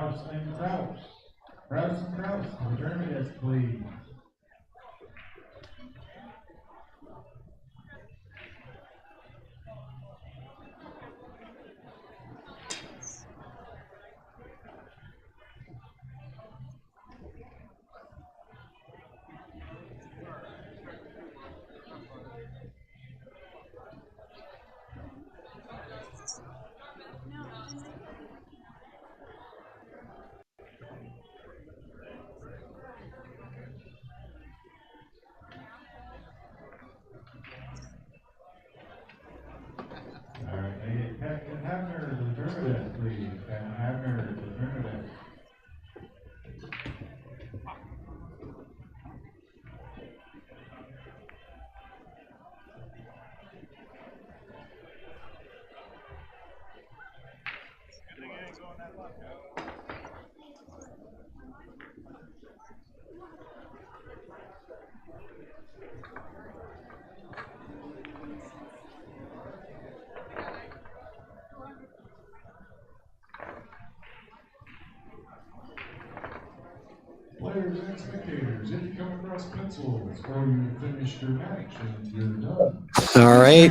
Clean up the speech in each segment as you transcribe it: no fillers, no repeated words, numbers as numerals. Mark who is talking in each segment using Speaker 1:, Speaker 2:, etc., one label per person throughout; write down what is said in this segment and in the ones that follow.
Speaker 1: Kraus and Kraus. Kraus and Kraus, return to desk, please. Captain Abner, return to desk, please. Captain Abner, return to desk. Players and spectators, if you come across pencils or you finished your match and you're done.
Speaker 2: All right.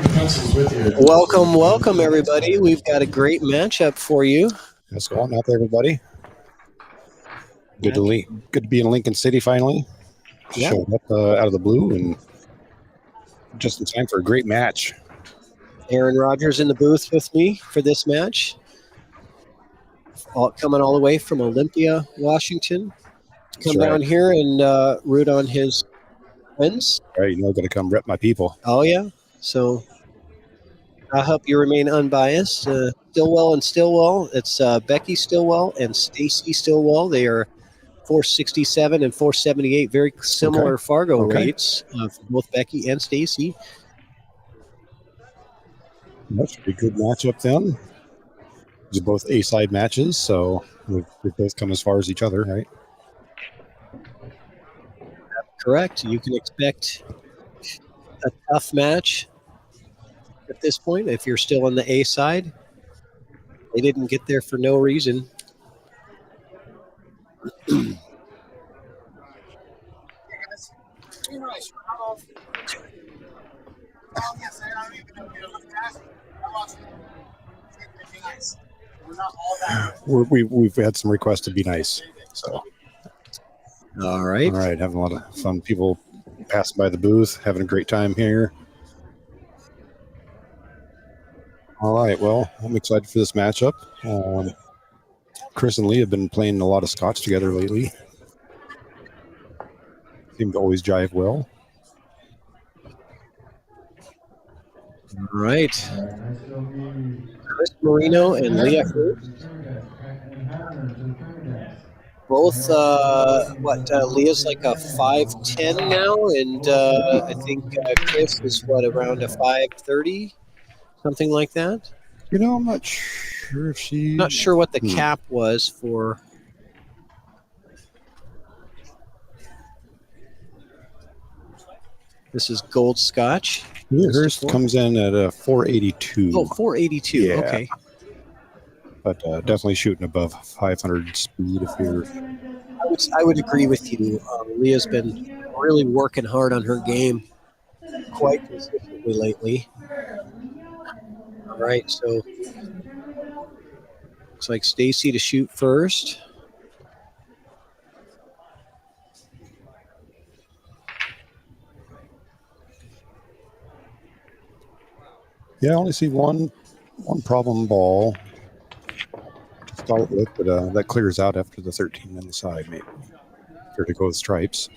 Speaker 2: Welcome, everybody. We've got a great matchup for you.
Speaker 3: Let's go on out there, everybody. Good to be in Lincoln City finally.
Speaker 2: Yeah.
Speaker 3: Showed up out of the blue and just in time for a great match.
Speaker 2: Aaron Rodgers in the booth with me for this match. Coming all the way from Olympia, Washington. Come down here and root on his friends.
Speaker 3: All right, got to come rep my people.
Speaker 2: Oh, yeah. So I hope you remain unbiased. Stillwell and Stillwell. It's Becky Stillwell and Stacy Stillwell. They are 467 and 478. Very similar Fargo rates for both Becky and Stacy.
Speaker 3: That should be a good matchup then. These are both A-side matches, so we both come as far as each other, right?
Speaker 2: Correct. You can expect a tough match at this point if you're still on the A side. They didn't get there for no reason.
Speaker 3: We've had some requests to be nice, so.
Speaker 2: All right,
Speaker 3: having a lot of fun. People passing by the booth, having a great time here. All right, well, I'm excited for this matchup. Chris and Lee have been playing a lot of Scotch together lately. Seem to always jive well.
Speaker 2: All right. Chris Moreno and Leah Hurst. Both, Leah's like a 5'10" now, and I think Chris is, around a 5'30", something like that?
Speaker 3: I'm not sure if she...
Speaker 2: Not sure what the cap was for... This is Gold Scotch.
Speaker 3: Yeah, Hurst comes in at a 482.
Speaker 2: Oh, 482,
Speaker 3: yeah.
Speaker 2: Okay.
Speaker 3: But definitely shooting above 500 speed if you're...
Speaker 2: I would agree with you. Leah's been really working hard on her game quite consistently lately. All right, so looks like Stacy to shoot first.
Speaker 3: Yeah, I only see one problem ball to start with, but that clears out after the 13 on the side, maybe. Fair to go with stripes.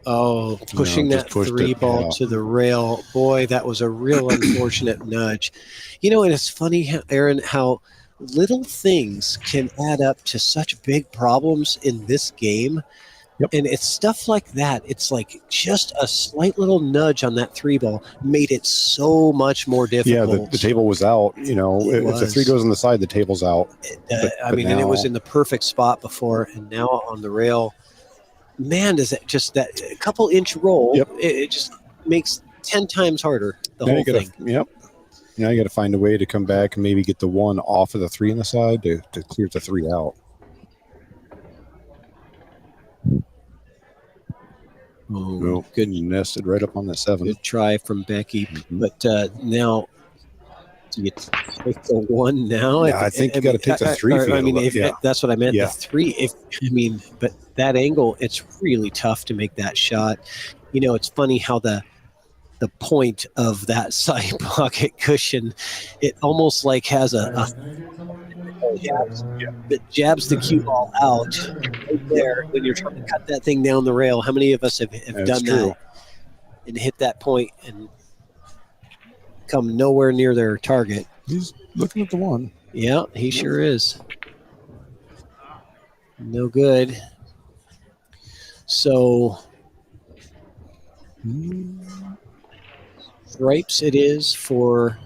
Speaker 2: Oh, pushing that three ball to the rail. Boy, that was a real unfortunate nudge. And it's funny, Aaron, how little things can add up to such big problems in this game.
Speaker 3: Yep.
Speaker 2: And it's stuff like that. It's like just a slight little nudge on that 3 ball made it so much more
Speaker 3: Yeah,
Speaker 2: difficult.
Speaker 3: the table was out.
Speaker 2: It
Speaker 3: If the
Speaker 2: was.
Speaker 3: 3 goes on the side, the table's out.
Speaker 2: I mean, and it was
Speaker 3: now-
Speaker 2: in the perfect spot before, and now on the rail, man, does it just that a couple inch roll?
Speaker 3: Yep.
Speaker 2: It just makes 10 times harder. The
Speaker 3: Now
Speaker 2: whole
Speaker 3: you gotta,
Speaker 2: thing.
Speaker 3: Yep. Now you got to find a way to come back and maybe get the 1 off of the 3 on the side to clear the 3 out.
Speaker 2: Oh,
Speaker 3: Good, nested right up on the 7.
Speaker 2: good try from Becky,
Speaker 3: Mhm.
Speaker 2: but now do you take the 1 now?
Speaker 3: Yeah, I think you got to take the 3
Speaker 2: or,
Speaker 3: feet.
Speaker 2: I mean, if
Speaker 3: yeah.
Speaker 2: that's what I meant.
Speaker 3: Yeah.
Speaker 2: The 3. But that angle, it's really tough to make that shot. It's funny how the point of that side pocket cushion, it almost like has a that jabs the cue ball out right there when you're trying to cut that thing down the rail. How many of us have
Speaker 3: That's
Speaker 2: done
Speaker 3: true.
Speaker 2: that and hit that point and come nowhere near their target?
Speaker 3: He's looking at the 1.
Speaker 2: Yeah, he sure is. No good. So stripes it is for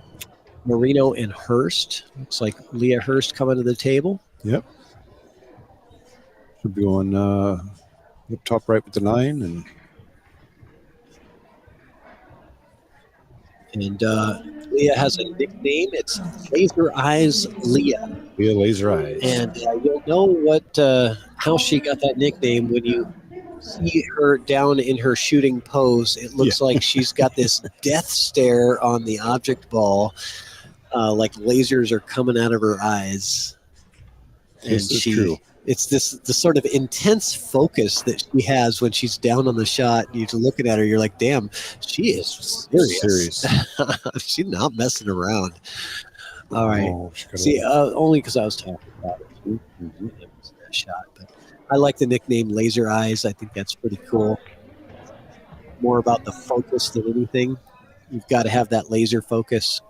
Speaker 2: Moreno and Hurst. Looks like Leah Hurst coming to the table.
Speaker 3: Yep. Should be going up top right with the 9
Speaker 2: And Leah has a nickname. It's Laser Eyes Leah.
Speaker 3: Leah Laser Eyes.
Speaker 2: And you'll know how she got that nickname when you see her down in her shooting pose. It looks like she's got this death stare on the object ball, like lasers are coming out of her eyes. And
Speaker 3: This is true.
Speaker 2: It's the sort of intense focus that she has when she's down on the shot. You're looking at her, you're like, damn, she is serious. She's not messing around. All right.
Speaker 3: Oh, she got
Speaker 2: See, only because I was talking about it. That shot, but I like the nickname Laser Eyes. I think that's pretty cool. More about the focus than anything. You've got to have that laser focus.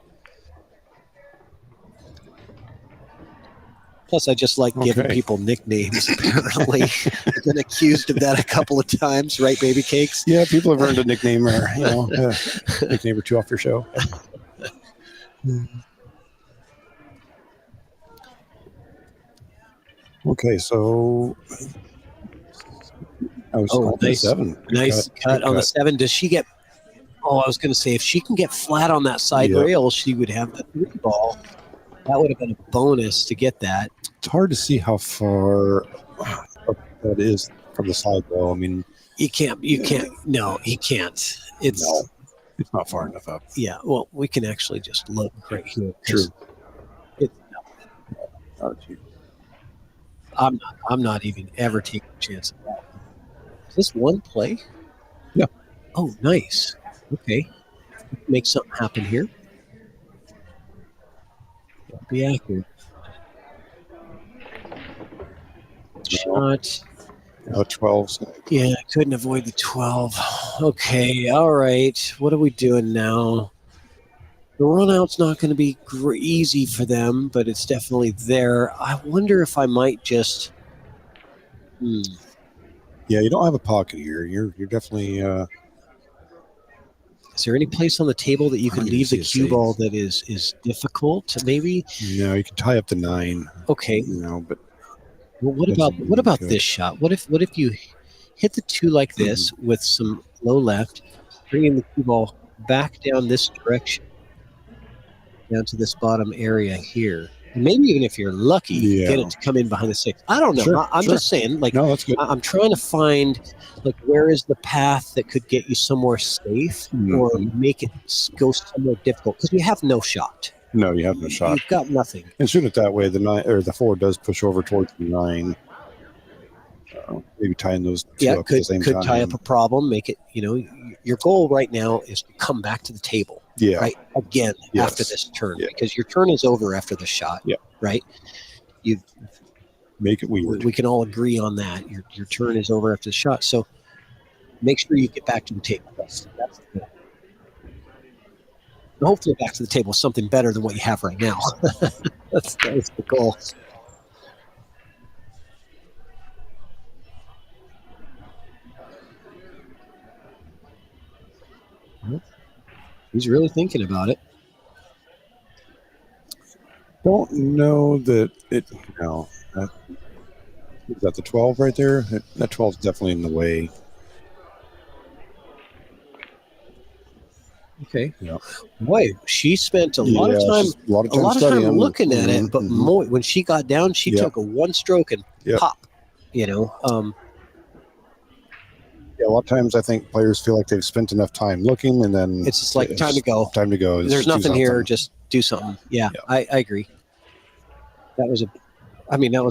Speaker 2: Plus, I just like giving people nicknames, apparently. I've been accused of that a couple of times, right, Baby Cakes?
Speaker 3: Yeah, people have earned a nickname or nickname or 2 off your show. Okay, so I was on the 7.
Speaker 2: Nice cut on the 7. Does she get? Oh, I was going to say if she can get flat on that side rail, she would have the 3 ball. That would have been a bonus to get that.
Speaker 3: It's hard to see how far up that is from the side though. I mean,
Speaker 2: you can't. No, he can't. It's
Speaker 3: not far enough up.
Speaker 2: Yeah. Well, we can actually just look right here.
Speaker 3: True.
Speaker 2: I'm not even ever taking a chance of that. Is this 1 play?
Speaker 3: Yeah.
Speaker 2: Oh, nice. Okay. Make something happen here. Be accurate. Shot.
Speaker 3: 12.
Speaker 2: Yeah, I couldn't avoid the 12. Okay, all right. What are we doing now? The run out's not going to be easy for them, but it's definitely there. I wonder if I might just.
Speaker 3: Yeah, you don't have a pocket here. You're definitely.
Speaker 2: Is there any place on the table that you can leave the cue ball that is difficult? Maybe.
Speaker 3: No, you can tie up the 9.
Speaker 2: Okay.
Speaker 3: But.
Speaker 2: Well, what about this shot? What if you hit the 2 like this with some low left, bringing the cue ball back down this direction, down to this bottom area here? And maybe even if you're lucky, get it to come in behind the 6. I don't know.
Speaker 3: Sure,
Speaker 2: I'm just saying, like,
Speaker 3: no, that's good.
Speaker 2: I'm trying to find, like, where is the path that could get you somewhere safe or make it go somewhere difficult? Because we have no shot.
Speaker 3: No, you have no shot.
Speaker 2: You've got nothing.
Speaker 3: And shoot it that way, the 9 or the 4 does push over towards the 9. Maybe tying those 2 up at the same time.
Speaker 2: Could tie up a problem. Make it. Your goal right now is to come back to the table.
Speaker 3: Yeah.
Speaker 2: Right. Again after this turn, because your turn is over after the shot.
Speaker 3: Yeah.
Speaker 2: Right. You
Speaker 3: make it weird.
Speaker 2: We can all agree on that. Your turn is over after the shot. So make sure you get back to the table. That's the goal. And hopefully back to the table is something better than what you have right now. that's the goal. He's really thinking about it.
Speaker 3: Don't know that it. No, is that the 12 right there? That 12 is definitely in the way.
Speaker 2: Okay.
Speaker 3: Yeah.
Speaker 2: Boy, she spent a lot of time
Speaker 3: studying.
Speaker 2: looking at it, but more, when she got down, she took a one stroke and pop. You know.
Speaker 3: Yeah, a lot of times I think players feel like they've spent enough time looking, and then
Speaker 2: it's just like time to go.
Speaker 3: Time to go.
Speaker 2: There's nothing here. Just do something. Yeah. I agree. That was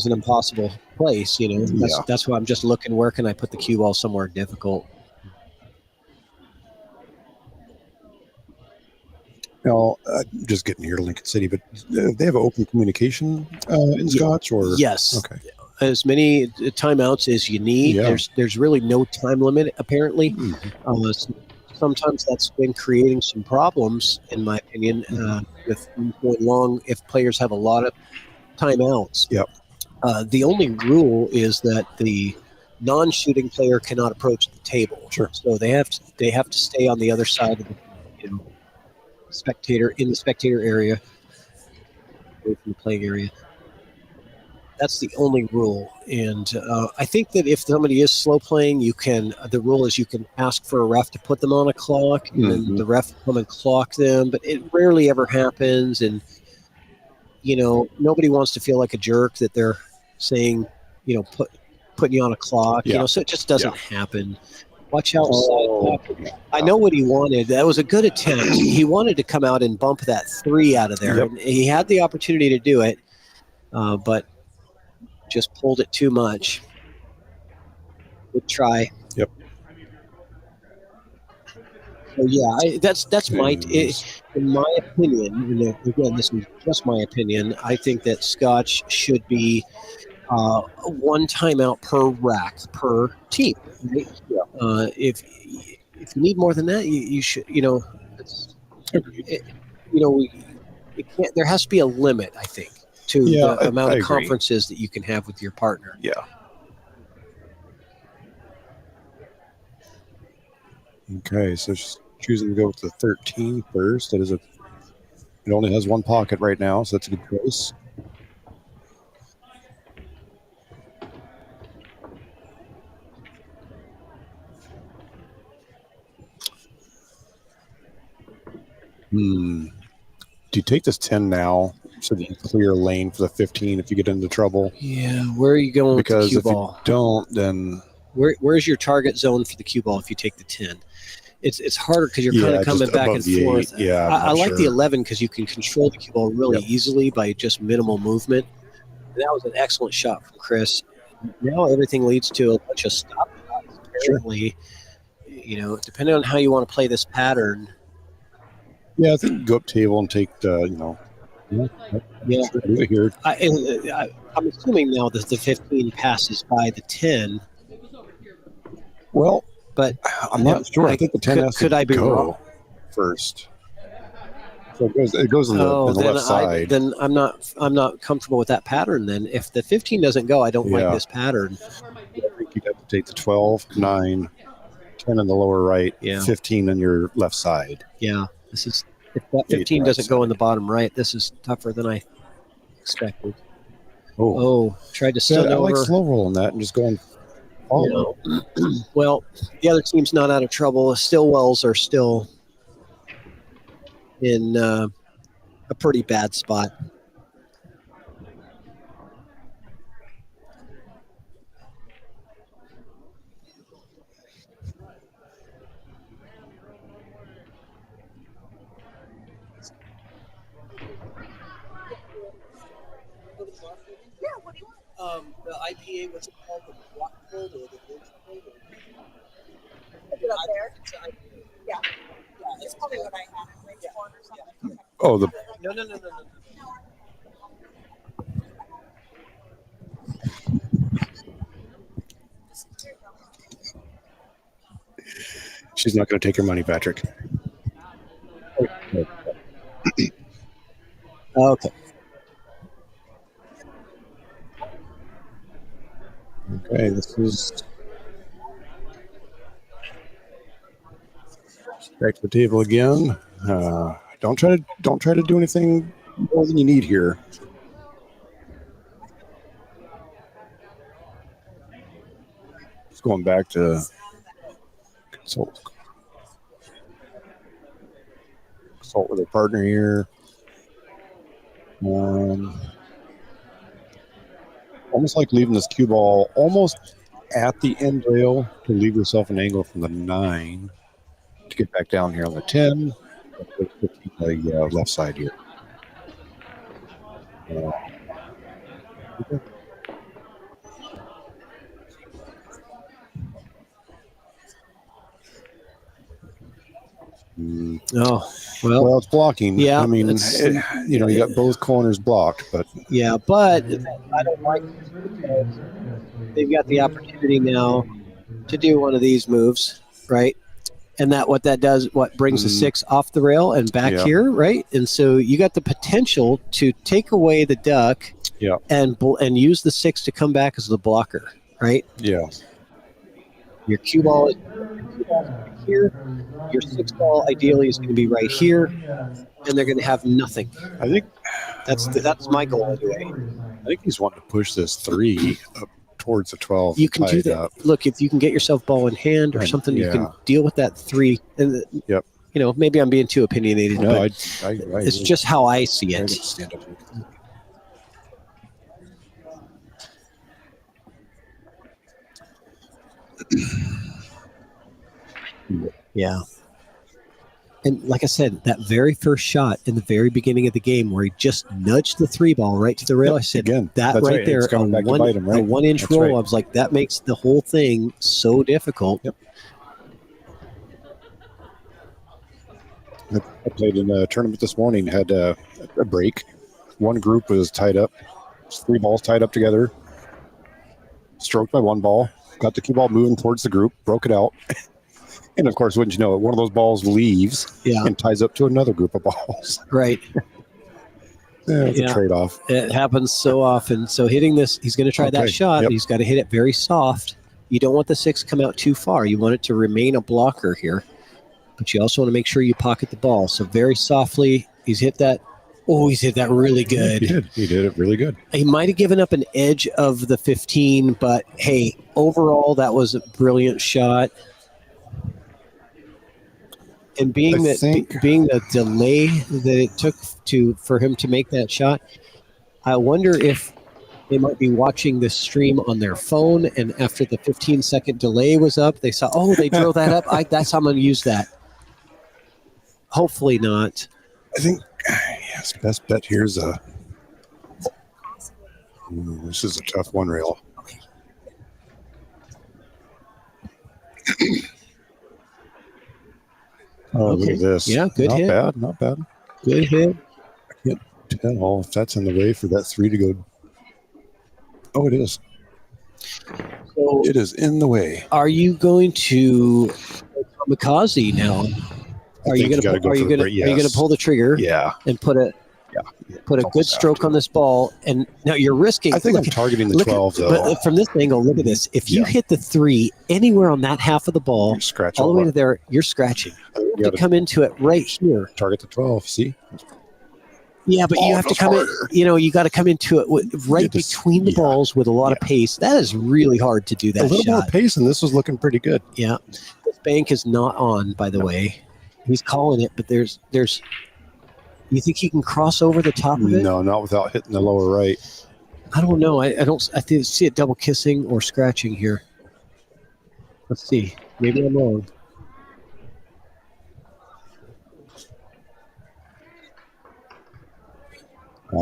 Speaker 2: an impossible place. You know. That's why I'm just looking. Where can I put the cue ball somewhere difficult?
Speaker 3: Now, just getting here to Lincoln City, but they have open communication in Scotch, or
Speaker 2: yes,
Speaker 3: okay,
Speaker 2: as many timeouts as you need.
Speaker 3: Yeah.
Speaker 2: There's really no time limit apparently. Sometimes that's been creating some problems, in my opinion, with going long if players have a lot of timeouts.
Speaker 3: Yep.
Speaker 2: The only rule is that the non-shooting player cannot approach the table.
Speaker 3: Sure.
Speaker 2: So they have to stay on the other side of the spectator area, away from the playing area. That's the only rule, and I think that if somebody is slow playing, the rule is you can ask for a ref to put them on a clock, and then the ref will come and clock them. But it rarely ever happens, and nobody wants to feel like a jerk that they're saying, putting you on a clock. So it just doesn't happen. Watch out. I know what he wanted. That was a good attempt. He wanted to come out and bump that 3 out of there.
Speaker 3: Yep.
Speaker 2: And he had the opportunity to do it, but just pulled it too much. Good try.
Speaker 3: Yep.
Speaker 2: So yeah, that's in my opinion. And again, this is just my opinion. I think that Scotch should be 1 timeout per rack per team. Right? Yeah. If you need more than that, you should. There has to be a limit, I think, to the amount of conferences that you can have with your partner.
Speaker 3: Yeah. Okay, so she's choosing to go with the 13 first. It only has 1 pocket right now, so that's a good choice. Do you take this 10 now so that you clear a lane for the 15 if you get into trouble?
Speaker 2: Yeah, where are you going with the cue ball?
Speaker 3: If you don't, then
Speaker 2: where's your target zone for the cue ball if you take the 10? It's harder because you're kind of coming back and forth.
Speaker 3: 8. Yeah,
Speaker 2: I like the 11 because you can control the cue ball really easily by just minimal movement. And that was an excellent shot from Chris. Now everything leads to a bunch of stop shots. Apparently, depending on how you want to play this pattern.
Speaker 3: Yeah, I think go up table and take the, here.
Speaker 2: I'm assuming now that the 15 passes by the 10.
Speaker 3: Well,
Speaker 2: but
Speaker 3: I'm not sure. I think the 10 has to go
Speaker 2: wrong?
Speaker 3: First. So it goes on the left side.
Speaker 2: Then I'm not comfortable with that pattern. Then if the 15 doesn't go, I don't like this pattern.
Speaker 3: I think you'd have to take the 12, 9, 10 in the lower right, 15 on your left side.
Speaker 2: Yeah. If that 15 doesn't go in the bottom right, this is tougher than I expected. Tried to stun over.
Speaker 3: I like slow rolling that and just going.
Speaker 2: Well, the other team's not out of trouble. Stillwells are still in a pretty bad spot. The IPA, what's it called? The rock cold or the bridge cold?
Speaker 4: Is it up there? Yeah. It's probably what I had in Bridge Court or something.
Speaker 3: Oh,
Speaker 2: No.
Speaker 3: She's not going to take your money, Patrick.
Speaker 2: Okay.
Speaker 3: Okay, this is back to the table again. Don't try to do anything more than you need here. Just going back to consult with a partner here. Almost like leaving this cue ball almost at the end rail to leave yourself an angle from the 9 to get back down here on the 10. The left side here.
Speaker 2: Oh, well.
Speaker 3: Well, it's blocking.
Speaker 2: Yeah,
Speaker 3: I mean, you got both corners blocked, but
Speaker 2: yeah, but I don't like it. They've got the opportunity now to do one of these moves, right? And what that does, what brings the 6 off the rail and back here, right? And so you got the potential to take away the duck, and use the 6 to come back as the blocker, right?
Speaker 3: Yeah.
Speaker 2: Your cue ball is here. Your 6 ball ideally is going to be right here, and they're going to have nothing.
Speaker 3: I think
Speaker 2: that's my goal anyway.
Speaker 3: I think he's wanting to push this 3 up towards the 12.
Speaker 2: You can do that.
Speaker 3: Up.
Speaker 2: Look, if you can get yourself ball in hand or something, you can deal with that 3. And maybe I'm being too opinionated.
Speaker 3: No,
Speaker 2: but it's just how I see it. Yeah. And like I said, that very first shot in the very beginning of the game where he just nudged the 3 ball right to the rail, I said, that right there, a 1 inch roll, I was like, that makes the whole thing so difficult.
Speaker 3: Yep. I played in a tournament this morning, had a break. One group was tied up, 3 balls tied up together, stroked by 1 ball, got the cue ball moving towards the group, broke it out. And of course, wouldn't you know it, one of those balls leaves and ties up to another group of balls.
Speaker 2: Right.
Speaker 3: It's a trade-off.
Speaker 2: It happens so often. So hitting this, he's going to try that shot. But he's got to hit it very soft. You don't want the 6 to come out too far. You want it to remain a blocker here. But you also want to make sure you pocket the ball. So very softly, he's hit that. Oh, he's hit that really good.
Speaker 3: He did it really good.
Speaker 2: He might have given up an edge of the 15, but hey, overall, that was a brilliant shot. And being the delay that it took for him to make that shot, I wonder if they might be watching this stream on their phone, and after the 15-second delay was up, they saw, they drove that up. That's how I'm going to use that. Hopefully not.
Speaker 3: I think best bet here is this is a tough 1 rail. Look at this.
Speaker 2: Yeah, good hit.
Speaker 3: Not bad.
Speaker 2: Good hit.
Speaker 3: I can't tell if that's in the way for that 3 to go. Oh, it is. So it is in the way.
Speaker 2: Are you going to kamikaze now? Are you going to pull the trigger?
Speaker 3: Yeah.
Speaker 2: And put a good stroke on this ball, and now you're risking.
Speaker 3: I think I'm targeting the 12 though.
Speaker 2: But from this angle, look at this. If you hit the 3 anywhere on that half of the ball, all the way to there, you're scratching. You have to come into it right here.
Speaker 3: Target the 12. See?
Speaker 2: Yeah, but you have to come in. You got to come into it between the balls with a lot of pace. That is really hard to do. That
Speaker 3: a little more pace, and this was looking pretty good.
Speaker 2: Yeah, this bank is not on. By the way, he's calling it, but there's. You think he can cross over the top of it?
Speaker 3: No, not without hitting the lower right.
Speaker 2: I don't know. I don't see it double kissing or scratching here. Let's see. Maybe I'm wrong.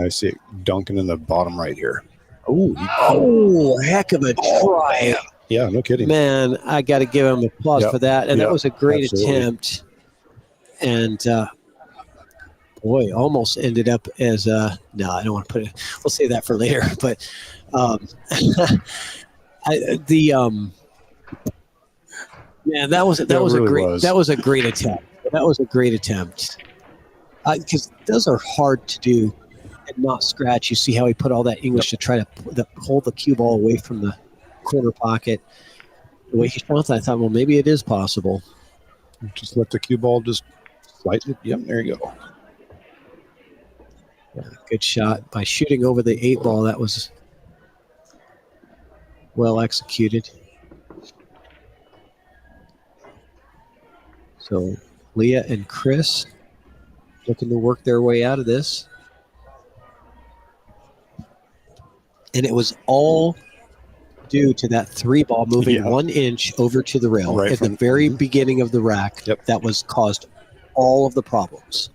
Speaker 3: I see it dunking in the bottom right here.
Speaker 2: Heck of a try.
Speaker 3: Yeah, no kidding.
Speaker 2: Man, I got to give him applause for that. And that was a great attempt. And boy, almost ended up as no, I don't want to put it. We'll save that for later. But that was a great attempt. That was a great attempt. Because those are hard to do and not scratch. You see how he put all that English to try to hold the cue ball away from the corner pocket. The way he shot that, I thought, well, maybe it is possible.
Speaker 3: Just let the cue ball just Slightly. Yep, there you go.
Speaker 2: Yeah, good shot by shooting over the 8 ball. That was well executed. So Leah and Chris looking to work their way out of this. And it was all due to that 3 ball moving 1 inch over to the rail
Speaker 3: Right
Speaker 2: at the very beginning of the rack.
Speaker 3: Yep.
Speaker 2: That was caused all of the problems.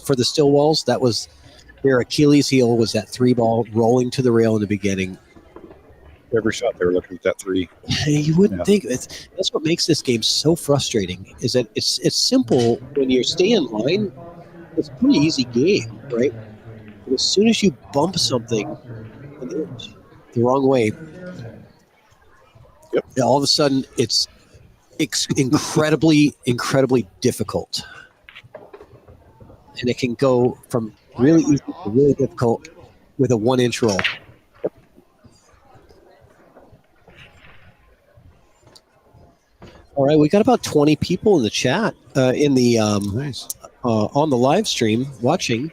Speaker 2: For the Stillwells, that was their Achilles heel, was that 3 ball rolling to the rail in the beginning.
Speaker 3: Every shot they were looking at that 3.
Speaker 2: You wouldn't think that's what makes this game so frustrating. Is that it's simple when you stay in line. It's a pretty easy game, right? But as soon as you bump something the wrong way, all of a sudden it's incredibly difficult, and it can go from really easy to really difficult with a 1 inch roll. All right, we got about 20 people in the chat in the on the live stream watching.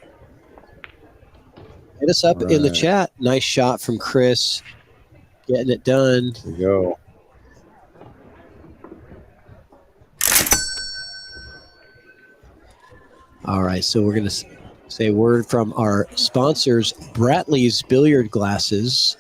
Speaker 2: Hit us up in the chat. Nice shot from Chris, getting it done.
Speaker 3: There you go.
Speaker 2: All right, so we're going to say a word from our sponsors, Bratley's Billiard Glasses.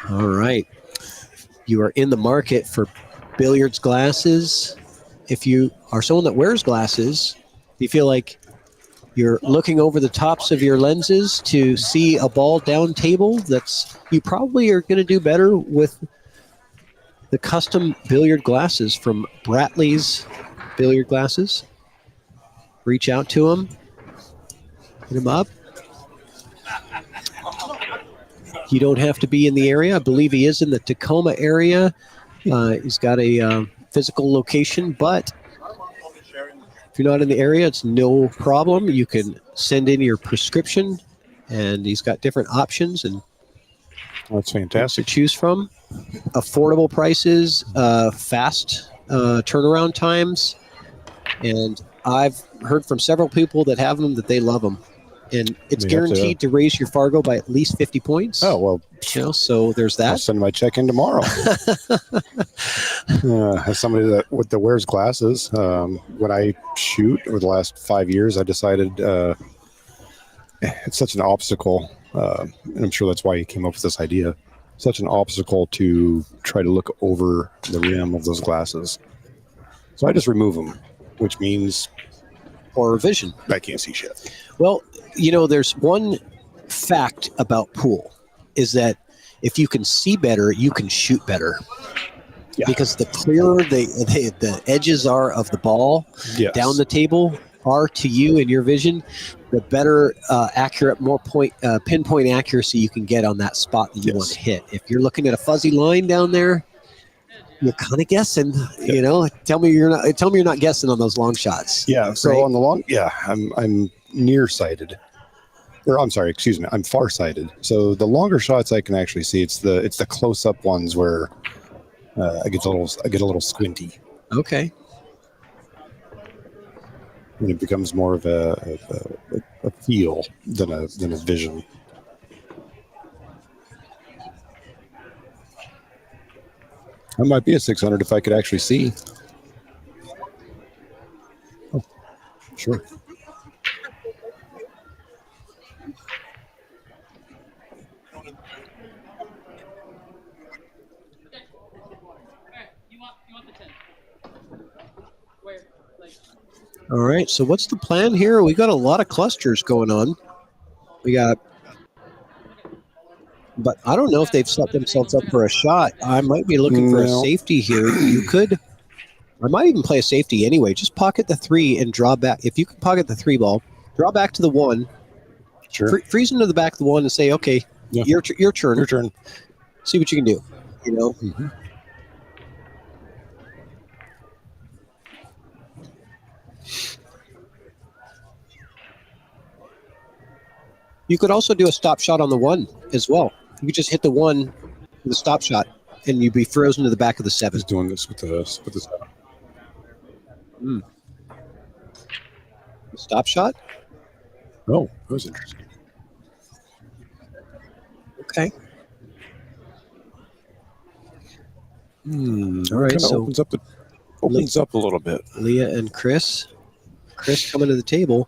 Speaker 2: All right. You are in the market for billiards glasses. If you are someone that wears glasses, you feel like you're looking over the tops of your lenses to see a ball down table, you probably are going to do better with the custom billiard glasses from Bratley's Billiard Glasses. Reach out to them. Hit them up. You don't have to be in the area. I believe he is in the Tacoma area. He's got a physical location, but if you're not in the area, it's no problem. You can send in your prescription, and he's got different options and
Speaker 3: that's fantastic
Speaker 2: to choose from. Affordable prices, fast turnaround times, and I've heard from several people that have them that they love them. And it's guaranteed to raise your Fargo by at least 50 points.
Speaker 3: Oh, well.
Speaker 2: So there's that.
Speaker 3: I'll send my check in tomorrow. As somebody that wears glasses, when I shoot over the last 5 years, I decided it's such an obstacle. And I'm sure that's why you came up with this idea. Such an obstacle to try to look over the rim of those glasses. So I just remove them, which means
Speaker 2: poor vision.
Speaker 3: I can't see shit.
Speaker 2: Well, there's one fact about pool is that if you can see better, you can shoot better. Yeah. Because the clearer the edges are of the ball down the table are to you in your vision, the better accurate, more pinpoint accuracy you can get on that spot that you want to hit. If you're looking at a fuzzy line down there, you're kind of guessing. Tell me you're not guessing on those long shots.
Speaker 3: Yeah. So on the long, I'm nearsighted. Or I'm sorry, excuse me, I'm farsighted. So the longer shots I can actually see. It's the close up ones where I get a little squinty.
Speaker 2: Okay.
Speaker 3: And it becomes more of a feel than a vision. I might be a 600 if I could actually see. Oh, sure.
Speaker 2: All right, so what's the plan here? We got a lot of clusters going on. But I don't know if they've set themselves up for a shot. I might be looking for a safety here. I might even play a safety anyway. Just pocket the 3 and draw back. If you can pocket the 3 ball, draw back to the 1.
Speaker 3: Sure.
Speaker 2: Freeze into the back of the 1 and say, okay, your turn.
Speaker 3: Your turn.
Speaker 2: See what you can do.
Speaker 3: Mm-hmm.
Speaker 2: You could also do a stop shot on the 1 as well. You could just hit the 1 with a stop shot, and you'd be frozen to the back of the 7.
Speaker 3: He's doing this with the 7.
Speaker 2: Stop shot?
Speaker 3: Oh, that was interesting.
Speaker 2: Okay.
Speaker 3: All
Speaker 2: right,
Speaker 3: right,
Speaker 2: so
Speaker 3: opens up a little bit.
Speaker 2: Leah and Chris. Chris coming to the table.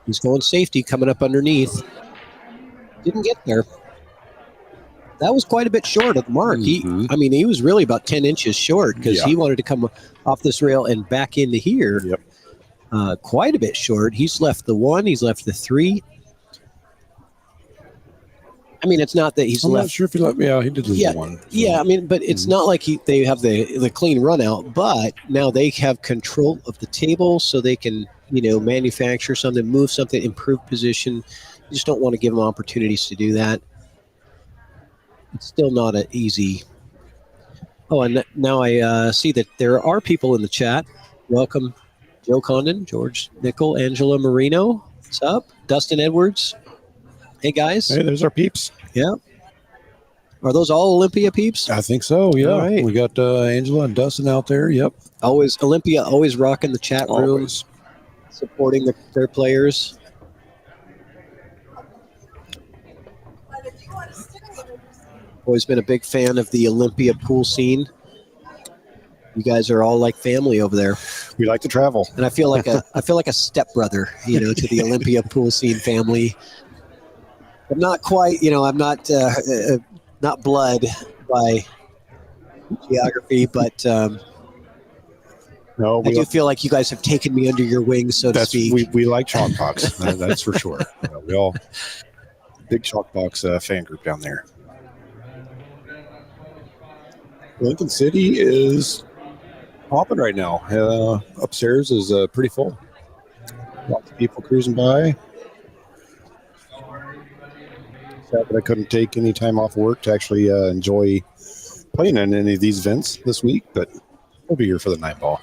Speaker 2: He's going safety, coming up underneath. Didn't get there. That was quite a bit short of the mark. He was really about 10 inches short because he wanted to come off this rail and back into here.
Speaker 3: Yep.
Speaker 2: Quite a bit short. He's left the 1. He's left the 3. I mean, it's not that he's
Speaker 3: I'm
Speaker 2: left.
Speaker 3: not sure if he left. Yeah, he did lose the 1.
Speaker 2: Yeah, I mean, but it's not like they have the clean run out. But now they have control of the table, so they can manufacture something, move something, improve position. You just don't want to give them opportunities to do that. It's still not an easy. Oh, and now I see that there are people in the chat. Welcome, Joe Condon, George Nickel, Angela Moreno. What's up? Dustin Edwards. Hey, guys.
Speaker 3: Hey, there's our peeps.
Speaker 2: Yeah. Are those all Olympia peeps?
Speaker 3: I think so, yeah.
Speaker 2: All right.
Speaker 3: We got Angela and Dustin out there. Yep.
Speaker 2: Always Olympia, always rocking the chat room,
Speaker 3: Always.
Speaker 2: supporting their players. Always been a big fan of the Olympia pool scene. You guys are all like family over there,
Speaker 3: We like to travel.
Speaker 2: and I feel like a stepbrother, to the Olympia pool scene family. I'm not quite, I'm not not blood by geography, but
Speaker 3: No,
Speaker 2: I do feel like you guys have taken me under your wings, so to speak.
Speaker 3: we like Chalkbox. That's for sure. We all big Chalkbox fan group down there. Lincoln City is popping right now. Upstairs is pretty full. Lots of people cruising by. Sad that I couldn't take any time off work to actually enjoy playing in any of these events this week, but we'll be here for the 9 ball.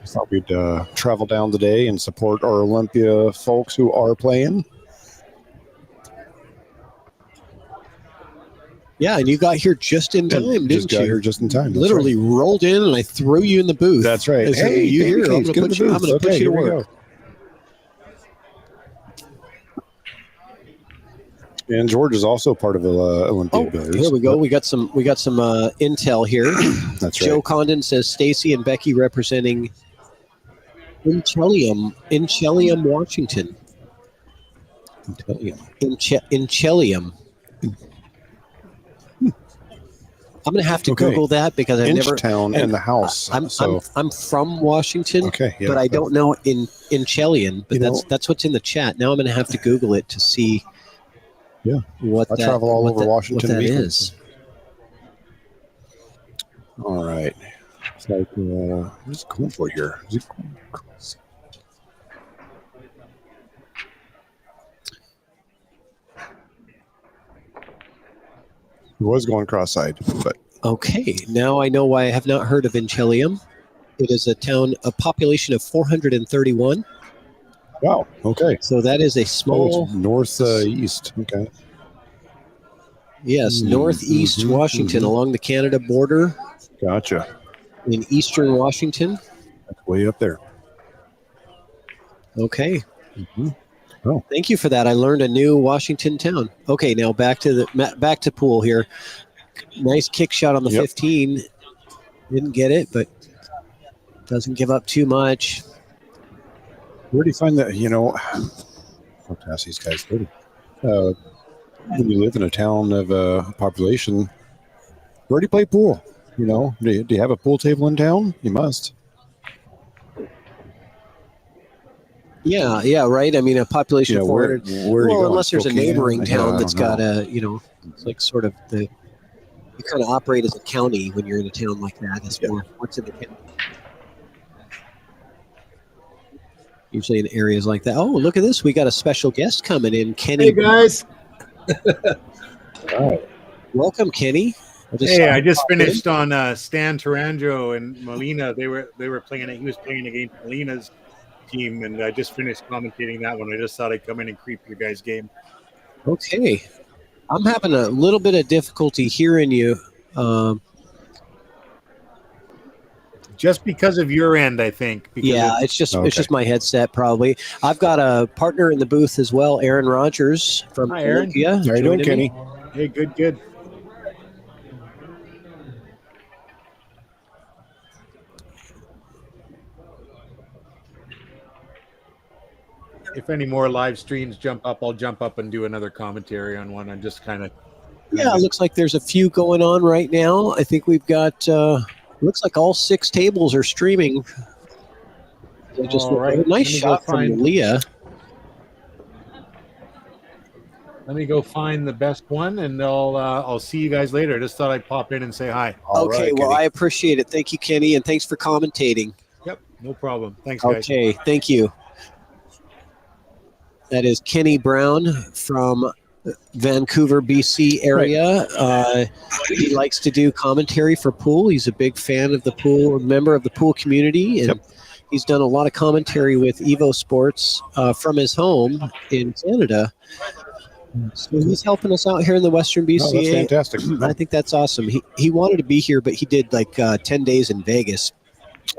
Speaker 3: Thought we'd travel down today and support our Olympia folks who are playing.
Speaker 2: Yeah, and you got here just in time, didn't
Speaker 3: Just got
Speaker 2: you?
Speaker 3: here just in time. That's
Speaker 2: Literally
Speaker 3: right.
Speaker 2: rolled in, and I threw you in the booth.
Speaker 3: That's right.
Speaker 2: I said,
Speaker 3: Hey,
Speaker 2: you
Speaker 3: baby
Speaker 2: here? I'm
Speaker 3: case,
Speaker 2: going
Speaker 3: get
Speaker 2: to
Speaker 3: in the
Speaker 2: put
Speaker 3: booth.
Speaker 2: you to
Speaker 3: Here we
Speaker 2: work.
Speaker 3: go. And George is also part of the Olympia
Speaker 2: Oh,
Speaker 3: Bears.
Speaker 2: here we go. We got some intel here.
Speaker 3: That's
Speaker 2: Joe
Speaker 3: right.
Speaker 2: Condon says Stacy and Becky representing Inchelium, Washington. Inchelium. I'm going to have to
Speaker 3: Okay.
Speaker 2: Google that because I've never.
Speaker 3: Inchtown and the house.
Speaker 2: I'm from Washington,
Speaker 3: Okay, yeah,
Speaker 2: but I don't know Inchelium. But that's what's in the chat. Now I'm going to have to Google it to see.
Speaker 3: Yeah,
Speaker 2: what
Speaker 3: I
Speaker 2: that,
Speaker 3: travel all
Speaker 2: what
Speaker 3: over
Speaker 2: that,
Speaker 3: Washington
Speaker 2: what that
Speaker 3: weekly.
Speaker 2: is.
Speaker 3: All right. It's like, what's it going for here? Is it It was going cross-eyed, but
Speaker 2: Okay, now I know why I have not heard of Inchelium. It is a population of 431.
Speaker 3: wow. Okay.
Speaker 2: So that is a small,
Speaker 3: It's northeast. Okay.
Speaker 2: yes, northeast Washington along the Canada border
Speaker 3: Gotcha.
Speaker 2: in eastern Washington.
Speaker 3: That's way up there.
Speaker 2: Okay.
Speaker 3: Oh.
Speaker 2: Thank you for that. I learned a new Washington town. Okay, now back to pool here. Nice kick shot on the 15. Didn't get it, but doesn't give up too much.
Speaker 3: Where do you find that? I'll have to ask these guys. When you live in a town of a population, where do you play pool? Do you have a pool table in town? You must.
Speaker 2: Yeah, right. I mean, a population of 400.
Speaker 3: Where
Speaker 2: Well, unless there's
Speaker 3: Spokane?
Speaker 2: a neighboring
Speaker 3: I
Speaker 2: town
Speaker 3: don't
Speaker 2: that's
Speaker 3: know.
Speaker 2: got it's like sort of the you kind of operate as a county when you're in a town like that. It's more what's in the county. Usually in areas like that. Oh, look at this. We got a special guest coming in, Kenny.
Speaker 5: Hey guys.
Speaker 2: All right. Welcome, Kenny.
Speaker 5: Hey, I just finished on Stan Taranjo and Molina. They were playing it. He was playing against Molina's team, and I just finished commentating that one. I just thought I'd come in and creep your guys' game.
Speaker 2: Okay. I'm having a little bit of difficulty hearing you.
Speaker 5: Just because of your end, I think.
Speaker 2: Yeah, it's just my headset probably. I've got a partner in the booth as well, Aaron Rogers from
Speaker 5: Hi, Aaron.
Speaker 2: Olympia.
Speaker 3: How are you doing, Kenny?
Speaker 5: Hey, good. If any more live streams jump up, I'll jump up and do another commentary on one. I'm just kind of...
Speaker 2: Yeah, it looks like there's a few going on right now. I think we've got... looks like all 6 tables are streaming. Just a nice shot from Leah.
Speaker 5: Let me go find the best one, and I'll see you guys later. Just thought I'd pop in and say hi.
Speaker 2: Okay, well, I appreciate it. Thank you, Kenny, and thanks for commentating.
Speaker 5: Yep, no problem. Thanks, guys.
Speaker 2: Okay, thank you. That is Kenny Brown from Vancouver, BC area. He likes to do commentary for pool. He's a big fan of the pool, a member of the pool community, and he's done a lot of commentary with EvoSports from his home in Canada. So he's helping us out here in the Western BCA.
Speaker 3: Oh, that's fantastic.
Speaker 2: I think that's awesome. He wanted to be here, but he did like 10 days in Vegas.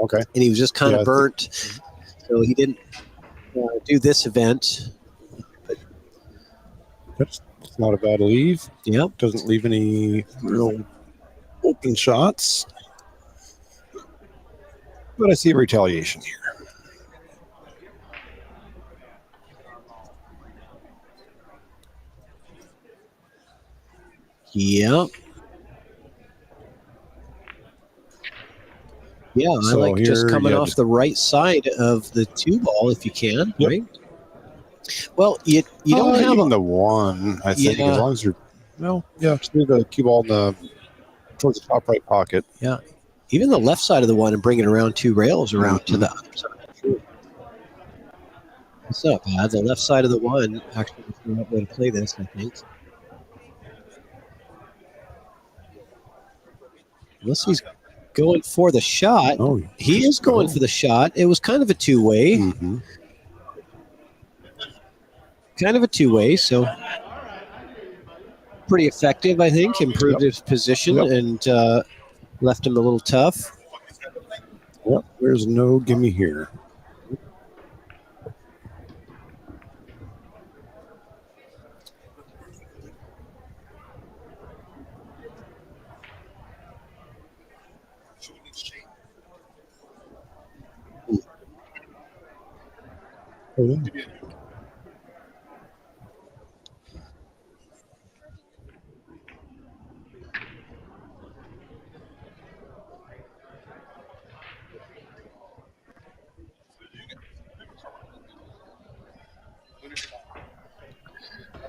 Speaker 3: Okay.
Speaker 2: And he was just kind of burnt, so he didn't do this event.
Speaker 3: That's not a bad leave.
Speaker 2: Yep.
Speaker 3: Doesn't leave any real open shots. But I see a retaliation here.
Speaker 2: Yep. Yeah,
Speaker 3: So
Speaker 2: I like just
Speaker 3: here,
Speaker 2: coming
Speaker 3: yeah,
Speaker 2: off the right side of the 2 ball if you can, right? Well, you don't have
Speaker 3: even the one, I think, as long as you're, just leave the cue ball towards the top right pocket.
Speaker 2: Yeah, even the left side of the one and bring it around 2 rails around to the other side. What's up, the left side of the one actually is the right way to play this, I think. Unless he's going for the shot.
Speaker 3: Oh,
Speaker 2: he is going for the shot. It was kind of a 2-way.
Speaker 3: Mm-hmm.
Speaker 2: Kind of a 2-way, so pretty effective, I think. Improved his position and left him a little tough.
Speaker 3: Yep, there's no gimme here.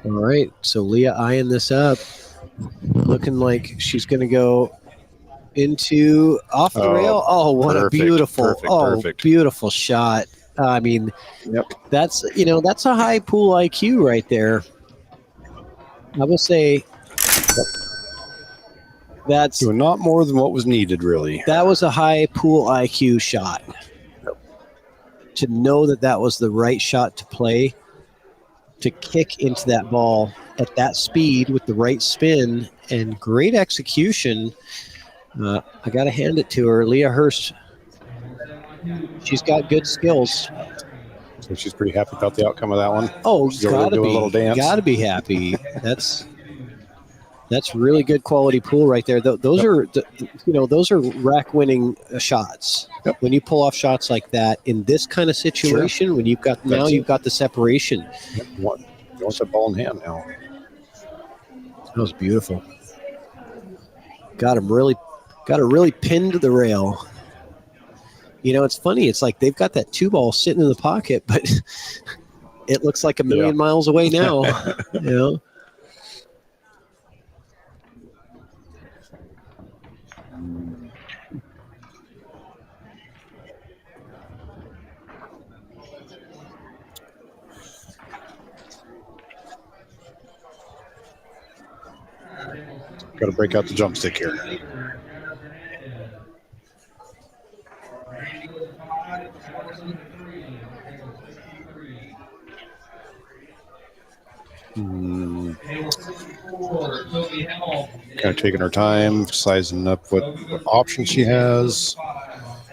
Speaker 2: All right, so Leah eyeing this up, looking like she's going to go into off the rail. Oh, what a beautiful, beautiful shot. I mean, that's a high pool IQ right there. I will say that's
Speaker 3: not more than what was needed, really.
Speaker 2: That was a high pool IQ shot. To know that was the right shot to play, to kick into that ball at that speed with the right spin and great execution. I got to hand it to her, Leah Hurst. She's got good skills.
Speaker 3: So she's pretty happy about the outcome of that one.
Speaker 2: Oh,
Speaker 3: she's gotta do a little dance.
Speaker 2: Gotta be happy. That's really good quality pool right there. Those are rack-winning shots. When you pull off shots like that in this kind of situation, when you've got you've got the separation.
Speaker 3: You want the ball in hand now.
Speaker 2: That was beautiful. Got her really pinned to the rail. It's funny. It's like they've got that 2 ball sitting in the pocket, but it looks like a million miles away now.
Speaker 3: Got to break out the jump stick here. Kind of taking her time, sizing up what options she has.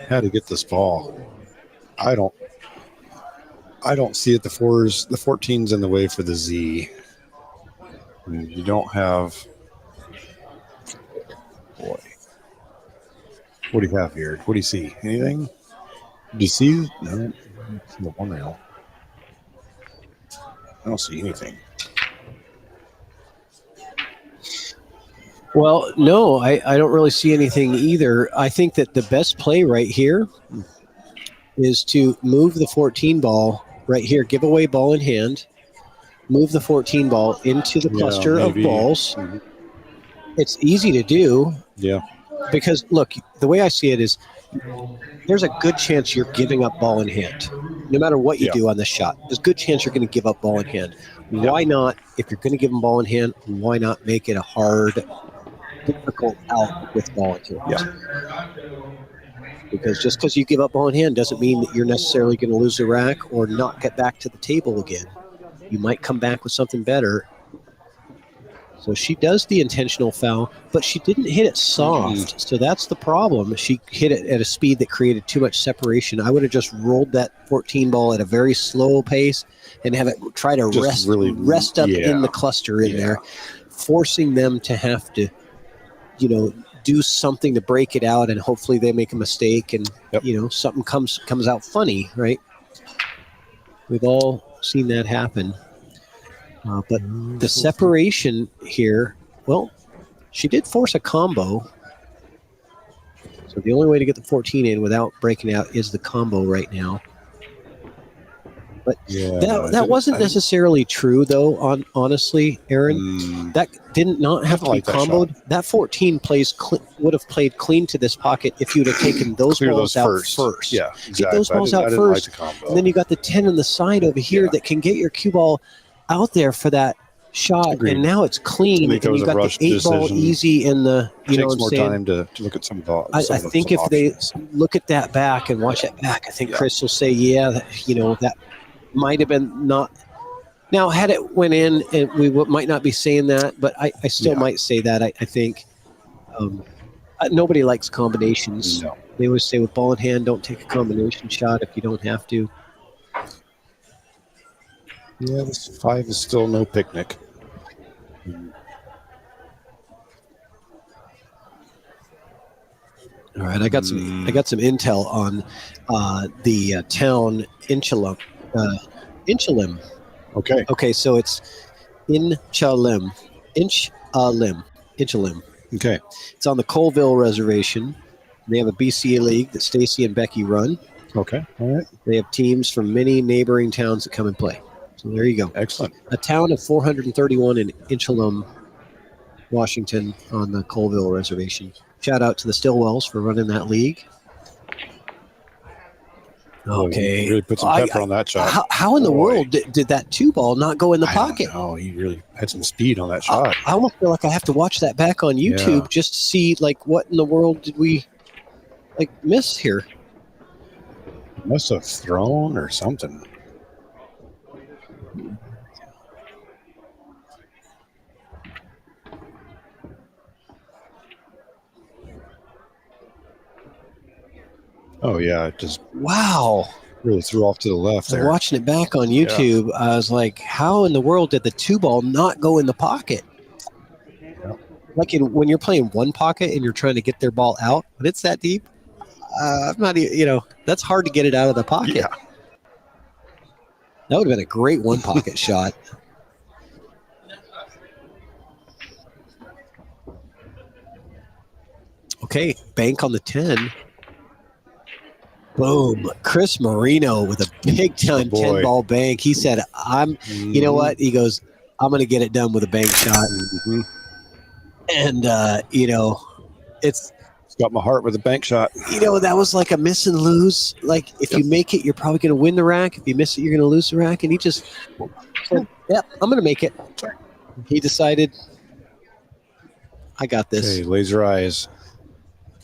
Speaker 3: How to get this ball. I don't see it. The 14's in the way for the Z. I mean, you don't have. Boy, what do you have here? What do you see? Anything? Do you see? No, it's the one rail. I don't see anything.
Speaker 2: Well, no, I don't really see anything either. I think that the best play right here is to move the 14 ball right here, give away ball in hand, move the 14 ball into the cluster of balls. Mm-hmm. It's easy to do.
Speaker 3: Yeah.
Speaker 2: Because, look, the way I see it is there's a good chance you're giving up ball in hand. No matter what you do on this shot, there's a good chance you're going to give up ball in hand. Why not, if you're going to give them ball in hand, why not make it a hard, difficult out with ball in hand?
Speaker 3: Yeah.
Speaker 2: Because just because you give up ball in hand doesn't mean that you're necessarily going to lose the rack or not get back to the table again. You might come back with something better. So she does the intentional foul, but she didn't hit it soft. So that's the problem. She hit it at a speed that created too much separation. I would have just rolled that 14 ball at a very slow pace and have it try to rest up in the cluster in there, forcing them to have to, do something to break it out, and hopefully they make a mistake and, something comes out funny, right? We've all seen that happen. But the separation here, well, she did force a combo. So the only way to get the 14 in without breaking out is the combo right now. But that wasn't necessarily true, though, honestly, Aaron. That did not have to be comboed. That 14 would have played clean to this pocket if you would have taken those balls out first.
Speaker 3: Yeah, exactly.
Speaker 2: Get those balls out first, and then you got the 10 on the side over here that can get your cue ball out there for that shot. Agreed. And now it's clean. And you got the 8 ball easy in the.
Speaker 3: It takes more time to look at some of the.
Speaker 2: I think if they look at that back and watch it back, I think Chris will say, that might have been not. Now, had it went in, and we might not be saying that, but I still might say that. I think nobody likes combinations.
Speaker 3: No.
Speaker 2: They always say with ball in hand, don't take a combination shot if you don't have to.
Speaker 3: Yeah, this 5 is still no picnic.
Speaker 2: All right, I got some intel on the town Inchalim.
Speaker 3: Okay.
Speaker 2: Okay, so it's Inchalim.
Speaker 3: Okay.
Speaker 2: It's on the Colville Reservation. They have a BCA league that Stacy and Becky run.
Speaker 3: Okay. All right.
Speaker 2: They have teams from many neighboring towns that come and play. So there you go.
Speaker 3: Excellent.
Speaker 2: A town of 431 in Inchalim, Washington, on the Colville Reservation. Shout out to the Stillwells for running that league. Okay.
Speaker 3: Really put some pepper on that shot.
Speaker 2: How in the world did that 2 ball not go in the pocket?
Speaker 3: Oh, he really had some speed on that shot.
Speaker 2: I almost feel like I have to watch that back on YouTube just to see, what in the world did we, miss here?
Speaker 3: Must have thrown or something. Oh, yeah, it just really threw off to the left there.
Speaker 2: Watching it back on YouTube, I was like, how in the world did the 2 ball not go in the pocket? Yeah. When you're playing one pocket and you're trying to get their ball out, when it's that deep, I'm not even, that's hard to get it out of the pocket.
Speaker 3: Yeah.
Speaker 2: That would have been a great one pocket shot. Okay, bank on the 10. Boom. Chris Moreno with a big-time 10-ball bank. He said, you know what? He goes, I'm going to get it done with a bank shot. And,
Speaker 3: It's got my heart with a bank shot.
Speaker 2: You know, that was like a miss and lose. Like, if you make it, you're probably going to win the rack. If you miss it, you're going to lose the rack. And he just said, yep, I'm going to make it. He decided, I got this.
Speaker 3: Okay, laser eyes.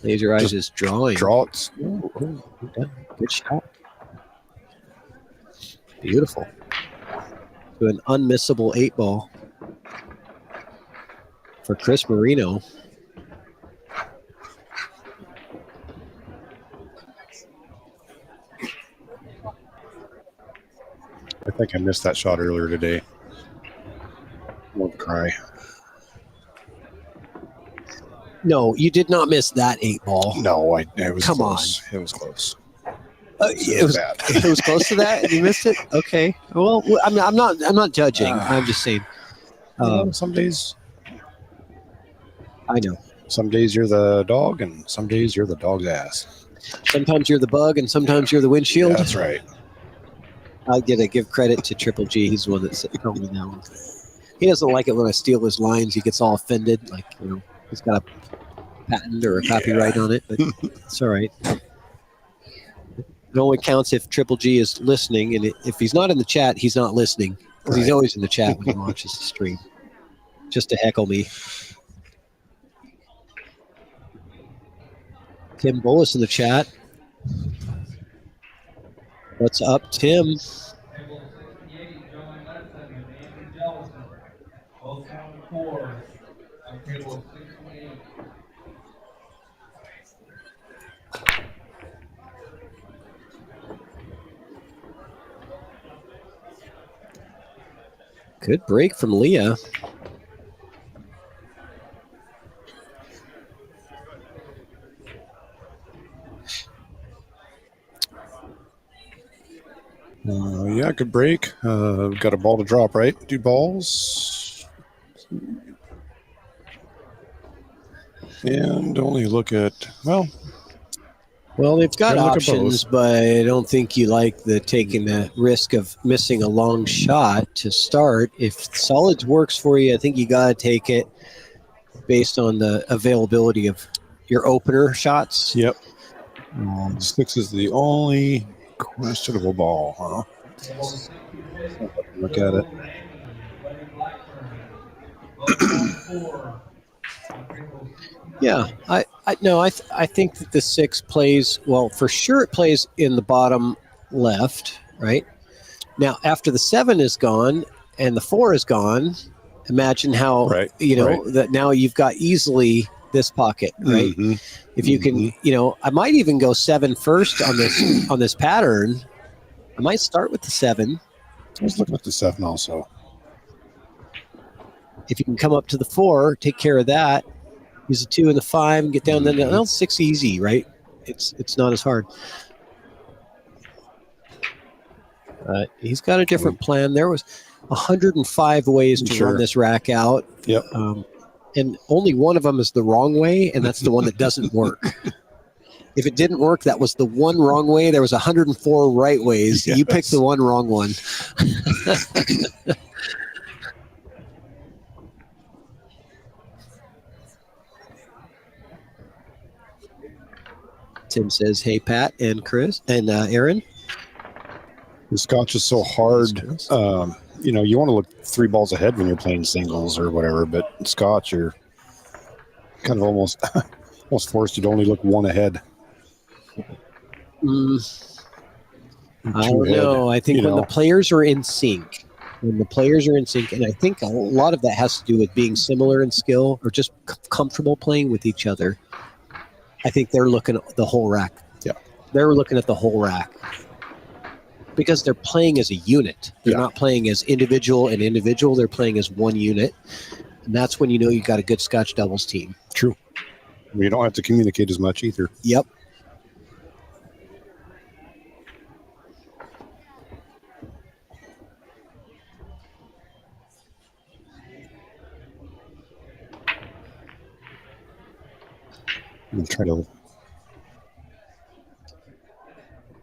Speaker 2: Laser Eyes
Speaker 3: Just
Speaker 2: is drawing.
Speaker 3: Draw it.
Speaker 2: Good shot. Beautiful. To an unmissable 8-ball for Chris Moreno.
Speaker 3: I think I missed that shot earlier today. Won't cry.
Speaker 2: No, you did not miss that 8-ball.
Speaker 3: No, it was
Speaker 2: Come
Speaker 3: close. It was close.
Speaker 2: It was
Speaker 3: bad.
Speaker 2: it was close to that, and you missed it. Okay. Well, I'm not judging. I'm just saying.
Speaker 3: Some days,
Speaker 2: I know.
Speaker 3: some days you're the dog, and some days you're the dog's ass.
Speaker 2: Sometimes you're the bug, and sometimes you're the windshield.
Speaker 3: Yeah, that's right.
Speaker 2: I get to give credit to Triple G. He's the one that told me that one. He doesn't like it when I steal his lines. He gets all offended. Like, you know, he's got a patent or a copyright on it, but it's all right. It only counts if Triple G is listening, and if he's not in the chat, he's not listening. Because he's always in the chat when he watches the stream, just to heckle me. Tim Bullis in the chat. What's up, Tim? Good break from Leah.
Speaker 3: Yeah, good break. Got a ball to drop, right? 2 balls. And only look at, well,
Speaker 2: they've got
Speaker 3: Gotta look at
Speaker 2: options, but I don't think you like taking the risk of missing a long shot to start. If solids works for you, I think you got to take it based on the availability of your opener shots.
Speaker 3: yep. 6 is the only questionable ball, huh? Look at it.
Speaker 2: Yeah, I think that the 6 plays, well, for sure it plays in the bottom left, right? Now, after the 7 is gone and the 4 is gone, imagine how, that now you've got easily this pocket, right?
Speaker 3: Mm-hmm.
Speaker 2: If you can, I might even go 7 first on this pattern. I might start with the 7.
Speaker 3: I was looking at the 7 also.
Speaker 2: If you can come up to the 4, take care of that. Use the 2 and the 5 and get down. Then 6 easy, right? It's not as hard. He's got a different plan. There was 105 ways to run this rack out.
Speaker 3: Yep.
Speaker 2: And only one of them is the wrong way, and that's the one that doesn't work. If it didn't work, that was the one wrong way. There was 104 right ways. Yes. You picked the one wrong one. Tim says, "Hey, Pat and Chris and Aaron."
Speaker 3: The Scotch is so hard. You want to look 3 balls ahead when you're playing singles or whatever, but Scotch, you're kind of almost forced to only look 1 ahead.
Speaker 2: I don't know. I think when the players are in sync, and I think a lot of that has to do with being similar in skill or just comfortable playing with each other. I think they're looking at the whole rack.
Speaker 3: Yeah.
Speaker 2: They're looking at the whole rack because they're playing as a unit. They're not playing as individual. They're playing as one unit. And that's when you know you got a good Scotch doubles team.
Speaker 3: True. You don't have to communicate as much either.
Speaker 2: Yep.
Speaker 3: I'm trying to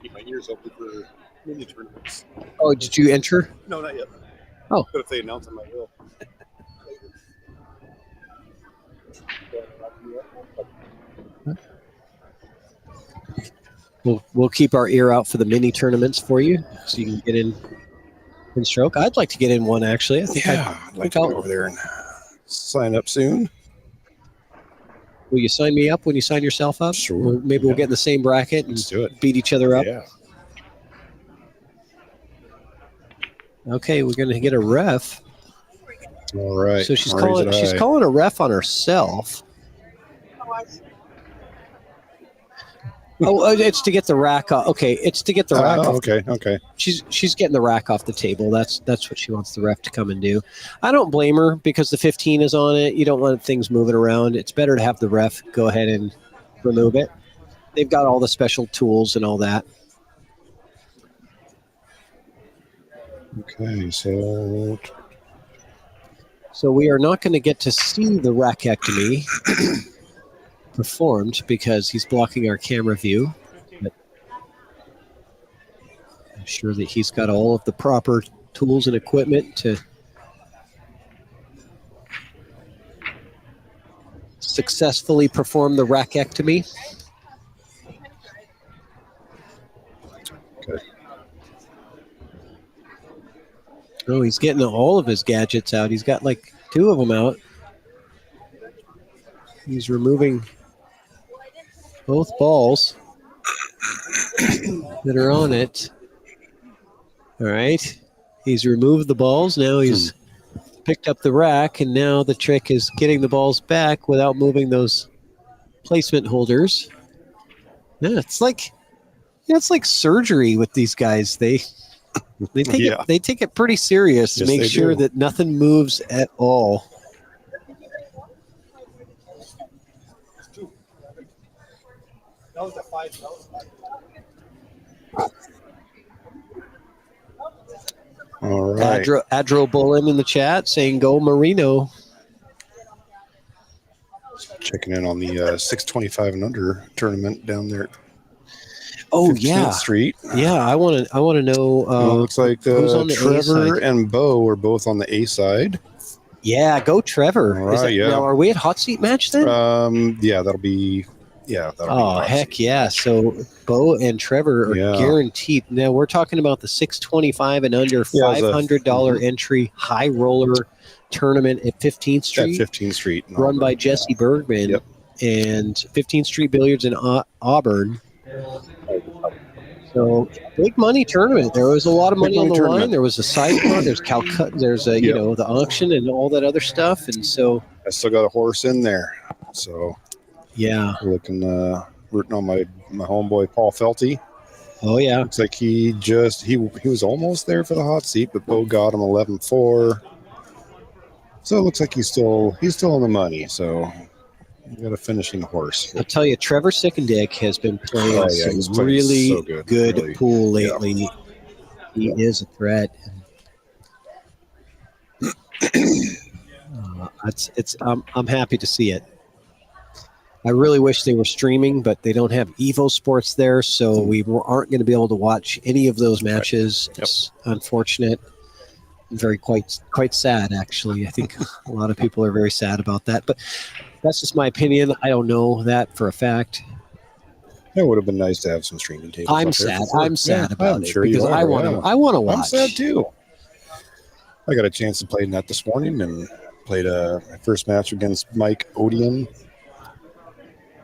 Speaker 3: keep my ears open for mini tournaments.
Speaker 2: Oh, did you enter?
Speaker 3: No, not yet.
Speaker 2: Oh.
Speaker 3: But if they announce them, I will.
Speaker 2: We'll keep our ear out for the mini tournaments for you, so you can get in stroke. I'd like to get in one actually. I think
Speaker 3: I'd like to go over there and sign up soon.
Speaker 2: Will you sign me up when you sign yourself up?
Speaker 3: Sure.
Speaker 2: Maybe we'll get in the same bracket and
Speaker 3: Let's do it.
Speaker 2: beat each other up.
Speaker 3: Yeah.
Speaker 2: Okay, we're going to get a ref.
Speaker 3: All right.
Speaker 2: So she's calling a ref on herself. Oh, it's to get the rack off. Okay, it's to get the rack off.
Speaker 3: Okay.
Speaker 2: She's getting the rack off the table. That's what she wants the ref to come and do. I don't blame her because the 15 is on it. You don't want things moving around. It's better to have the ref go ahead and remove it. They've got all the special tools and all that.
Speaker 3: Okay, so
Speaker 2: we are not going to get to see the rackectomy performed because he's blocking our camera view. But I'm sure that he's got all of the proper tools and equipment to successfully perform the rackectomy.
Speaker 3: okay.
Speaker 2: Oh, he's getting all of his gadgets out. He's got like 2 of them out. He's removing both balls that are on it. All right. He's removed the balls. Now he's picked up the rack, and now the trick is getting the balls back without moving those placement holders. Yeah, it's like surgery with these guys. They take it pretty serious to make sure that nothing moves at all.
Speaker 3: All right.
Speaker 2: Adro Bullen in the chat saying go Moreno.
Speaker 3: Checking in on the 625 and under tournament down there.
Speaker 2: Oh
Speaker 3: 15th
Speaker 2: yeah,
Speaker 3: Street.
Speaker 2: Yeah, I want to know.
Speaker 3: Looks like
Speaker 2: who's on the A
Speaker 3: Trevor
Speaker 2: side?
Speaker 3: and Bo are both on the A side.
Speaker 2: Yeah, go Trevor.
Speaker 3: All right, yeah.
Speaker 2: Now, are we at hot seat match then?
Speaker 3: Yeah, that'll be. Yeah. That'll be
Speaker 2: Oh
Speaker 3: hot
Speaker 2: heck
Speaker 3: seat.
Speaker 2: yeah! So Bo and Trevor are guaranteed. Now we're talking about the 625 and under $500 entry high roller tournament at 15th Street,
Speaker 3: At 15th Street. in
Speaker 2: run
Speaker 3: Auburn.
Speaker 2: by Jesse Bergman,
Speaker 3: Yep.
Speaker 2: and 15th Street Billiards in Auburn. So big money tournament. There was a lot of money on the line. There was a sidecar. There's Calcutta. There's a the auction and all that other stuff. And so
Speaker 3: I still got a horse in there. So
Speaker 2: yeah.
Speaker 3: looking rooting on my homeboy Paul Felty.
Speaker 2: Oh yeah.
Speaker 3: Looks like he was almost there for the hot seat, but Bo got him 11-4. So it looks like he's still on the money. So we got a finishing horse.
Speaker 2: I'll tell you, Trevor Sickendick has been playing
Speaker 3: he's
Speaker 2: some
Speaker 3: playing
Speaker 2: really
Speaker 3: so
Speaker 2: good
Speaker 3: Really.
Speaker 2: pool lately. He is a threat. I'm happy to see it. I really wish they were streaming, but they don't have EvoSports there, so we aren't going to be able to watch any of those matches.
Speaker 3: Yep.
Speaker 2: It's unfortunate. Very quite sad, actually. I think a lot of people are very sad about that, but that's just my opinion. I don't know that for a fact.
Speaker 3: It would have been nice to have some streaming tables.
Speaker 2: I'm
Speaker 3: up there
Speaker 2: sad.
Speaker 3: for-
Speaker 2: I'm sad about
Speaker 3: I'm
Speaker 2: it
Speaker 3: sure you
Speaker 2: because
Speaker 3: are,
Speaker 2: I want to watch.
Speaker 3: I'm sad too. I got a chance to play in that this morning and played my first match against Mike Odian.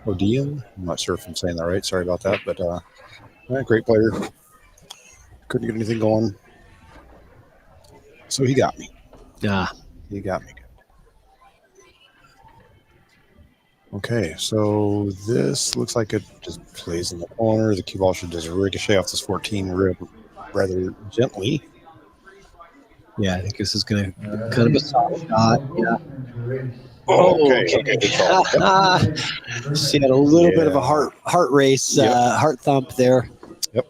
Speaker 3: I'm not sure if I'm saying that right. Sorry about that, but great player. Couldn't get anything going. So he got me.
Speaker 2: Yeah.
Speaker 3: He got me good. Okay, so this looks like it just plays in the corner. The cue ball should just ricochet off this 14 rather gently.
Speaker 2: Yeah, I think this is going to kind of a soft shot. Yeah.
Speaker 3: Oh, okay. Good call. Yep.
Speaker 2: She had a little bit of a heart race, heart thump there.
Speaker 3: Yep.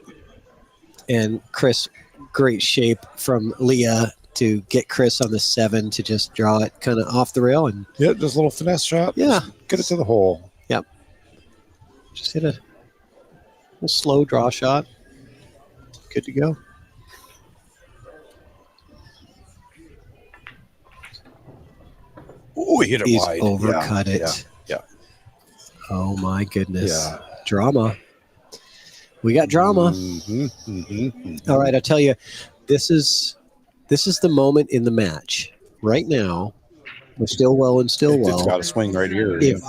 Speaker 2: And Chris, great shape from Leah to get Chris on the 7 to just draw it kind of off the rail and
Speaker 3: Just a little finesse shot.
Speaker 2: Yeah.
Speaker 3: Just get it to the hole.
Speaker 2: Yep. Just hit a little slow draw shot. Good to go.
Speaker 3: Oh, he hit it
Speaker 2: He's
Speaker 3: wide.
Speaker 2: overcut it.
Speaker 3: Yeah.
Speaker 2: Oh my goodness.
Speaker 3: Yeah.
Speaker 2: Drama. We got drama. All right, I tell you, this is the moment in the match right now. With Stillwell and Stillwell.
Speaker 3: It's got a swing right here.
Speaker 2: If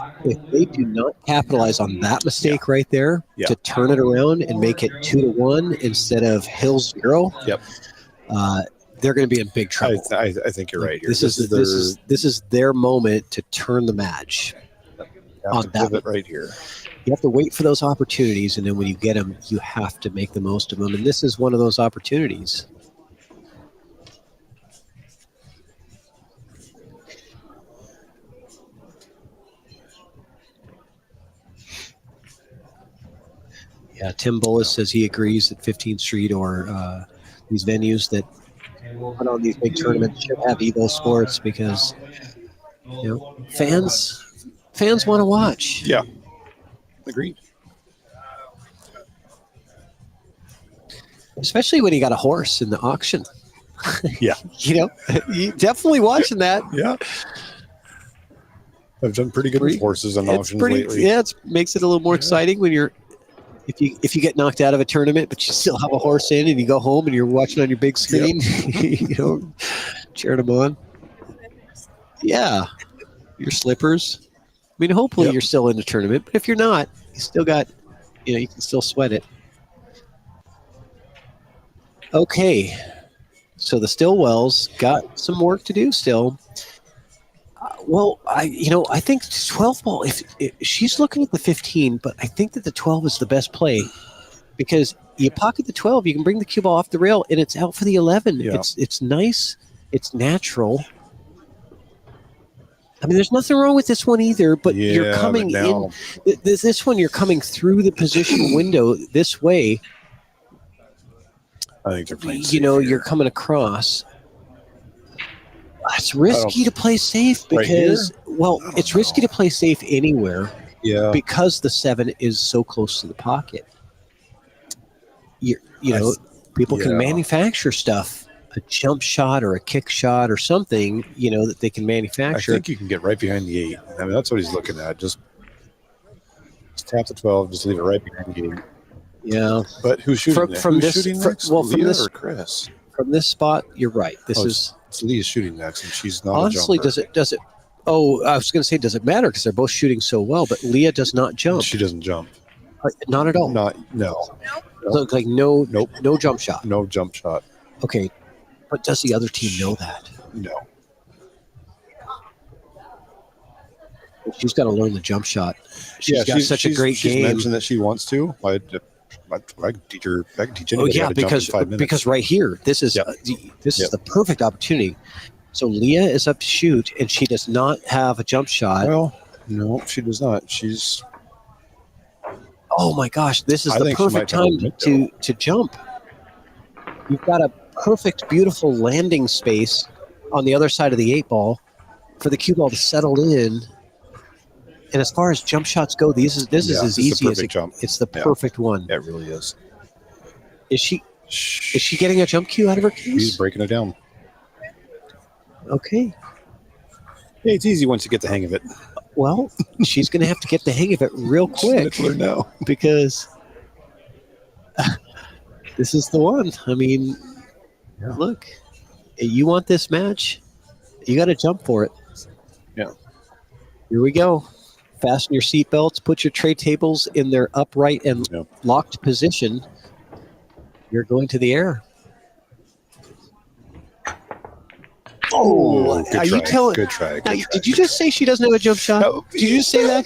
Speaker 2: they do not capitalize on that mistake right there to turn it around and make it 2-1 instead of Hills 0, they're going to be in big trouble.
Speaker 3: I think you're right here.
Speaker 2: This is their moment to turn the match.
Speaker 3: On that right here.
Speaker 2: You have to wait for those opportunities, and then when you get them, you have to make the most of them. And this is one of those opportunities. Yeah, Tim Bullis says he agrees that 15th Street or these venues that put on these big tournaments should have EvoSports because fans want to watch.
Speaker 3: Yeah, agreed.
Speaker 2: Especially when you got a horse in the auction.
Speaker 3: Yeah,
Speaker 2: you definitely watching that.
Speaker 3: Yeah, I've done pretty good with horses on auctions lately.
Speaker 2: Yeah, it makes it a little more exciting when you're. If you get knocked out of a tournament, but you still have a horse in, and you go home and you're watching on your big screen, cheering them on. Yeah, your slippers. I mean, hopefully you're still in the tournament, but if you're not, you still got, you can still sweat it. Okay, so the Stillwells got some work to do still. Well, I think 12 ball, if she's looking at the 15, but I think that the 12 is the best play because you pocket the 12, you can bring the cue ball off the rail, and it's out for the 11. Yeah. It's nice. It's natural. I mean, there's nothing wrong with this one either, but you're coming in. This one, you're coming through the position window this way.
Speaker 3: I think they're playing safe
Speaker 2: you're coming across. It's risky to play safe because, it's risky to play safe anywhere because the 7 is so close to the pocket. People can manufacture stuff, a jump shot or a kick shot or something, that they can manufacture.
Speaker 3: I think you can get right behind the 8. I mean, that's what he's looking at. Just tap the 12, just leave it right behind the 8.
Speaker 2: Yeah.
Speaker 3: But who's shooting next? From
Speaker 2: this,
Speaker 3: or Chris?
Speaker 2: From this spot, you're right. It's
Speaker 3: Leah's shooting next, and she's not.
Speaker 2: Honestly, does it? Oh, I was going to say, does it matter? Because they're both shooting so well, but Leah does not jump.
Speaker 3: She doesn't jump.
Speaker 2: Not at all.
Speaker 3: No.
Speaker 2: Look like no jump shot.
Speaker 3: No jump shot.
Speaker 2: Okay, but does the other team know that?
Speaker 3: No.
Speaker 2: She's got to learn the jump shot. She's got such a great game.
Speaker 3: She's mentioned that she wants to. I can teach her. I can teach anybody how to jump in 5 minutes.
Speaker 2: Because right here, this is the perfect opportunity. So Leah is up to shoot, and she does not have a jump shot.
Speaker 3: Well, no, she does not. She's.
Speaker 2: Oh my gosh! This is the perfect time to jump. You've got a perfect, beautiful landing space on the other side of the 8 ball for the cue ball to settle in. And as far as jump shots go, this is as easy as it's the perfect one.
Speaker 3: It really is.
Speaker 2: Is she getting a jump cue out of her case?
Speaker 3: She's breaking it down.
Speaker 2: Okay.
Speaker 3: Yeah, it's easy once you get the hang of it.
Speaker 2: Well, she's going to have to get the hang of it real quick
Speaker 3: now
Speaker 2: because this is the one. I mean, look, you want this match, you got to jump for it.
Speaker 3: Yeah.
Speaker 2: Here we go. Fasten your seatbelts. Put your tray tables in their upright and locked position. You're going to the air. Oh,
Speaker 3: Good try.
Speaker 2: Did you just say she doesn't have a jump shot?
Speaker 3: No,
Speaker 2: did you just say that?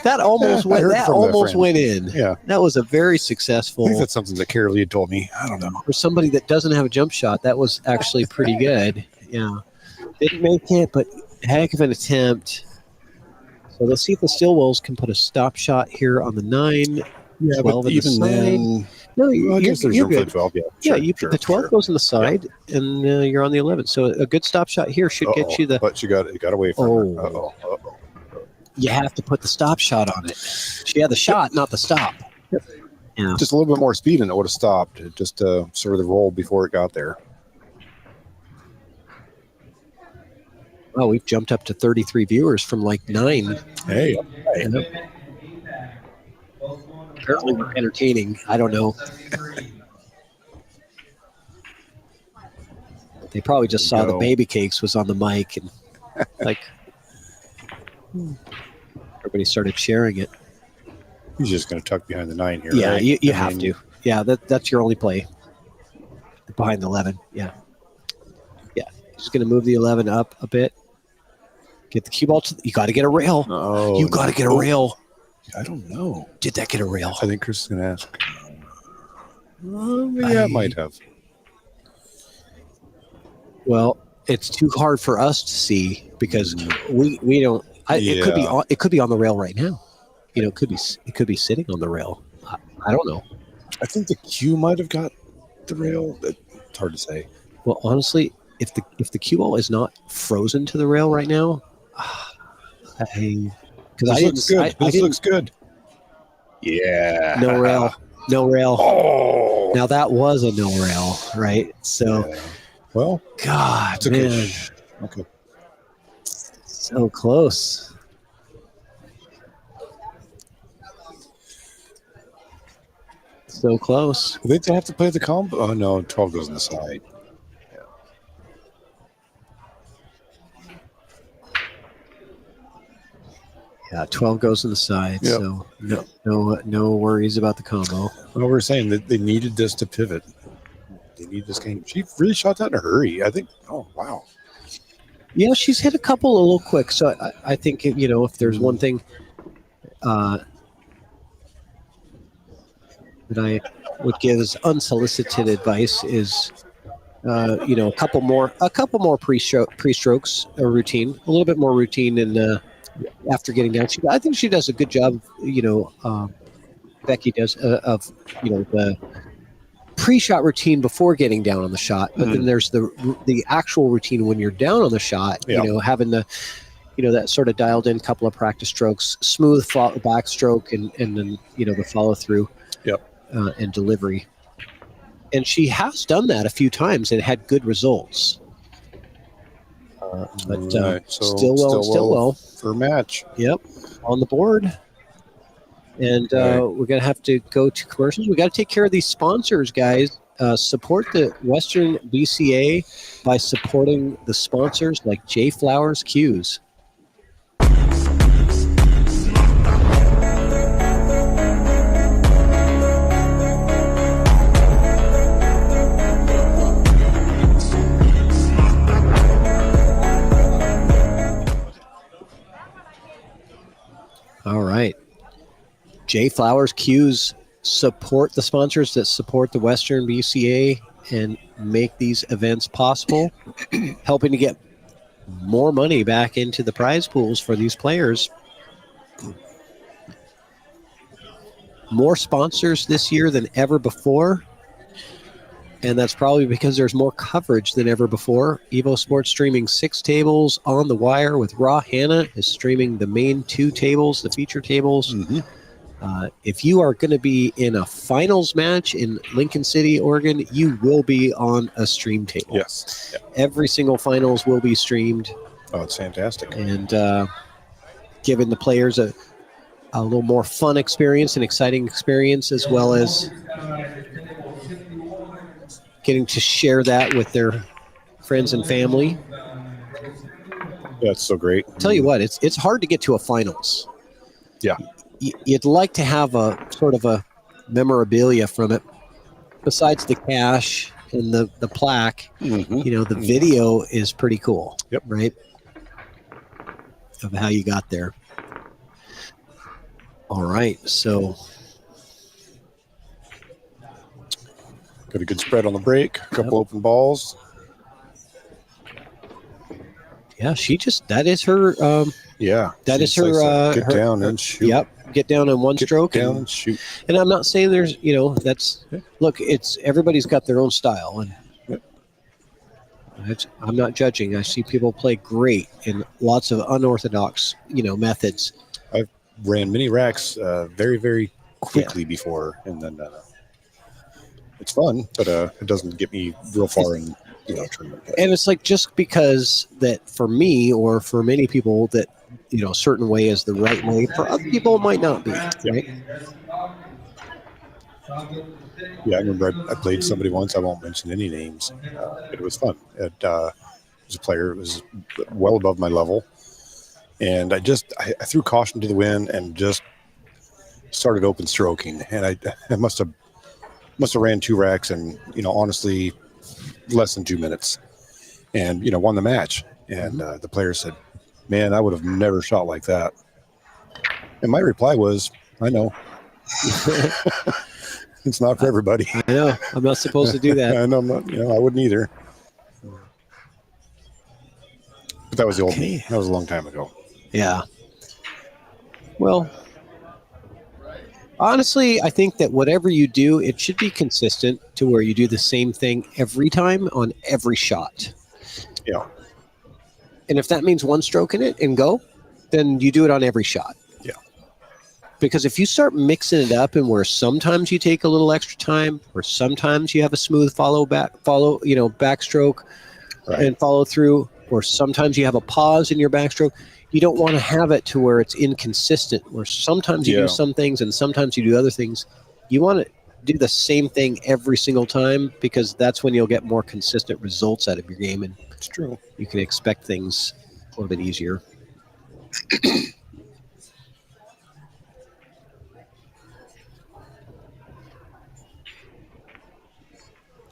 Speaker 2: That almost went. That almost went in.
Speaker 3: Yeah,
Speaker 2: that was a very successful.
Speaker 3: I think that's something that Carolee had told me. I don't know.
Speaker 2: For somebody that doesn't have a jump shot, that was actually pretty good. Yeah, didn't make it, but heck of an attempt. So let's see if the Stillwells can put a stop shot here on the 9.
Speaker 3: Yeah,
Speaker 2: 12
Speaker 3: but even then,
Speaker 2: no,
Speaker 3: I guess there's room for the 12.
Speaker 2: The 12 goes on the side, and you're on the 11. So a good stop shot here should get you the.
Speaker 3: But you got away from her. Uh-oh.
Speaker 2: You have to put the stop shot on it. She had the shot, not the stop.
Speaker 3: Yep. Yeah. Just a little bit more speed, and it would have stopped. It just sort of the roll before it got there.
Speaker 2: Oh, we've jumped up to 33 viewers from like 9.
Speaker 3: Hey.
Speaker 2: apparently were entertaining. I don't know. They probably just saw the baby cakes was on the mic and like everybody started sharing it.
Speaker 3: He's just going to tuck behind the 9 here.
Speaker 2: Yeah,
Speaker 3: right?
Speaker 2: you have to. Yeah, that's your only play. Behind the 11. Yeah. Yeah. Just going to move the 11 up a bit. Get the cue ball. You got to get a rail.
Speaker 3: Oh,
Speaker 2: you got to get a rail.
Speaker 3: I don't know.
Speaker 2: Did that get a rail?
Speaker 3: I think Chris is going to ask. Yeah, it might have.
Speaker 2: Well, it's too hard for us to see because we don't. It could be on the rail right now. You know, it could be sitting on the rail. I don't know.
Speaker 3: I think the cue might have got the rail. It's hard to say.
Speaker 2: Well, honestly, if the cue ball is not frozen to the rail right now,
Speaker 3: This looks good. Yeah.
Speaker 2: No rail. No rail.
Speaker 3: Oh.
Speaker 2: Now that was a no rail, right? So,
Speaker 3: Yeah. Well,
Speaker 2: God,
Speaker 3: it's okay.
Speaker 2: man,
Speaker 3: Okay.
Speaker 2: so close. So close.
Speaker 3: I think they have to play the combo. Oh no, 12 goes on the side.
Speaker 2: Yeah, 12 goes to the side.
Speaker 3: Yep.
Speaker 2: So no worries about the combo.
Speaker 3: Well, we're saying that they needed this to pivot. They need this game. She really shot that in a hurry. I think. Oh wow.
Speaker 2: Yeah, she's hit a couple a little quick. So I think if there's one thing that I would give as unsolicited advice is a couple more pre-strokes routine, a little bit more routine, and after getting down, I think she does a good job. Becky does of the pre-shot routine before getting down on the shot, but then there's the actual routine when you're down on the shot.
Speaker 3: Yeah.
Speaker 2: Having the that sort of dialed in couple of practice strokes, smooth backstroke, and then the follow through.
Speaker 3: Yep.
Speaker 2: And delivery. And she has done that a few times and had good results. But Stillwell
Speaker 3: for match.
Speaker 2: Yep, on the board. And we're going to have to go to commercials. We got to take care of these sponsors, guys. Support the Western BCA by supporting the sponsors like J Flowers Cues. All right. J Flowers Cues support the sponsors that support the Western BCA and make these events possible, helping to get more money back into the prize pools for these players. More sponsors this year than ever before. And that's probably because there's more coverage than ever before. EvoSports streaming 6 tables on the wire with Raw Hannah is streaming the main 2 tables, the feature tables. If you are going to be in a finals match in Lincoln City, Oregon, you will be on a stream table.
Speaker 3: Yes. Yep.
Speaker 2: Every single finals will be streamed.
Speaker 3: Oh, it's fantastic.
Speaker 2: And giving the players a little more fun experience and exciting experience, as well as getting to share that with their friends and family.
Speaker 3: That's so great.
Speaker 2: Tell you what, it's hard to get to a finals.
Speaker 3: Yeah.
Speaker 2: You'd like to have a sort of a memorabilia from it, besides the cash and the plaque. The video is pretty cool.
Speaker 3: Yep.
Speaker 2: Right? Of how you got there. All right, so
Speaker 3: got a good spread on the break, a couple open balls.
Speaker 2: Yeah, that is her. That is her.
Speaker 3: Get down and shoot.
Speaker 2: Yep, get down in one stroke.
Speaker 3: Down and shoot.
Speaker 2: And I'm not saying there's, that's. Look, it's everybody's got their own style, and I'm not judging. I see people play great in lots of unorthodox, methods.
Speaker 3: I've ran mini racks very, very quickly before, and then it's fun, but it doesn't get me real far in tournament.
Speaker 2: And it's like, just because that for me or for many people that a certain way is the right way, for other people it might not be. Right?
Speaker 3: Yeah, I remember I played somebody once. I won't mention any names. It was fun. It was a player. It was well above my level, and I threw caution to the wind and just started open stroking, and I must have ran 2 racks and honestly less than 2 minutes, and won the match. And the player said, "Man, I would have never shot like that." And my reply was, "I know." It's not for everybody.
Speaker 2: I know. I'm not supposed to do that.
Speaker 3: And I'm not, I wouldn't either. But that was the old me. That was a long time ago.
Speaker 2: Yeah. Well, honestly, I think that whatever you do, it should be consistent to where you do the same thing every time on every shot.
Speaker 3: Yeah.
Speaker 2: And if that means one stroke in it and go, then you do it on every shot.
Speaker 3: Yeah.
Speaker 2: Because if you start mixing it up and where sometimes you take a little extra time, or sometimes you have a smooth backstroke
Speaker 3: Right.
Speaker 2: and follow through, or sometimes you have a pause in your backstroke, you don't want to have it to where it's inconsistent, where sometimes you do some things and sometimes you do other things. You want to do the same thing every single time, because that's when you'll get more consistent results out of your game, and
Speaker 3: It's true.
Speaker 2: you can expect things a little bit easier.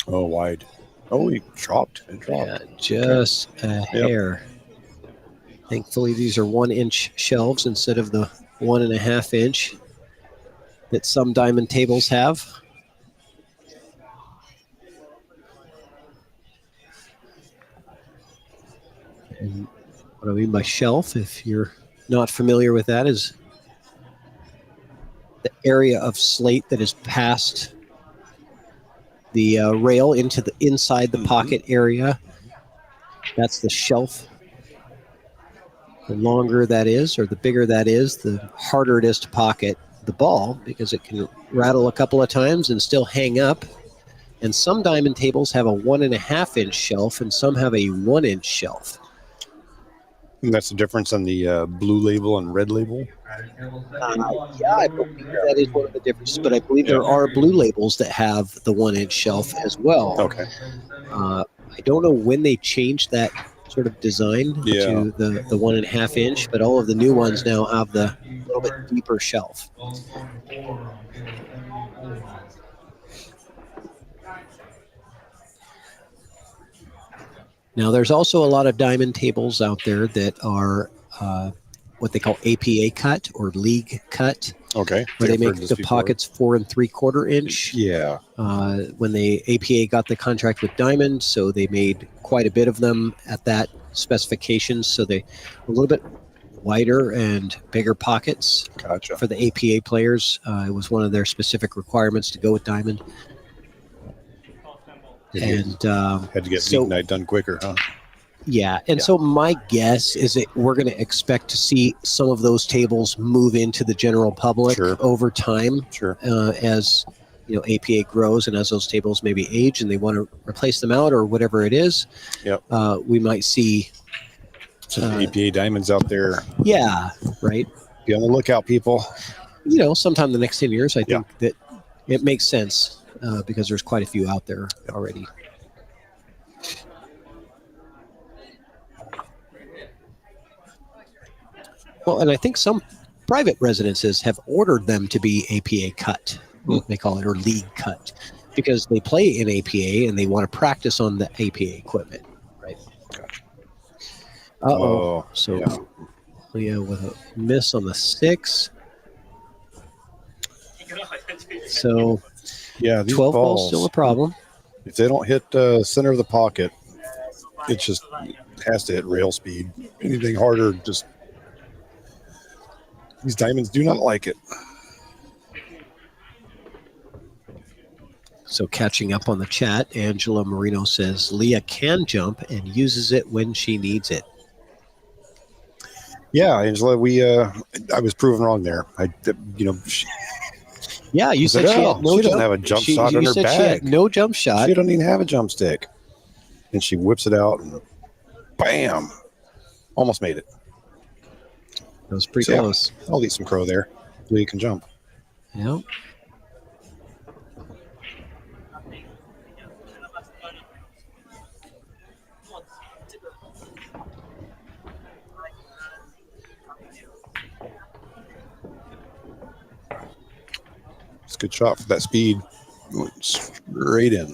Speaker 3: Oh, wide. Oh, he dropped. It dropped.
Speaker 2: Yeah, just a hair. Thankfully, these are 1-inch shelves instead of the 1.5 inch that some diamond tables have. And what I mean by shelf, if you're not familiar with that, is the area of slate that is past the rail into the inside the pocket area. That's the shelf. The longer that is, or the bigger that is, the harder it is to pocket the ball, because it can rattle a couple of times and still hang up. And some diamond tables have a 1.5 inch shelf, and some have a 1-inch shelf.
Speaker 3: And that's the difference on the blue label and red label.
Speaker 2: Yeah, I believe that is one of the differences, but I believe there are blue labels that have the 1-inch shelf as well.
Speaker 3: Okay.
Speaker 2: I don't know when they changed that sort of design to the 1.5 inch, but all of the new ones now have the little bit deeper shelf. Now, there's also a lot of diamond tables out there that are what they call APA cut or league cut.
Speaker 3: Okay.
Speaker 2: Where they make the pockets 4 3/4 inch.
Speaker 3: Yeah.
Speaker 2: When the APA got the contract with Diamond, so they made quite a bit of them at that specification. So they a little bit wider and bigger pockets.
Speaker 3: Gotcha.
Speaker 2: For the APA players. It was one of their specific requirements to go with Diamond. And
Speaker 3: had to get league night done quicker, huh?
Speaker 2: Yeah, and so my guess is that we're going to expect to see some of those tables move into the general public over time.
Speaker 3: Sure.
Speaker 2: As APA grows, and as those tables maybe age and they want to replace them out or whatever it is.
Speaker 3: Yep.
Speaker 2: We might see
Speaker 3: some APA diamonds out there.
Speaker 2: Yeah. Right.
Speaker 3: Be on the lookout, people.
Speaker 2: Sometime in the next 10 years, I think that it makes sense because there's quite a few out there already. Well, and I think some private residences have ordered them to be APA cut, they call it, or league cut, because they play in APA and they want to practice on the APA equipment, right? Uh-oh. So, Leah with a miss on the 6. So,
Speaker 3: yeah,
Speaker 2: 12 balls still a problem.
Speaker 3: If they don't hit center of the pocket, it just has to hit rail speed. Anything harder, just... These diamonds do not like it.
Speaker 2: So catching up on the chat, Angela Moreno says Leah can jump and uses it when she needs it.
Speaker 3: Yeah, Angela, I was proven wrong there.
Speaker 2: You said she had no
Speaker 3: she doesn't have a jump shot in her bag.
Speaker 2: She had no jump shot.
Speaker 3: She doesn't even have a jump stick. And she whips it out and bam, almost made it.
Speaker 2: That was pretty close.
Speaker 3: I'll eat some crow there. So you can jump.
Speaker 2: Yeah.
Speaker 3: It's a good shot for that speed. Went straight in.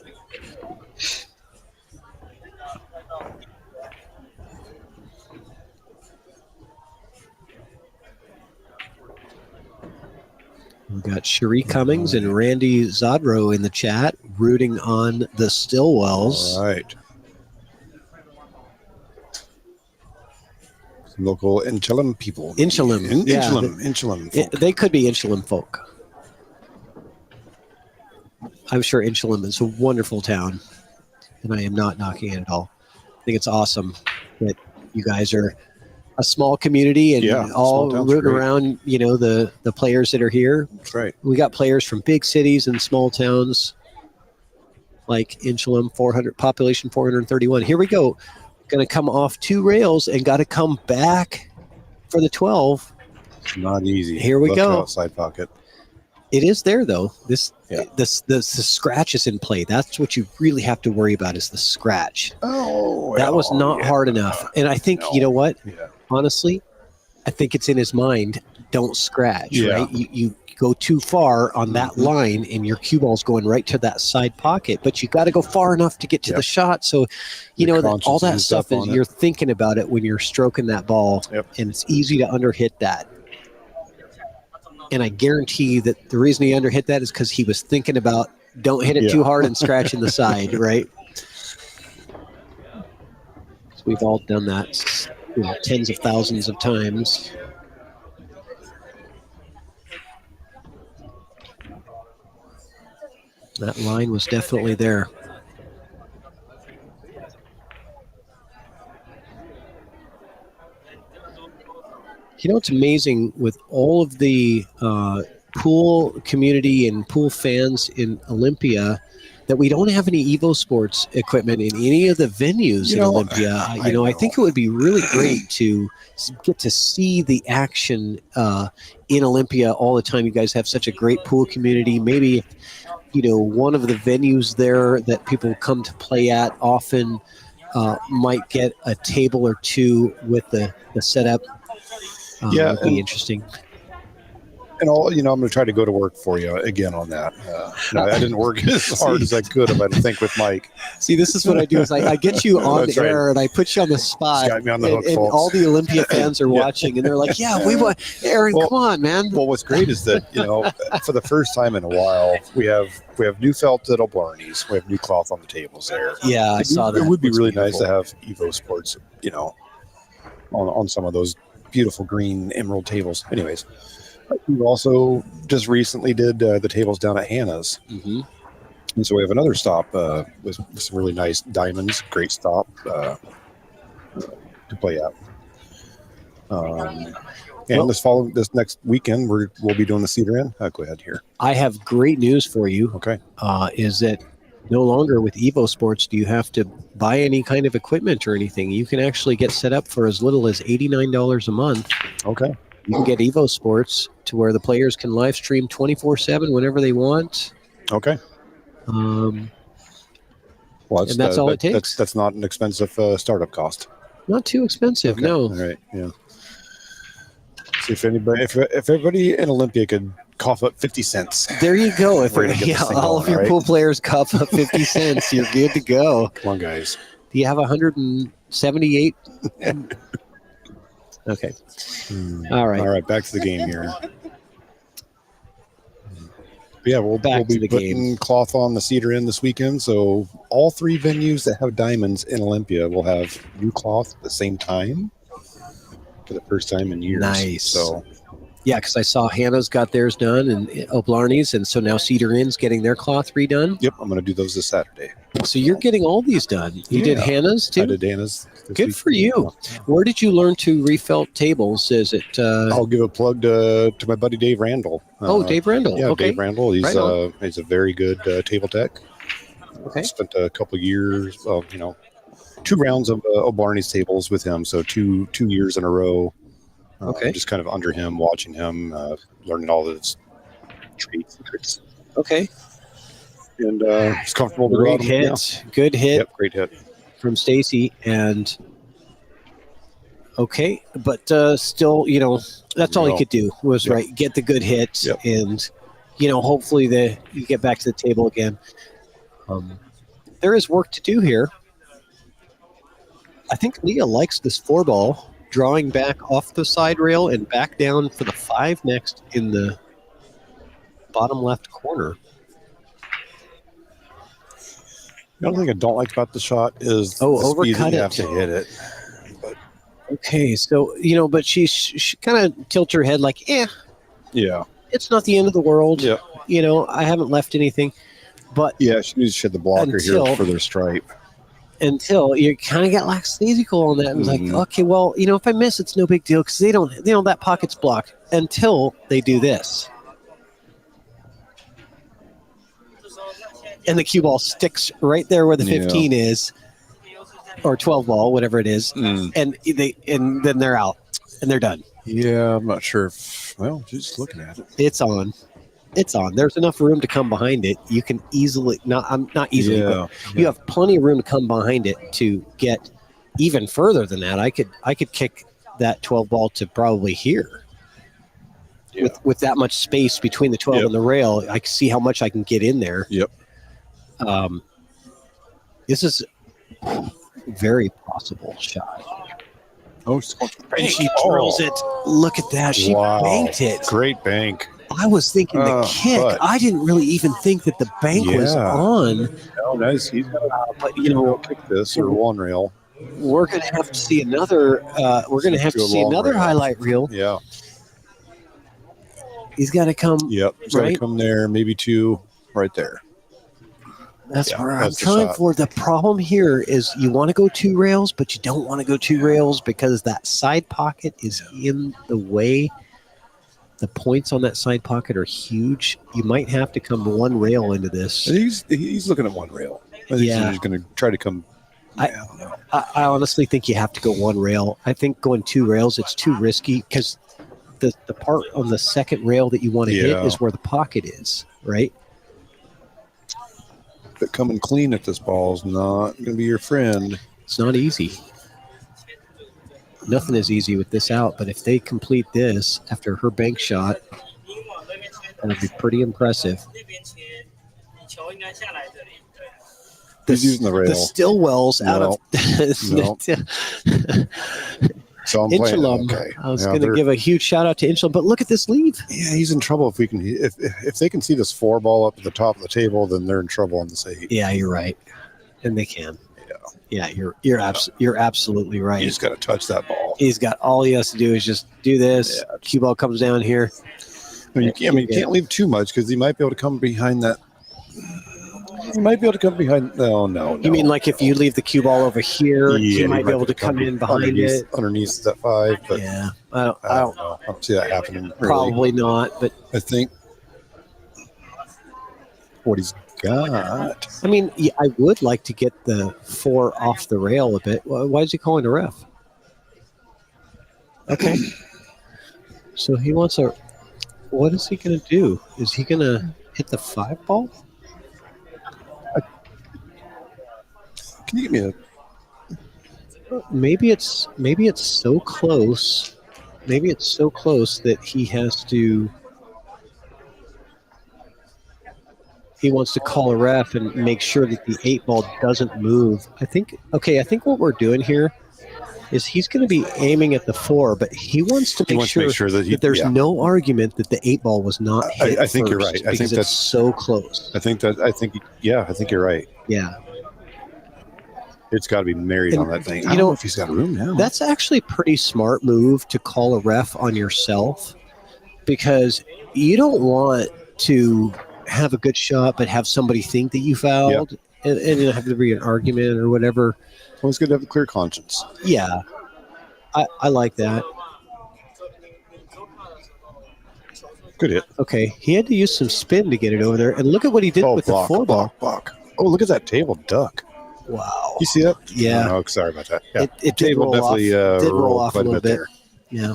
Speaker 2: We've got Cherie Cummings and Randy Zodro in the chat rooting on the Stillwells.
Speaker 3: All right. Some local Inchelum people.
Speaker 2: Inchelum.
Speaker 3: Inchelum.
Speaker 2: They could be Inchelum folk. I'm sure Inchelum is a wonderful town, and I am not knocking it at all. I think it's awesome that you guys are a small community and all rooting around, the players that are here.
Speaker 3: That's right.
Speaker 2: We got players from big cities and small towns like Inchelum, population 431. Here we go. Going to come off 2 rails and got to come back for the 12.
Speaker 3: Not easy.
Speaker 2: Here we go.
Speaker 3: Outside pocket.
Speaker 2: It is there, though. The scratch is in play. That's what you really have to worry about is the scratch. That was not hard enough. And I think, you know what?
Speaker 3: Yeah.
Speaker 2: Honestly, I think it's in his mind. Don't scratch, right? You go too far on that line and your cue ball's going right to that side pocket, but you got to go far enough to get to the shot. So, all that stuff is you're thinking about it when you're stroking that ball, and it's easy to underhit that. And I guarantee that the reason he underhit that is because he was thinking about don't hit it too hard and scratching the side, right? So we've all done that, tens of thousands of times. That line was definitely there. It's amazing with all of the pool community and pool fans in Olympia that we don't have any EvoSports equipment in any of the venues in Olympia. I think it would be really great to get to see the action in Olympia all the time. You guys have such a great pool community. Maybe, one of the venues there that people come to play at often might get a table or two with the setup. Would be interesting.
Speaker 3: And I'm going to try to go to work for you again on that. I didn't work as hard as I could have, I think, with Mike.
Speaker 2: See, this is what I do is I get you on the air and I put you on the spot.
Speaker 3: Got me on the hook,
Speaker 2: and
Speaker 3: folks.
Speaker 2: all the Olympia fans are watching and they're like, we want Aaron, come on, man.
Speaker 3: Well, what's great is that, for the first time in a while, we have new felt at O'Blarney's. We have new cloth on the tables there.
Speaker 2: Yeah, I saw that.
Speaker 3: It would be really nice to have EvoSports, on some of those beautiful green emerald tables. Anyways, we also just recently did the tables down at Hannah's. Mm-hmm. And so we have another stop with some really nice diamonds. Great stop to play at. And this next weekend, we'll be doing the Cedar Inn. Go ahead here.
Speaker 2: I have great news for you.
Speaker 3: Okay.
Speaker 2: Is that no longer with EvoSports do you have to buy any kind of equipment or anything. You can actually get set up for as little as $89 a month.
Speaker 3: Okay.
Speaker 2: You can get EvoSports to where the players can live stream 24/7 whenever they want.
Speaker 3: Okay.
Speaker 2: And that's all it takes.
Speaker 3: That's not an expensive startup cost.
Speaker 2: Not too expensive, no.
Speaker 3: All right. Yeah. See if everybody in Olympia could cough up 50 cents.
Speaker 2: There you go. If all of your
Speaker 3: right?
Speaker 2: pool players cough up 50 cents, you're good to go.
Speaker 3: Come on, guys.
Speaker 2: Do you have 178? Okay. All right.
Speaker 3: All right. Back to the game here. Yeah, we'll be putting cloth on the Cedar Inn this weekend. So all 3 venues that have diamonds in Olympia will have new cloth at the same time for the first time in years.
Speaker 2: Nice.
Speaker 3: So
Speaker 2: yeah, because I saw Hannah's got theirs done and O'Blarney's, and so now Cedar Inn's getting their cloth redone.
Speaker 3: Yep, I'm going to do those this Saturday.
Speaker 2: So you're getting all these done. You did Hannah's too?
Speaker 3: I did Hannah's.
Speaker 2: Good for you. Where did you learn to refelt tables? Is it?
Speaker 3: I'll give a plug to my buddy Dave Randall.
Speaker 2: Dave Randall.
Speaker 3: Yeah,
Speaker 2: okay.
Speaker 3: Dave Randall. He's he's a very good table tech.
Speaker 2: Okay.
Speaker 3: Spent a couple of years, 2 rounds of O'Blarney's tables with him. So two years in a row. Just kind of under him, watching him, learning all his trade secrets.
Speaker 2: Okay.
Speaker 3: And he's comfortable to
Speaker 2: Great hit. Good hit.
Speaker 3: Yep, great hit.
Speaker 2: From Stacy. And but still, that's all he could do was get the good hits.
Speaker 3: Yep.
Speaker 2: And hopefully you get back to the table again. There is work to do here. I think Leah likes this 4-ball, drawing back off the side rail and back down for the 5 next in the bottom left corner.
Speaker 3: The only thing I don't like about the shot is the speed that
Speaker 2: overcut
Speaker 3: you
Speaker 2: it.
Speaker 3: have to hit it.
Speaker 2: Okay, so, but she kind of tilts her head like,
Speaker 3: Yeah.
Speaker 2: it's not the end of the world.
Speaker 3: Yeah.
Speaker 2: I haven't left anything. But
Speaker 3: Yeah, she needs to hit the blocker here for their stripe.
Speaker 2: Until you kind of get lackadaisical on that. And it's like, okay, well, if I miss, it's no big deal because they don't, that pocket's blocked until they do this. And the cue ball sticks right there where the 15 is, or 12 ball, whatever it is, and then they're out and they're done.
Speaker 3: Yeah, I'm not sure if, just looking at it.
Speaker 2: It's on. There's enough room to come behind it. You can easily, not easily, but you have plenty of room to come behind it to get even further than that. I could kick that 12 ball to probably here. Yeah. With that much space between the 12 and the rail, I can see how much I can get in there.
Speaker 3: Yep.
Speaker 2: This is a very possible shot.
Speaker 3: Oh,
Speaker 2: and she drills it. Look at that. She banked it.
Speaker 3: Great bank.
Speaker 2: I was thinking the kick. I didn't really even think that the bank was on.
Speaker 3: Oh, nice.
Speaker 2: But we'll
Speaker 3: kick this or one rail.
Speaker 2: We're going to have to see another. We're going to have to see another highlight reel.
Speaker 3: Yeah.
Speaker 2: He's got to come.
Speaker 3: Yep. He's got to come there. Maybe 2 right there.
Speaker 2: That's where I'm trying for. The problem here is you want to go 2 rails, but you don't want to go 2 rails because that side pocket is in the way. The points on that side pocket are huge. You might have to come 1 rail into this.
Speaker 3: He's looking at 1 rail. I think he's going to try to come. I don't know.
Speaker 2: I honestly think you have to go 1 rail. I think going 2 rails, it's too risky because the part on the second rail that you want to hit is where the pocket is, right?
Speaker 3: But coming clean at this ball is not going to be your friend.
Speaker 2: It's not easy. Nothing is easy with this out, but if they complete this after her bank shot, that would be pretty impressive.
Speaker 3: He's using the rail.
Speaker 2: The Stillwell's out of
Speaker 3: So I'm
Speaker 2: Inchalum.
Speaker 3: Playing. Okay.
Speaker 2: I was going to give a huge shout out to Inchalum, but look at this leave.
Speaker 3: Yeah, he's in trouble if they can see this 4 ball up at the top of the table, then they're in trouble on this 8.
Speaker 2: Yeah, you're right, and they can. Yeah, you're absolutely right.
Speaker 3: You just got to touch that ball.
Speaker 2: He's got all he has to do is just do this. Yeah. Cue ball comes down here.
Speaker 3: You can't leave too much because he might be able to come behind that. He might be able to come behind. No.
Speaker 2: You mean like if you leave the cue ball over here, he might be able to come in behind it
Speaker 3: underneath that 5. But
Speaker 2: yeah,
Speaker 3: I don't know. I don't see that happening. Really.
Speaker 2: Probably not, but
Speaker 3: I think what he's got.
Speaker 2: I mean, I would like to get the 4 off the rail a bit. Why is he calling the ref? Okay. So he wants a. What is he going to do? Is he going to hit the 5 ball?
Speaker 3: Can you give me a?
Speaker 2: Maybe it's so close. Maybe it's so close that he has to. He wants to call a ref and make sure that the 8 ball doesn't move. I think what we're doing here is he's going to be aiming at the 4, but he wants to make sure that there's no argument that the 8 ball was not hit.
Speaker 3: I think you're right. I think that's
Speaker 2: so close.
Speaker 3: I think you're right.
Speaker 2: Yeah.
Speaker 3: It's got to be married on that thing. I don't know if he's got room now.
Speaker 2: That's actually a pretty smart move to call a ref on yourself because you don't want to have a good shot but have somebody think that you fouled and have to be an argument or whatever.
Speaker 3: Well, it's good to have a clear conscience.
Speaker 2: Yeah. I like that.
Speaker 3: Good hit.
Speaker 2: Okay. He had to use some spin to get it over there. And look at what he did with the 4 ball.
Speaker 3: Block. Oh, look at that table duck.
Speaker 2: Wow.
Speaker 3: You see that?
Speaker 2: Yeah.
Speaker 3: Oh, sorry about that. Yeah.
Speaker 2: It did roll off a little bit. There. Yeah.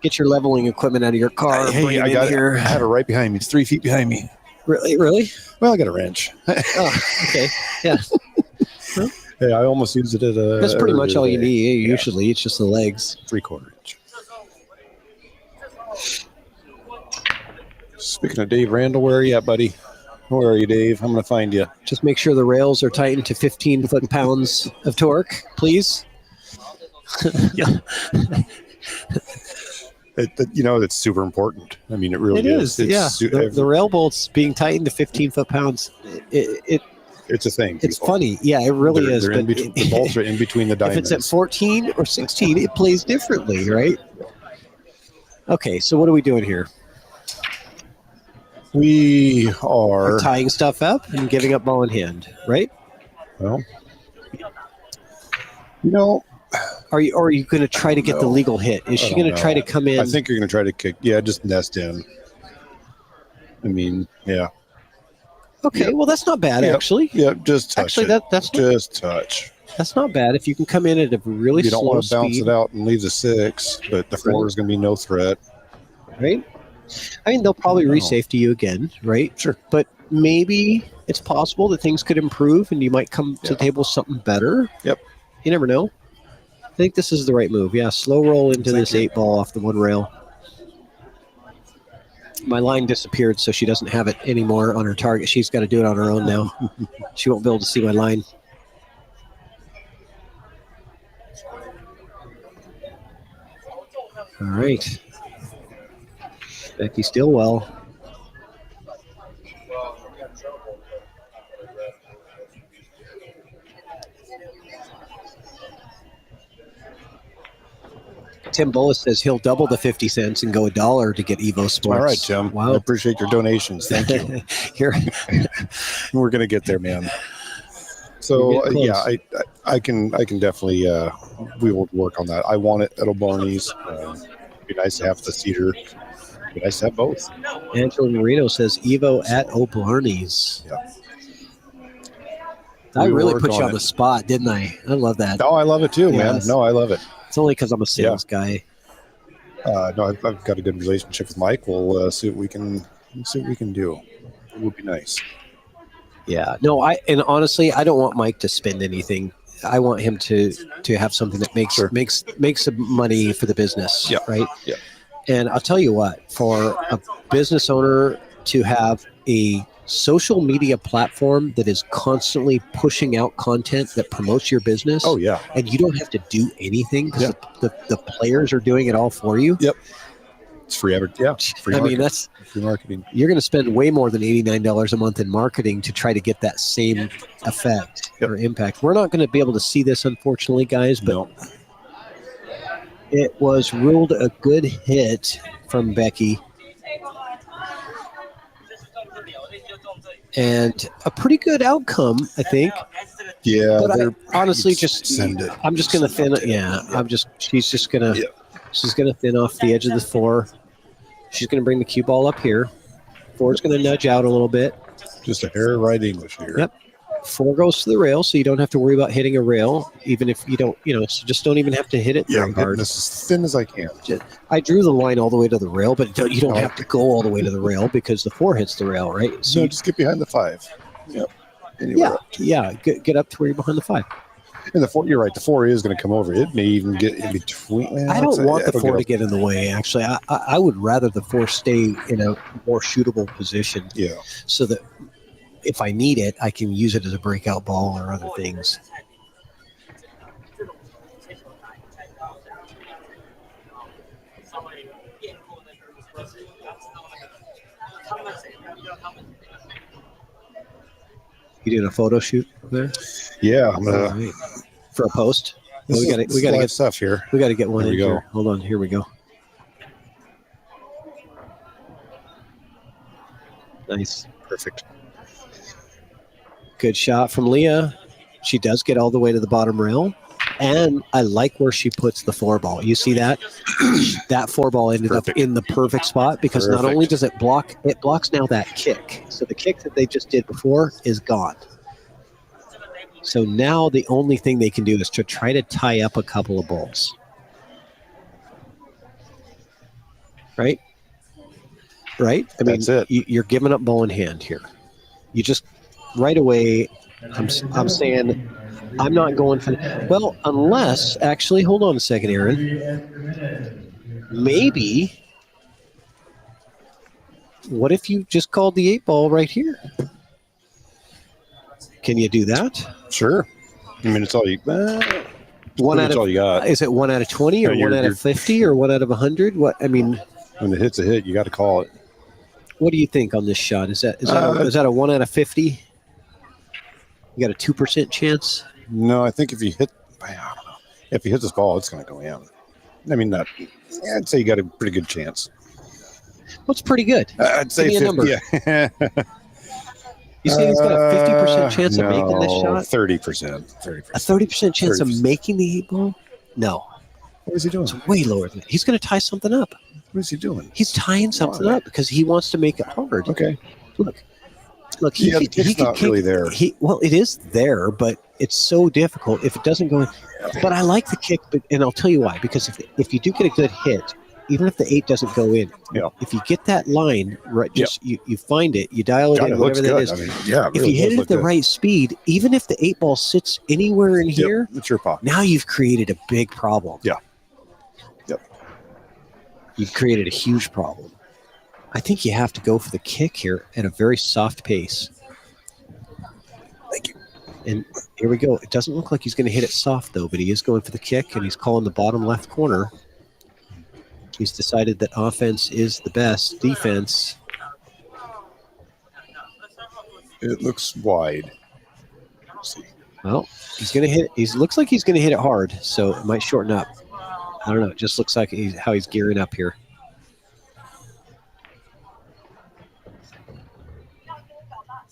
Speaker 2: Get your leveling equipment out of your car.
Speaker 3: Hey, I got it here. I had it right behind me. It's 3 feet behind me.
Speaker 2: Really?
Speaker 3: Well, I got a wrench.
Speaker 2: Oh, okay. Yeah.
Speaker 3: Hey, I almost used it at a.
Speaker 2: That's pretty much all you need. Usually, it's just the legs.
Speaker 3: 3/4 inch. Speaking of Dave Randall, where are you at, buddy? Where are you, Dave? I'm going to find you.
Speaker 2: Just make sure the rails are tightened to 15 foot-pounds of torque, please.
Speaker 3: It's super important. I mean, it really
Speaker 2: It is.
Speaker 3: It's
Speaker 2: The rail bolts being tightened to 15 foot-pounds.
Speaker 3: It's a thing.
Speaker 2: It's
Speaker 3: people.
Speaker 2: funny. Yeah, it really is.
Speaker 3: They're in between, the bolts are in between the
Speaker 2: If
Speaker 3: diamonds.
Speaker 2: it's at 14 or 16, it plays differently, right? Okay, so what are we doing here?
Speaker 3: We are
Speaker 2: We're tying stuff up and giving up ball in hand, right?
Speaker 3: well.
Speaker 2: Are you going to try to get the legal hit? Is she going to try to come in?
Speaker 3: I think you're going to try to kick. Yeah, just nest in. I mean, yeah.
Speaker 2: Okay, well that's not bad actually.
Speaker 3: Yeah, just touch
Speaker 2: Actually,
Speaker 3: it.
Speaker 2: that's
Speaker 3: just touch.
Speaker 2: That's not bad. If you can come in at a really
Speaker 3: You don't
Speaker 2: slow
Speaker 3: want to bounce
Speaker 2: speed,
Speaker 3: it out and leave the 6, but the 4 is going to be no threat.
Speaker 2: right? I mean, they'll probably resafety you again, right?
Speaker 3: Sure.
Speaker 2: But maybe it's possible that things could improve and you might come to the table with something better.
Speaker 3: Yep.
Speaker 2: You never know. I think this is the right move. Yeah, slow roll into this 8-ball off the one rail. My line disappeared, so she doesn't have it anymore on her target. She's got to do it on her own now. She won't be able to see my line. All right. Becky Stillwell. Tim Bullis says he'll double the 50 cents and go $1 to get EvoSports.
Speaker 3: All right, Tim. I
Speaker 2: Wow.
Speaker 3: appreciate your donations. Thank you.
Speaker 2: Here.
Speaker 3: We're going to get there, man. So
Speaker 2: We're getting
Speaker 3: yeah, I can definitely we will work on that. I want it at O'Barney's. It'd be nice to have the cedar. It'd be nice to have both.
Speaker 2: Angela Moreno says Evo at O'Barney's.
Speaker 3: Yeah.
Speaker 2: I
Speaker 3: We will
Speaker 2: really
Speaker 3: work
Speaker 2: put you
Speaker 3: on
Speaker 2: on
Speaker 3: it.
Speaker 2: the spot, didn't I? I love that.
Speaker 3: No, I love it too, man.
Speaker 2: Yes.
Speaker 3: No, I love it.
Speaker 2: It's only because I'm a sales guy.
Speaker 3: No, I've got a good relationship with Mike. We'll see what we can do. It would be nice.
Speaker 2: Yeah. No, and honestly, I don't want Mike to spend anything. I want him to have something that makes some money for the business.
Speaker 3: Yeah.
Speaker 2: Right.
Speaker 3: Yeah.
Speaker 2: And I'll tell you what, for a business owner to have a social media platform that is constantly pushing out content that promotes your business.
Speaker 3: Oh yeah.
Speaker 2: And you don't have to do anything because the players are doing it all for you.
Speaker 3: Yep. It's free
Speaker 2: I mean, that's
Speaker 3: free marketing.
Speaker 2: you're going to spend way more than $89 a month in marketing to try to get that same effect or impact. We're not going to be able to see this, unfortunately, guys, but
Speaker 3: No.
Speaker 2: it was ruled a good hit from Becky. And a pretty good outcome, I think.
Speaker 3: Yeah.
Speaker 2: But I honestly just
Speaker 3: send it.
Speaker 2: I'm just gonna thin it. Yeah, she's just gonna thin off the edge of the 4. She's gonna bring the cue ball up here. 4's gonna nudge out a little bit.
Speaker 3: Just a hair right English here.
Speaker 2: Yep. 4 goes to the rail, so you don't have to worry about hitting a rail, even if you don't, so just don't even have to hit it
Speaker 3: Yeah,
Speaker 2: very
Speaker 3: I'm getting
Speaker 2: hard.
Speaker 3: this as thin as I can.
Speaker 2: I drew the line all the way to the rail, but you don't have to go all the way to the rail because the 4 hits the rail, right? So
Speaker 3: So just get behind the 5. Yep. Anywhere
Speaker 2: get up to where you're behind the 5.
Speaker 3: And the 4, you're right. The 4 is going to come over. It may even get in between.
Speaker 2: I don't want the 4 to get in the way. Actually, I would rather the 4 stay in a more shootable position.
Speaker 3: Yeah.
Speaker 2: So that if I need it, I can use it as a breakout ball or other things. You doing a photo shoot there?
Speaker 3: Yeah. I'm gonna.
Speaker 2: All right. For a post?
Speaker 3: This
Speaker 2: we got
Speaker 3: is
Speaker 2: to
Speaker 3: live
Speaker 2: get
Speaker 3: stuff here.
Speaker 2: We got to get one
Speaker 3: There
Speaker 2: in
Speaker 3: we go.
Speaker 2: here. Hold on, here we go. Nice.
Speaker 3: Perfect.
Speaker 2: Good shot from Leah. She does get all the way to the bottom rail. And I like where she puts the 4 ball. You see that? That 4 ball ended up in the perfect spot because not only does it blocks now that kick. So the kick that they just did before is gone. So now the only thing they can do is to try to tie up a couple of balls. Right? Right? I mean,
Speaker 3: That's it.
Speaker 2: you're giving up ball in hand here. You just right away. I'm saying I'm not going for. Well, unless actually, hold on a second, Aaron. Maybe what if you just called the 8-ball right here? Can you do that?
Speaker 3: Sure. I mean, it's all you.
Speaker 2: One out
Speaker 3: It's
Speaker 2: of
Speaker 3: all you got.
Speaker 2: Is it 1 out of 20 or
Speaker 3: Yeah,
Speaker 2: 1 out of 50 or 1 out of 100? What I mean,
Speaker 3: When it hits a hit, you got to call it.
Speaker 2: what do you think on this shot? Is that a 1 out of 50? You got a 2% chance?
Speaker 3: No, I think if you hit, I don't know. If you hit this ball, it's going to go in. I mean, not. Yeah, I'd say you got a pretty good chance.
Speaker 2: What's pretty good?
Speaker 3: I'd say
Speaker 2: Give me a
Speaker 3: 50.
Speaker 2: number.
Speaker 3: Yeah.
Speaker 2: You saying he's got a 50% chance of making this shot?
Speaker 3: 30%.
Speaker 2: A 30% chance of
Speaker 3: 30%.
Speaker 2: making the 8-ball? No.
Speaker 3: What is he doing?
Speaker 2: It's way lower than that. He's going to tie something up.
Speaker 3: What is he doing?
Speaker 2: He's tying something
Speaker 3: Why?
Speaker 2: up because he wants to make it hard.
Speaker 3: Okay.
Speaker 2: Look.
Speaker 3: Yeah, the kick's not really there.
Speaker 2: Well, it is there, but it's so difficult if it doesn't go in. But I like the kick, and I'll tell you why. Because if you do get a good hit, even if the 8 doesn't go in,
Speaker 3: Yeah.
Speaker 2: if you get that line right, just you find it, you dial it
Speaker 3: God,
Speaker 2: in,
Speaker 3: it looks
Speaker 2: whatever that
Speaker 3: good.
Speaker 2: is.
Speaker 3: I mean, yeah.
Speaker 2: If you hit it at the right speed, even if the 8-ball sits anywhere in here,
Speaker 3: it's your pocket.
Speaker 2: now you've created a big problem.
Speaker 3: Yeah. Yep.
Speaker 2: You've created a huge problem. I think you have to go for the kick here at a very soft pace. Thank you. And here we go. It doesn't look like he's going to hit it soft, though, but he is going for the kick, and he's calling the bottom left corner. He's decided that offense is the best defense.
Speaker 3: It looks wide. Let's see.
Speaker 2: Well, he's going to hit. Looks like he's going to hit it hard, so it might shorten up. I don't know. It just looks like how he's gearing up here.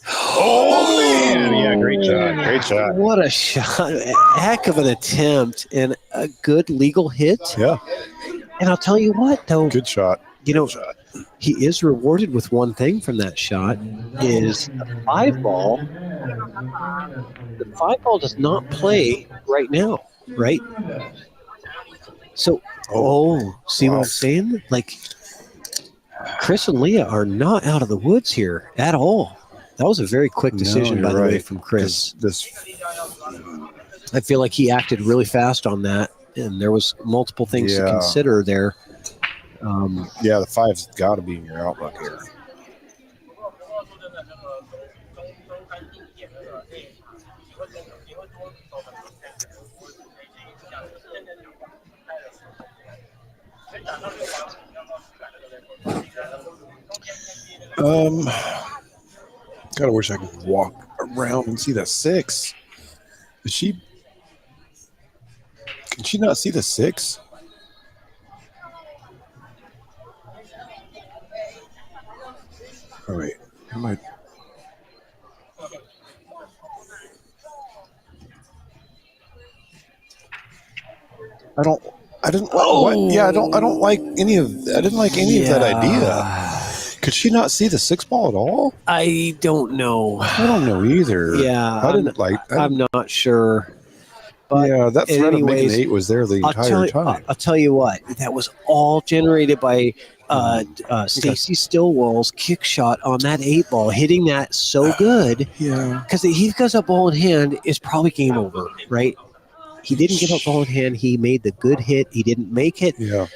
Speaker 3: Oh, man. Yeah, great shot. Great shot.
Speaker 2: What a shot. Heck of an attempt and a good legal hit.
Speaker 3: Yeah,
Speaker 2: And I'll tell you what, though,
Speaker 3: good shot.
Speaker 2: you know,
Speaker 3: Good shot.
Speaker 2: he is rewarded with one thing from that shot is the 5-ball. The 5-ball does not play right now, right? So, see what I'm saying? Like, Chris and Leah are not out of the woods here at all. That was a very quick decision,
Speaker 3: No,
Speaker 2: by the
Speaker 3: you're
Speaker 2: way,
Speaker 3: right.
Speaker 2: from Chris.
Speaker 3: This
Speaker 2: I feel like he acted really fast on that, and there was multiple things to
Speaker 3: Yeah.
Speaker 2: consider there.
Speaker 3: Yeah, the 5's got to be in your outlook here. Gotta wish I could walk around and see the 6. Can she not see the 6? Oh wait, am I? I didn't. What? Yeah, I don't like any of. I didn't like any of that idea. Could she not see the 6-ball at all?
Speaker 2: I don't know.
Speaker 3: I don't know either.
Speaker 2: Yeah,
Speaker 3: I didn't like.
Speaker 2: I'm not sure. But
Speaker 3: yeah, that threat of making
Speaker 2: anyways,
Speaker 3: the 8 was there the entire time.
Speaker 2: I'll tell you what. That was all generated by Stacy Stillwell's kick shot on that 8-ball, hitting that so good.
Speaker 3: Yeah.
Speaker 2: Because he goes up ball in hand is probably game over, right? He didn't give up ball in hand. He made the good hit. He didn't make it,
Speaker 3: Yeah.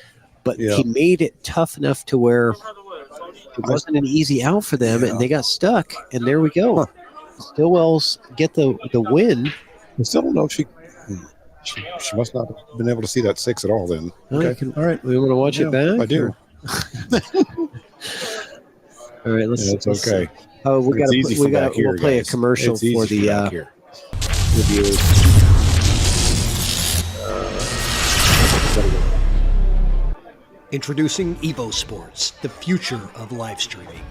Speaker 2: but
Speaker 3: Yeah.
Speaker 2: he made it tough enough to where it wasn't an easy out for them, and they got stuck. And there we go. Stillwell's get the win.
Speaker 3: I still don't know if she must not have been able to see that 6 at all. Then.
Speaker 2: Okay.
Speaker 3: All right.
Speaker 2: We want to watch it back?
Speaker 3: I do.
Speaker 2: All right, let's.
Speaker 3: Yeah, it's
Speaker 2: let's-
Speaker 3: okay.
Speaker 2: Oh, we
Speaker 3: It's
Speaker 2: got
Speaker 3: easy
Speaker 2: to.
Speaker 3: from back here,
Speaker 2: We'll play
Speaker 3: guys.
Speaker 2: a commercial
Speaker 3: It's easy
Speaker 2: for
Speaker 3: from
Speaker 2: the
Speaker 3: back here.
Speaker 2: viewers.
Speaker 6: Introducing EvoSports, the future of live streaming.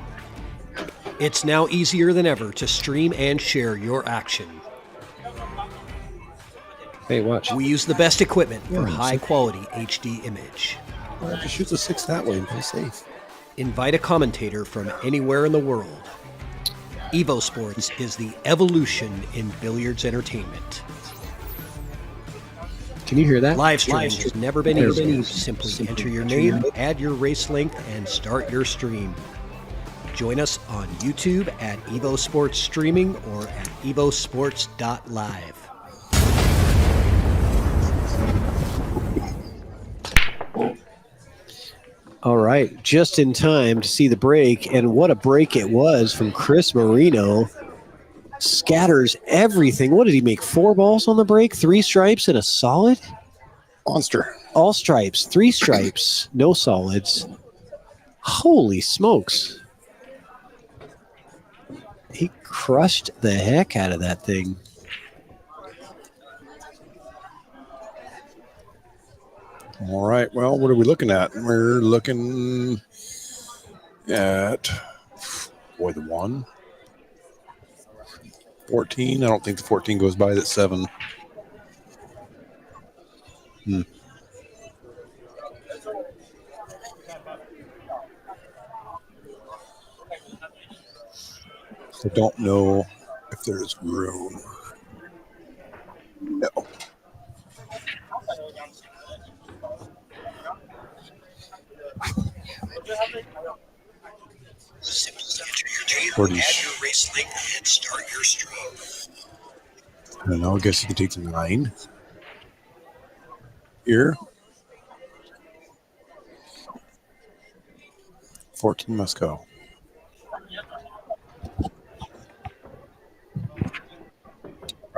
Speaker 6: It's now easier than ever to stream and share your action.
Speaker 2: Hey, watch.
Speaker 6: We use the best equipment for
Speaker 3: Yeah,
Speaker 6: high quality HD image.
Speaker 3: I'll have to shoot the 6 that way and play safe.
Speaker 6: Invite a commentator from anywhere in the world. EvoSports is the evolution in billiards entertainment.
Speaker 2: Can you hear that?
Speaker 6: Live streaming has never been easier. Simply enter your name, add your race length, and start your stream. Join us on YouTube at EvoSports Streaming or at evosports.live.
Speaker 2: All right, just in time to see the break, and what a break it was from Chris Moreno. Scatters everything. What did he make? 4 balls on the break, 3 stripes, and a solid?
Speaker 3: Monster.
Speaker 2: All stripes, 3 stripes, no solids. Holy smokes. He crushed the heck out of that thing.
Speaker 3: All right. Well, what are we looking at? We're looking at, boy, the 1. 14. I don't think the 14 goes by. That's 7. I don't know if there's room. No.
Speaker 6: Add your race link and start your stream.
Speaker 3: I don't know. I guess you can take the 9 here. 14 must go.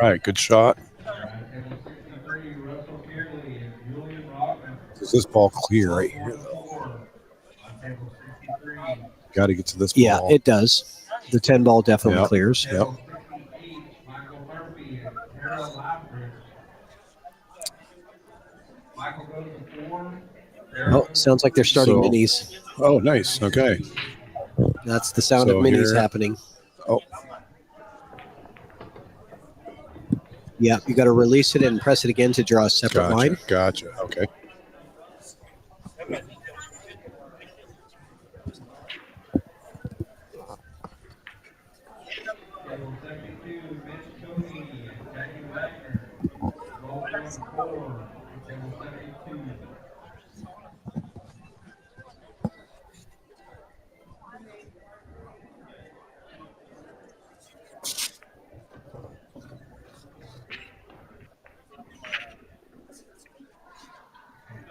Speaker 3: All right, good shot. Is this ball clear right here, though? Got to get to this ball.
Speaker 2: Yeah, it does. The 10 ball definitely clears.
Speaker 3: Yep.
Speaker 2: Oh, sounds like they're starting
Speaker 3: So-
Speaker 2: minis.
Speaker 3: Oh, nice. Okay.
Speaker 2: That's the sound
Speaker 3: So
Speaker 2: of minis
Speaker 3: here-
Speaker 2: happening.
Speaker 3: Oh,
Speaker 2: Yeah, you got to release it and press it again to draw a separate
Speaker 3: gotcha.
Speaker 2: line.
Speaker 3: Gotcha. Okay.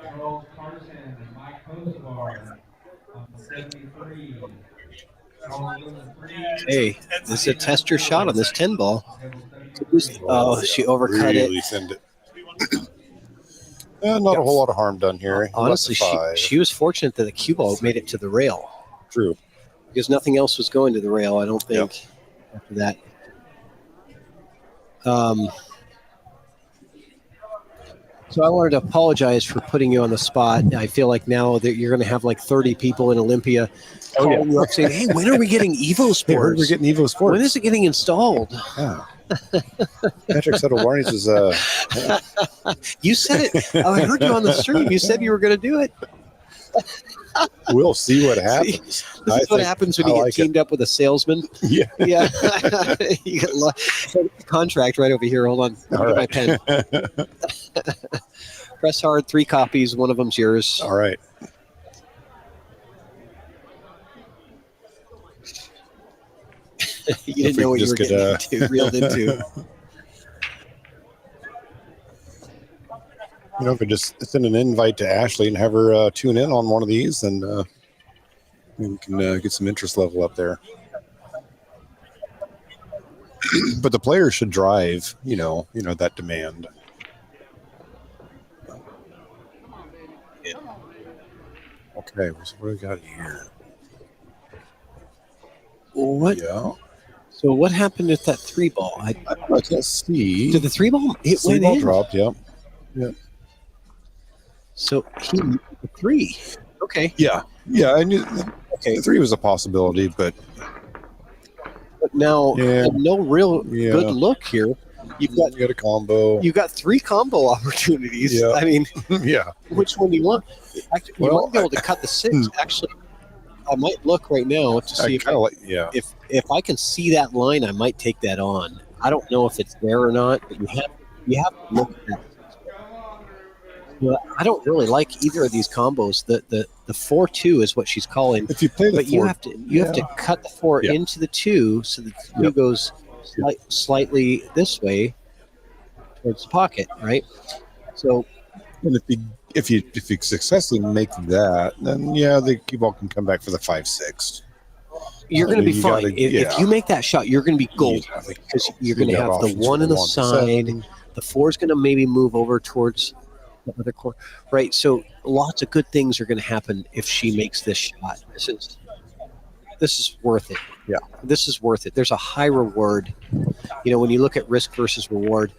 Speaker 1: Charles Carson and Mike Kosovar on 73.
Speaker 2: Hey, this is a test your shot on this 10 ball. Oh, she overcut
Speaker 3: Really
Speaker 2: it.
Speaker 3: send it. Not a whole lot of harm done here.
Speaker 2: Honestly,
Speaker 3: Left to 5.
Speaker 2: she was fortunate that the cue ball made it to the rail
Speaker 3: True.
Speaker 2: because nothing else was going to the rail, I don't think, after that. So I wanted to apologize for putting you on the spot. I feel like now that you're going to have like 30 people in Olympia calling you up saying, hey, when are we getting EvoSports?
Speaker 3: Hey, we're getting EvoSports.
Speaker 2: When is it getting installed?
Speaker 3: Yeah. Patrick said Warnings is
Speaker 2: You said it. I heard you on the stream. You said you were going to do it.
Speaker 3: we'll see what happens.
Speaker 2: This is what happens when you get teamed up with a salesman.
Speaker 3: Yeah.
Speaker 2: Yeah. You get contract right over here. Hold on. Let me get my pen. Press hard, 3 copies. One of them's yours.
Speaker 3: All right.
Speaker 2: You didn't know what you were getting reeled into.
Speaker 3: You know, if we just send an invite to Ashley and have her tune in on one of these, and we can get some interest level up there. But the players should drive, you know that demand. Okay, so what do we got here?
Speaker 2: What?
Speaker 3: Yeah.
Speaker 2: So what happened with that 3 ball?
Speaker 3: I can't see.
Speaker 2: Did the 3 ball? It
Speaker 3: Three
Speaker 2: went
Speaker 3: ball
Speaker 2: in.
Speaker 3: dropped. Yep.
Speaker 2: So he moved the 3. Okay.
Speaker 3: Yeah. Yeah. I knew.
Speaker 2: Okay.
Speaker 3: The 3 was a possibility, but
Speaker 2: But now,
Speaker 3: Yeah.
Speaker 2: no real
Speaker 3: Yeah.
Speaker 2: good look here.
Speaker 3: you got a combo.
Speaker 2: You got 3 combo opportunities.
Speaker 3: Yeah.
Speaker 2: I mean,
Speaker 3: Yeah.
Speaker 2: which one do you want? Actually, you
Speaker 3: Well,
Speaker 2: might be able to cut the 6. Actually, I might look right now to see
Speaker 3: I kind of like. Yeah.
Speaker 2: if I can see that line. I might take that on. I don't know if it's there or not, but you have to look at that. Well, I don't really like either of these combos. The 4-2 is what she's calling,
Speaker 3: If you play the
Speaker 2: but you
Speaker 3: 4,
Speaker 2: have to cut the 4
Speaker 3: Yeah.
Speaker 2: into the 2 so that the 2
Speaker 3: Yep.
Speaker 2: goes slightly this way towards the pocket, right? So
Speaker 3: and if you successfully make that, then yeah, the cue ball can come back for the 5-6.
Speaker 2: You're going to be
Speaker 3: You
Speaker 2: fine.
Speaker 3: gotta-
Speaker 2: If you make that shot, you're going to be gold
Speaker 3: Yeah.
Speaker 2: because you're
Speaker 3: You
Speaker 2: going to
Speaker 3: got
Speaker 2: have the
Speaker 3: options
Speaker 2: one
Speaker 3: for
Speaker 2: on the
Speaker 3: one
Speaker 2: side.
Speaker 3: 7.
Speaker 2: The 4 is going to maybe move over towards the other corner, right? So lots of good things are going to happen if she makes this shot. This is worth it.
Speaker 3: Yeah.
Speaker 2: This is worth it. There's a high reward. You know, when you look at risk versus reward.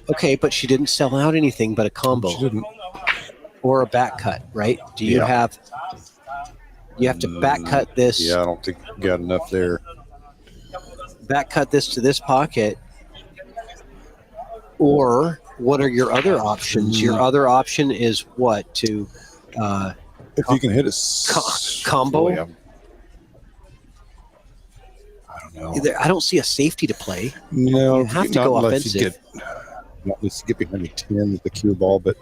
Speaker 2: Okay, but she didn't sell out anything but a combo
Speaker 3: She didn't.
Speaker 2: or a back cut, right? Do you
Speaker 3: Yeah.
Speaker 2: have? You have to back cut this.
Speaker 3: Yeah, I don't think you got enough there.
Speaker 2: Back cut this to this pocket, or what are your other options? Your other option is what to
Speaker 3: If you can hit a
Speaker 2: combo?
Speaker 3: I don't know.
Speaker 2: I don't see a safety to play.
Speaker 3: No,
Speaker 2: You have to go
Speaker 3: unless you
Speaker 2: offensive.
Speaker 3: not unless you get behind the 10 with the cue ball, but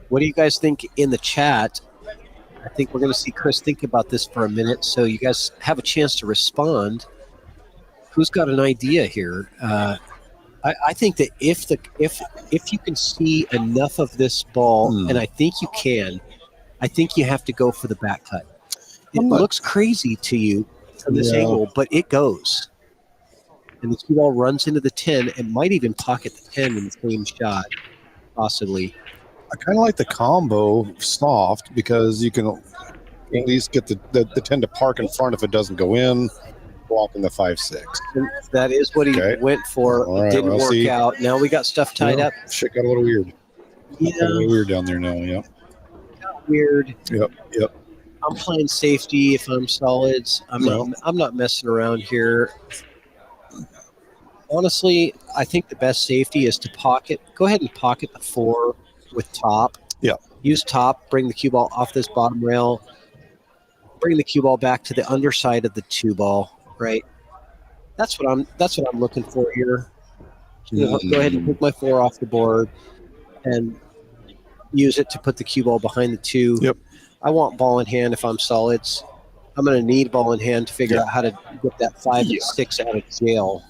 Speaker 2: What do you guys think in the chat? I think we're going to see Chris think about this for a minute, so you guys have a chance to respond. Who's got an idea here? I think that if you can see enough of this ball, and I think you can, I think you have to go for the back cut. It looks crazy to you from this angle, but it goes. And the cue ball runs into the 10 and might even pocket the 10 in the same shot, possibly.
Speaker 3: I kind of like the combo soft because you can at least get the 10 to park in front if it doesn't go in, blocking the 5-6.
Speaker 2: And that is what he
Speaker 3: Okay.
Speaker 2: went for.
Speaker 3: All right,
Speaker 2: Didn't
Speaker 3: well,
Speaker 2: work
Speaker 3: see.
Speaker 2: out. Now we got stuff tied up.
Speaker 3: Shit got a little weird.
Speaker 2: Yeah,
Speaker 3: Got a little weird down there now. Yeah.
Speaker 2: weird.
Speaker 3: Yep.
Speaker 2: I'm playing safety if I'm solids. I'm not messing around here. Honestly, I think the best safety is to pocket. Go ahead and pocket the 4 with top.
Speaker 3: Yeah.
Speaker 2: Use top. Bring the cue ball off this bottom rail. Bring the cue ball back to the underside of the 2 ball. Right. That's what I'm looking for here. Go ahead and pick my 4 off the board and use it to put the cue ball behind the 2.
Speaker 3: Yep.
Speaker 2: I want ball in hand if I'm solids. I'm going to need ball in hand to figure out how to get that 5 and 6 out of jail.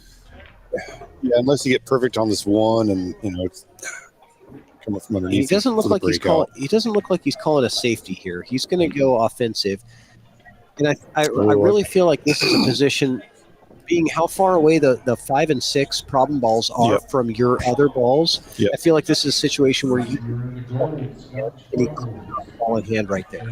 Speaker 3: Yeah, unless you get perfect on this one, and it's coming from underneath.
Speaker 2: He doesn't look
Speaker 3: for the
Speaker 2: like he's
Speaker 3: breakout.
Speaker 2: calling. He doesn't look like he's calling a safety here. He's going to go offensive, and I really feel like this is a position. Being how far away the 5 and 6 problem balls are from your other balls, I feel like this is a situation where you
Speaker 1: You're in the gold, Scotch.
Speaker 2: any ball in hand right there.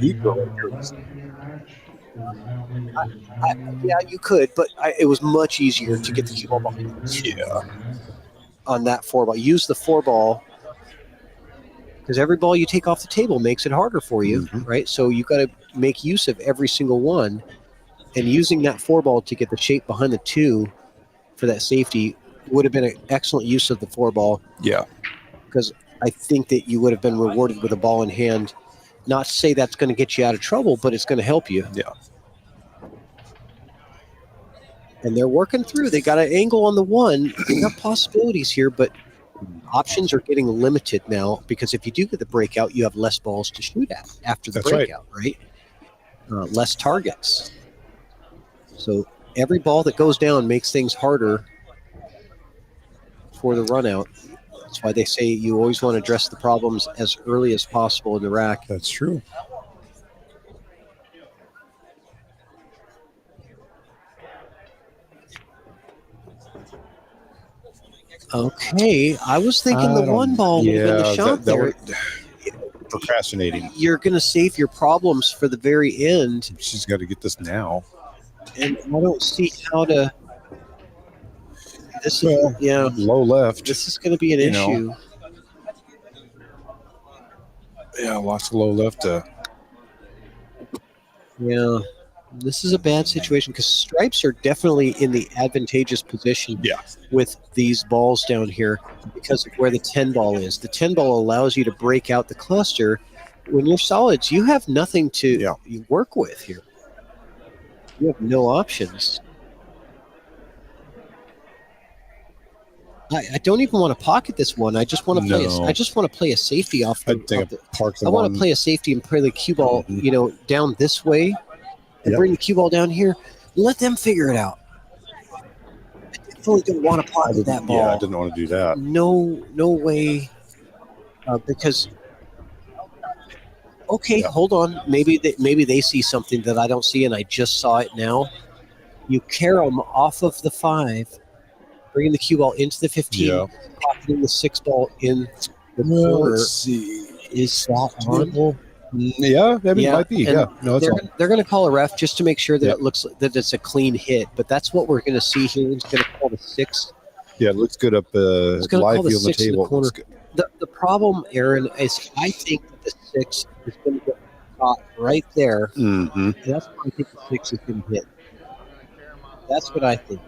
Speaker 2: Yeah, you could, but it was much easier to get the cue ball behind on that 4 ball. Use the 4 ball because every ball you take off the table makes it harder for you, right? So you got to make use of every single one, and using that 4 ball to get the shape behind the 2 for that safety would have been an excellent use of the 4 ball.
Speaker 3: Yeah.
Speaker 2: Because I think that you would have been rewarded with a ball in hand. Not to say that's going to get you out of trouble, but it's going to help you.
Speaker 3: Yeah.
Speaker 2: And they're working through. They got an angle on the 1. They got possibilities here, but options are getting limited now because if you do get the breakout, you have less balls to shoot at after the
Speaker 3: That's right.
Speaker 2: breakout, right? Less targets. So every ball that goes down makes things harder for the run out. That's why they say you always want to address the problems as early as possible in the rack.
Speaker 3: That's true.
Speaker 2: Okay, I was thinking the 1 ball would have been the shot there.
Speaker 3: Procrastinating.
Speaker 2: You're going to save your problems for the very end,
Speaker 3: She's got to get this now.
Speaker 2: and I don't see how to. This is
Speaker 3: Low left.
Speaker 2: This is going to be an
Speaker 3: You know.
Speaker 2: issue.
Speaker 3: Yeah, lots of low left.
Speaker 2: Yeah, this is a bad situation because stripes are definitely in the advantageous position with these balls down here because of where the 10 ball is. The 10 ball allows you to break out the cluster. When you're solids, you have nothing to you work with here. You have no options. I don't even want to pocket this one. I just want to play.
Speaker 3: No.
Speaker 2: I just want to play a safety off.
Speaker 3: I think I parked the
Speaker 2: I want
Speaker 3: one.
Speaker 2: to play a safety and play the cue ball, down this way, and bring the cue ball down here. Let them figure it out. definitely don't want to pocket that ball.
Speaker 3: Yeah, I didn't want to do that.
Speaker 2: No way. Because okay, hold on. Maybe they see something that I don't see, and I just saw it now. You carom off of the 5, bringing the cue ball into the 15, pocketing the 6 ball in the corner.
Speaker 3: Let's see.
Speaker 2: Is that on?
Speaker 3: Yeah, I mean, it might be.
Speaker 2: and
Speaker 3: Yeah, no, it's on.
Speaker 2: they're going to call a ref just to make sure that it looks that it's a clean hit. But that's what we're going to see here. He's going to call the 6.
Speaker 3: Yeah, it looks good up
Speaker 2: He's going to
Speaker 3: live
Speaker 2: call the
Speaker 3: view on the
Speaker 2: 6 in the
Speaker 3: table.
Speaker 2: corner.
Speaker 3: Looks good.
Speaker 2: The problem, Aaron, is I think that the 6 is going to get caught right there.
Speaker 3: Mm-hmm.
Speaker 2: That's why I think the 6 is going to hit. That's what I think.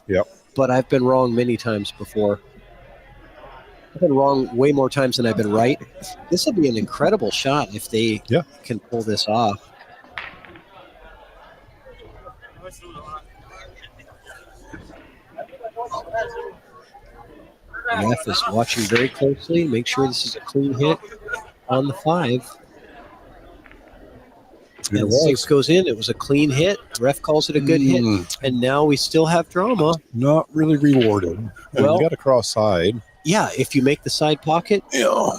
Speaker 3: Yep.
Speaker 2: But I've been wrong many times before. I've been wrong way more times than I've been right. This will be an incredible shot if they can pull this off. Ref is watching very closely. Make sure this is a clean hit on the 5. And 6 goes in. It was a clean hit. Ref calls it a good hit. And now we still have drama.
Speaker 3: Not really rewarded.
Speaker 2: Well,
Speaker 3: you got to cross side.
Speaker 2: Yeah, if you make the side pocket.
Speaker 3: Yeah.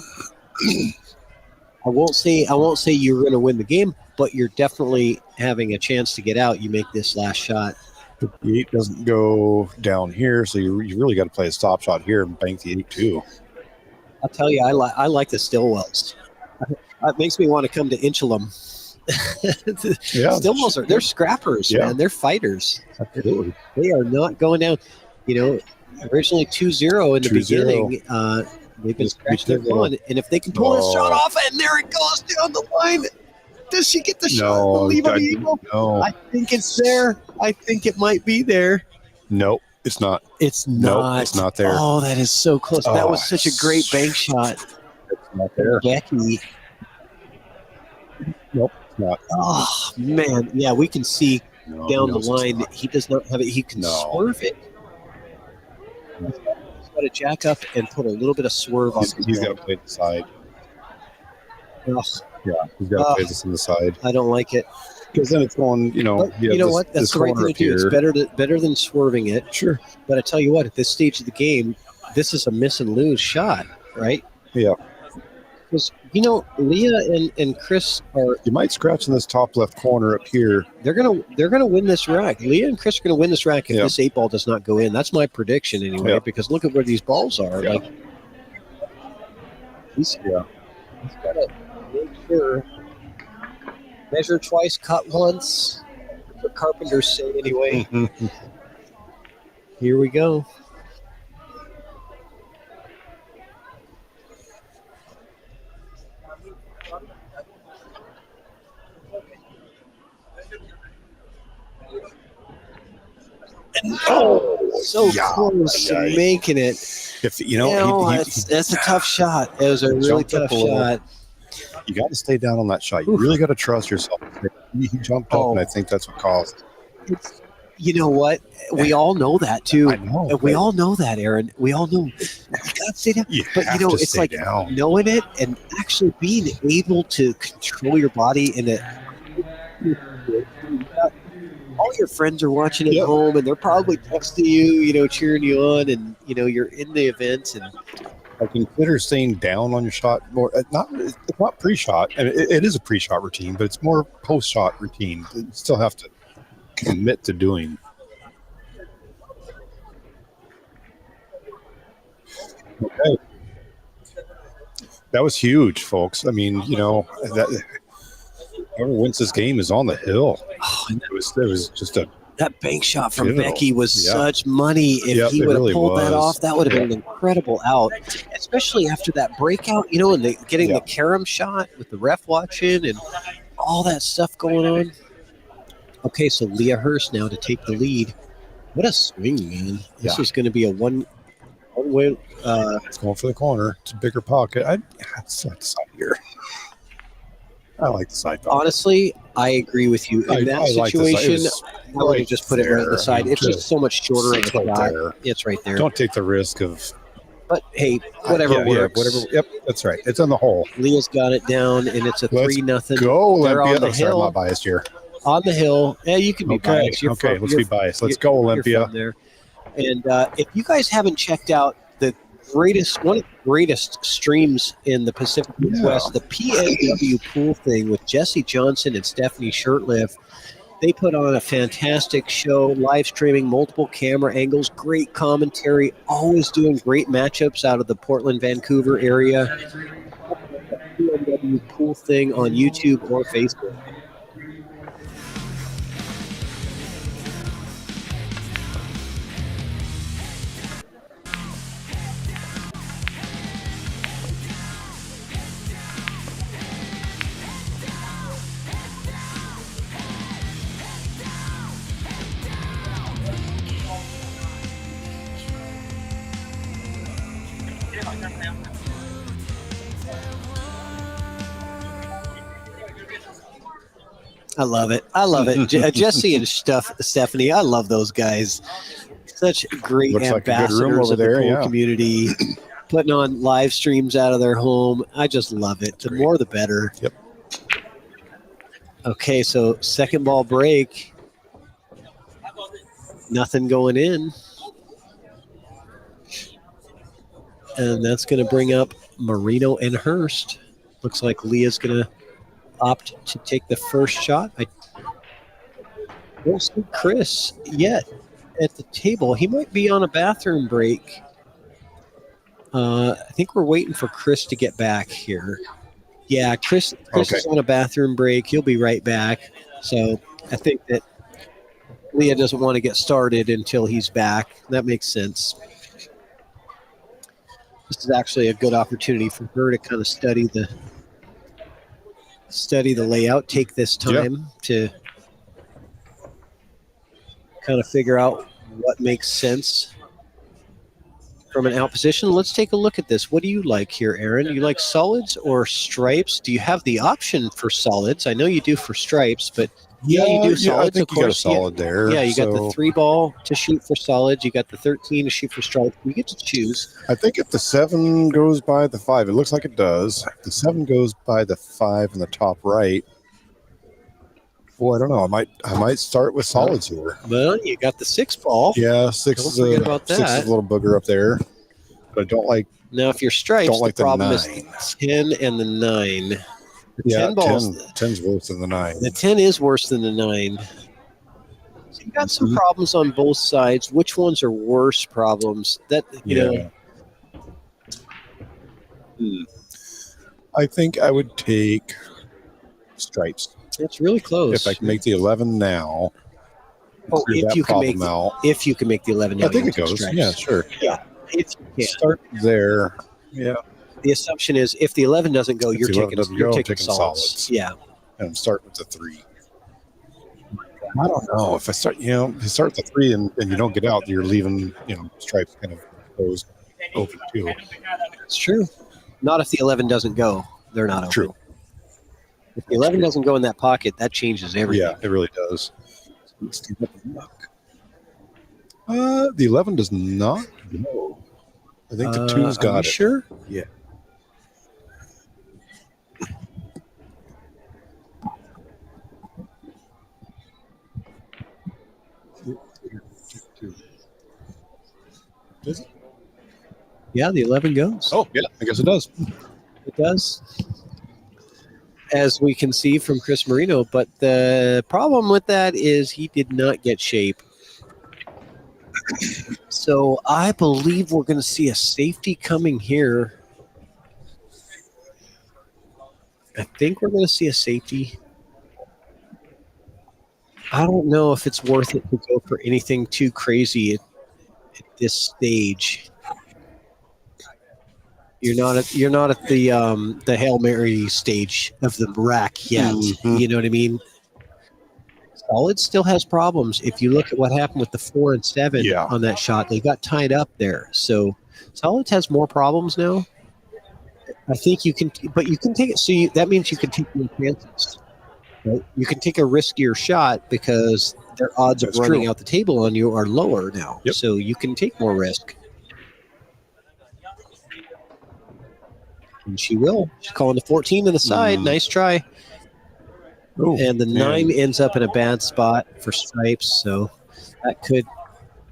Speaker 2: I won't say you're going to win the game, but you're definitely having a chance to get out. You make this last shot.
Speaker 3: The 8 doesn't go down here, so you really got to play a stop shot here and bank the 8 too.
Speaker 2: I'll tell you, I like the Stillwells. It makes me want to come to Inchalum. Stillwells they're scrappers, man. They're fighters.
Speaker 3: Absolutely.
Speaker 2: They are not going down. Originally 2-0 in the beginning. They've been scratching their one, and if they can pull this shot off, and there it goes down the line. Does she get the shot? Believe on the Eagle?
Speaker 3: No.
Speaker 2: I think it's there. I think it might be there.
Speaker 3: Nope, it's not.
Speaker 2: It's not.
Speaker 3: Nope, it's not there.
Speaker 2: Oh, that is so close. That was such a great bank shot.
Speaker 3: It's not there.
Speaker 2: Becky.
Speaker 3: Nope, it's not.
Speaker 2: Oh, man. Yeah, we can see down the line. He does not have it. He can swerve it. He's got to jack up and put a little bit of swerve on
Speaker 3: He's got to play the side.
Speaker 2: Ugh.
Speaker 3: Yeah, he's got to play this on the side.
Speaker 2: I don't like it.
Speaker 3: Because then it's going,
Speaker 2: But you know what? That's the right thing to do. It's better than swerving it.
Speaker 3: Sure.
Speaker 2: But I tell you what, at this stage of the game, this is a miss and lose shot, right?
Speaker 3: Yeah.
Speaker 2: Because, Leah and Chris are...
Speaker 3: You might scratch in this top left corner up here.
Speaker 2: They're gonna win this rack. Leah and Chris are going to win this rack if this 8 ball does not go in. That's my prediction anyway, because look at where these balls are.
Speaker 3: Yeah.
Speaker 2: He's got to make sure. Measure twice, cut once. That's what carpenters say anyway. Here we go. So close to making it.
Speaker 3: If
Speaker 2: that's a tough shot. It was a really tough shot.
Speaker 3: You got to stay down on that shot. You really got to trust yourself. He jumped up, and I think that's what caused it.
Speaker 2: You know what? We all know that too.
Speaker 3: I know.
Speaker 2: We all know that, Aaron. We all know. You gotta stay down. But it's like knowing it and actually being able to control your body in all your friends are watching at home, and they're probably texting you, cheering you on, and you're in the event. And
Speaker 3: I consider staying down on your shot more. It's not pre-shot, and it is a pre-shot routine, but it's more post-shot routine. You still have to commit to doing. Okay, that was huge, folks. I mean, that whoever wins this game is on the hill. Oh, it was just
Speaker 2: that bank shot from Becky was such money. If he would have pulled that off, that would have been an incredible out, especially after that breakout, and getting the carom shot with the ref watching and all that stuff going on. Okay, so Leah Hurst now to take the lead. What a swing, man. This was going to be a one-way.
Speaker 3: It's going for the corner. It's a bigger pocket. It's not the side here. I like the side pocket.
Speaker 2: Honestly, I agree with you. In that situation, I would have just put it right on the side. It's just so much shorter of a shot. It's right there.
Speaker 3: Don't take the risk of...
Speaker 2: But, hey, whatever works.
Speaker 3: Whatever. Yep, that's right. It's on the hole.
Speaker 2: Leah's got it down, and it's a 3-0.
Speaker 3: Go,
Speaker 2: They're
Speaker 3: Olympia.
Speaker 2: on the hill.
Speaker 3: I'm not biased here.
Speaker 2: on the hill. Yeah, you can be
Speaker 3: Okay,
Speaker 2: biased. You're
Speaker 3: okay,
Speaker 2: from-
Speaker 3: let's
Speaker 2: you're-
Speaker 3: be biased. Let's
Speaker 2: you're-
Speaker 3: go,
Speaker 2: you're
Speaker 3: Olympia.
Speaker 2: from there. And if you guys haven't checked out one of the greatest streams in the Pacific Northwest, the PNW pool thing with Jesse Johnson and Stephanie Shirtliff, they put on a fantastic show, live streaming, multiple camera angles, great commentary, always doing great matchups out of the Portland, Vancouver area. PNW pool thing on YouTube or Facebook. I love it. I love it. Jesse and Stephanie, I love those guys. Such great
Speaker 3: Looks like a good room
Speaker 2: ambassadors
Speaker 3: over
Speaker 2: of the
Speaker 3: there,
Speaker 2: pool
Speaker 3: yeah.
Speaker 2: community, putting on live streams out of their home. I just love it. The more, the better.
Speaker 3: Yep.
Speaker 2: Okay, so second ball break. Nothing going in. And that's going to bring up Moreno and Hurst. Looks like Leah's going to opt to take the first shot. I don't see Chris yet at the table. He might be on a bathroom break. I think we're waiting for Chris to get back here. Yeah, Chris
Speaker 3: Okay.
Speaker 2: is on a bathroom break. He'll be right back. So I think that Leah doesn't want to get started until he's back. That makes sense. This is actually a good opportunity for her to kind of study the layout, take this time to kind of figure out what makes sense from an out position. Let's take a look at this. What do you like here, Aaron? You like solids or stripes? Do you have the option for solids? I know you do for stripes, but you do solids.
Speaker 3: I think
Speaker 2: of
Speaker 3: you got a
Speaker 2: course.
Speaker 3: solid there.
Speaker 2: Yeah, you got the
Speaker 3: so
Speaker 2: 3 ball to shoot for solids. You got the 13 to shoot for stripes. You get to choose.
Speaker 3: I think if the 7 goes by the 5, it looks like it does. If the 7 goes by the 5 in the top right. Well, I don't know. I might start with solids here.
Speaker 2: Well, you got the 6 ball.
Speaker 3: Yeah, 6
Speaker 2: Don't
Speaker 3: is
Speaker 2: forget about
Speaker 3: 6 is
Speaker 2: that.
Speaker 3: a little booger up there. But I don't like.
Speaker 2: Now, if you're stripes,
Speaker 3: Don't like
Speaker 2: the
Speaker 3: the
Speaker 2: problem
Speaker 3: 9.
Speaker 2: is 10 and the 9. The
Speaker 3: Yeah,
Speaker 2: 10 balls.
Speaker 3: 10's worse than the 9.
Speaker 2: The 10 is worse than the 9. So you got some problems on both sides. Which ones are worse problems? That you know,
Speaker 3: I think I would take stripes.
Speaker 2: it's really close.
Speaker 3: If I can make the 11 now.
Speaker 2: Oh,
Speaker 3: clear
Speaker 2: if
Speaker 3: that
Speaker 2: you can make
Speaker 3: problem out.
Speaker 2: if you can make the 11 now,
Speaker 3: I think
Speaker 2: you
Speaker 3: it
Speaker 2: take
Speaker 3: goes.
Speaker 2: stripes.
Speaker 3: Yeah, sure.
Speaker 2: If you can.
Speaker 3: Start there. Yeah.
Speaker 2: The assumption is if the 11 doesn't go,
Speaker 3: If
Speaker 2: you're
Speaker 3: the 11
Speaker 2: taking
Speaker 3: doesn't
Speaker 2: you're
Speaker 3: go, I'm
Speaker 2: taking
Speaker 3: taking
Speaker 2: solids.
Speaker 3: solids.
Speaker 2: Yeah.
Speaker 3: And I'm starting with the 3. I don't know. If I start, if you start with the 3 and you don't get out, you're leaving, stripes kind of closed open too.
Speaker 2: It's true. Not if the 11 doesn't go. They're not open.
Speaker 3: True.
Speaker 2: If the 11 doesn't go in that pocket, that changes everything.
Speaker 3: Yeah, it really does. Let's take a look. The 11 does not go. I think the 2's
Speaker 2: Are
Speaker 3: got
Speaker 2: you
Speaker 3: it.
Speaker 2: sure?
Speaker 3: Yeah. Does it?
Speaker 2: Yeah, the 11 goes.
Speaker 3: Oh, yeah, I guess it does.
Speaker 2: It does, as we can see from Chris Moreno. But the problem with that is he did not get shape. So I believe we're going to see a safety coming here. I think we're going to see a safety. I don't know if it's worth it to go for anything too crazy at this stage. You're not at the Hail Mary stage of the rack yet.
Speaker 3: Mhm.
Speaker 2: You know what I mean? Solid still has problems. If you look at what happened with the 4 and 7
Speaker 3: Yeah.
Speaker 2: on that shot, they got tied up there. So Solid has more problems now. I think you can, but you can take it. So that means you can take more chances. Right? You can take a riskier shot because their odds
Speaker 3: That's
Speaker 2: of running
Speaker 3: true.
Speaker 2: out the table on you are lower now.
Speaker 3: Yep.
Speaker 2: So you can take more risk. And she will. She's calling the 14 to the side. Nice try.
Speaker 3: Oh,
Speaker 2: and the
Speaker 3: man.
Speaker 2: 9 ends up in a bad spot for stripes, so that could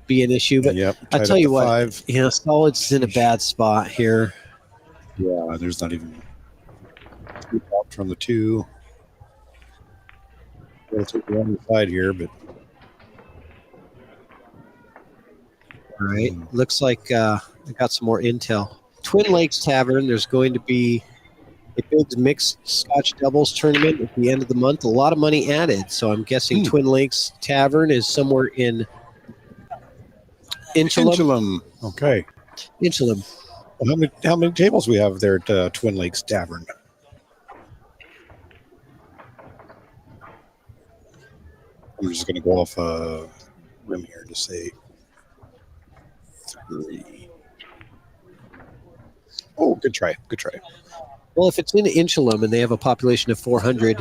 Speaker 2: be an issue. But
Speaker 3: Yep,
Speaker 2: I
Speaker 3: tied
Speaker 2: tell
Speaker 3: up
Speaker 2: you
Speaker 3: to
Speaker 2: what,
Speaker 3: 5.
Speaker 2: Solid's in a bad spot here.
Speaker 3: Yeah, there's not even out from the 2. We'll take the one side here, but
Speaker 2: All right, looks like I got some more intel. Twin Lakes Tavern, there's going to be a big mixed Scotch doubles tournament at the end of the month. A lot of money added, so I'm guessing Twin Lakes Tavern is somewhere in Inchalum.
Speaker 3: Okay.
Speaker 2: Inchalum.
Speaker 3: Well, how many tables we have there at Twin Lakes Tavern? I'm just going to go off a rim here to say 3. Oh, good try. Good try.
Speaker 2: Well, if it's in Inchalum and they have a population of 400,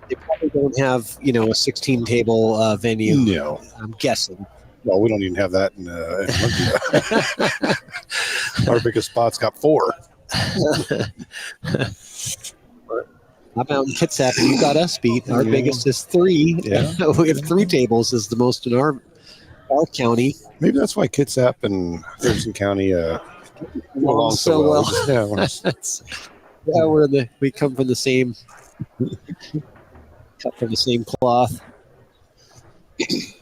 Speaker 2: they probably don't have, a 16 table venue.
Speaker 3: No.
Speaker 2: I'm guessing.
Speaker 3: Well, we don't even have that in Olympia. Our biggest spot's got 4.
Speaker 2: How about in Kitsap? You got us beat. Our biggest is 3.
Speaker 3: Yeah.
Speaker 2: We have 3 tables is the most in our county.
Speaker 3: Maybe that's why Kitsap and Thurston County get along
Speaker 2: so well.
Speaker 3: Yeah,
Speaker 2: We come from the same cut from the same cloth.
Speaker 3: we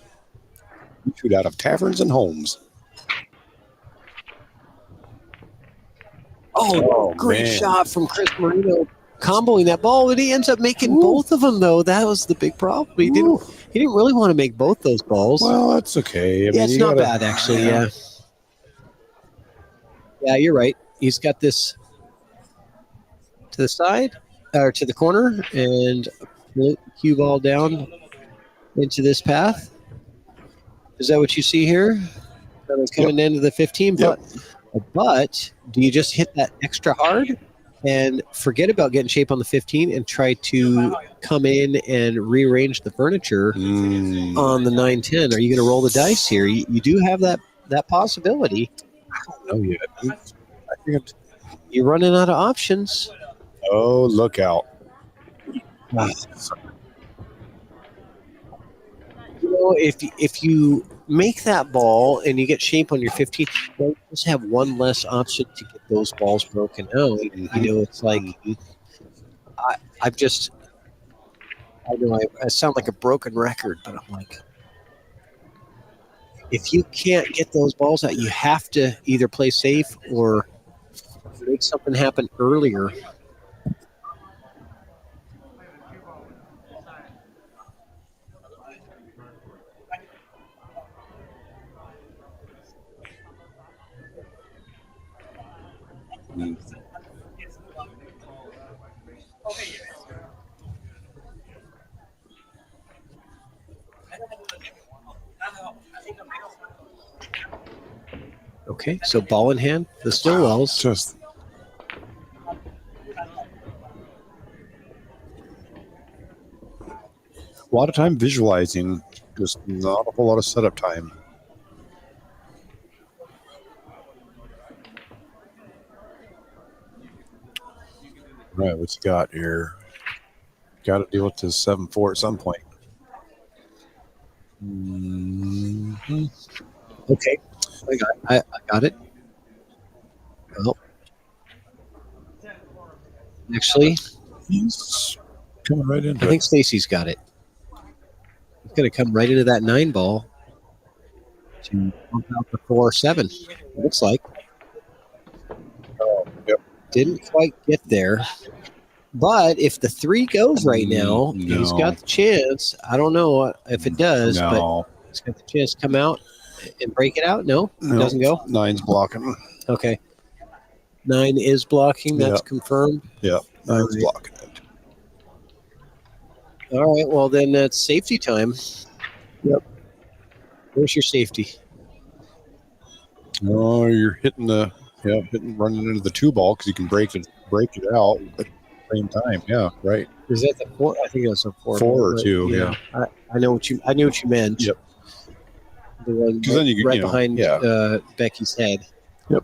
Speaker 3: shoot out of taverns and homes.
Speaker 2: Oh, great
Speaker 3: man.
Speaker 2: shot from Chris Moreno, comboing that ball, but he ends up making both of them. Though that was the big problem. He didn't really want to make both those balls.
Speaker 3: Well, that's okay. I mean,
Speaker 2: it's not bad actually. Yeah, you're right. He's got this to the side or to the corner and cue ball down into this path. Is that what you see here? Coming into the 15, but do you just hit that extra hard and forget about getting shape on the 15 and try to come in and rearrange the furniture on the 9-10? Are you going to roll the dice here? You do have that possibility.
Speaker 3: I don't know yet. I think
Speaker 2: You're running out of options.
Speaker 3: Oh, look out.
Speaker 2: If you make that ball and you get shape on your 15, you just have one less option to get those balls broken out. It's like I know I sound like a broken record, but I'm like, if you can't get those balls out, you have to either play safe or make something happen earlier. Okay, so ball in hand, the Stillwells.
Speaker 3: Just a lot of time visualizing, just not a whole lot of setup time. All right, what you got here? Got to deal with this 7-4 at some point.
Speaker 2: Okay, I got it. Well, actually,
Speaker 3: He's coming right into
Speaker 2: I think Stacy's got it. He's going to come right into that 9 ball to pump out the 4-7. It looks like. Didn't quite get there. But if the 3 goes right now, he's got the chance. I don't know if it does, but he's got the chance to come out and break it out. No, it doesn't go.
Speaker 3: 9's blocking.
Speaker 2: Okay. 9 is blocking. That's confirmed.
Speaker 3: Yeah, 9's blocking it.
Speaker 2: All right. Well, then that's safety time.
Speaker 3: Yep.
Speaker 2: Where's your safety?
Speaker 3: Oh, you're hitting running into the 2 ball because you can break it out at the same time. Yeah, right.
Speaker 2: Is that the 4? I think it was a 4.
Speaker 3: 4 or 2. Yeah.
Speaker 2: I knew what you meant.
Speaker 3: Yep.
Speaker 2: The one
Speaker 3: then you
Speaker 2: right behind Becky's head.
Speaker 3: Yep.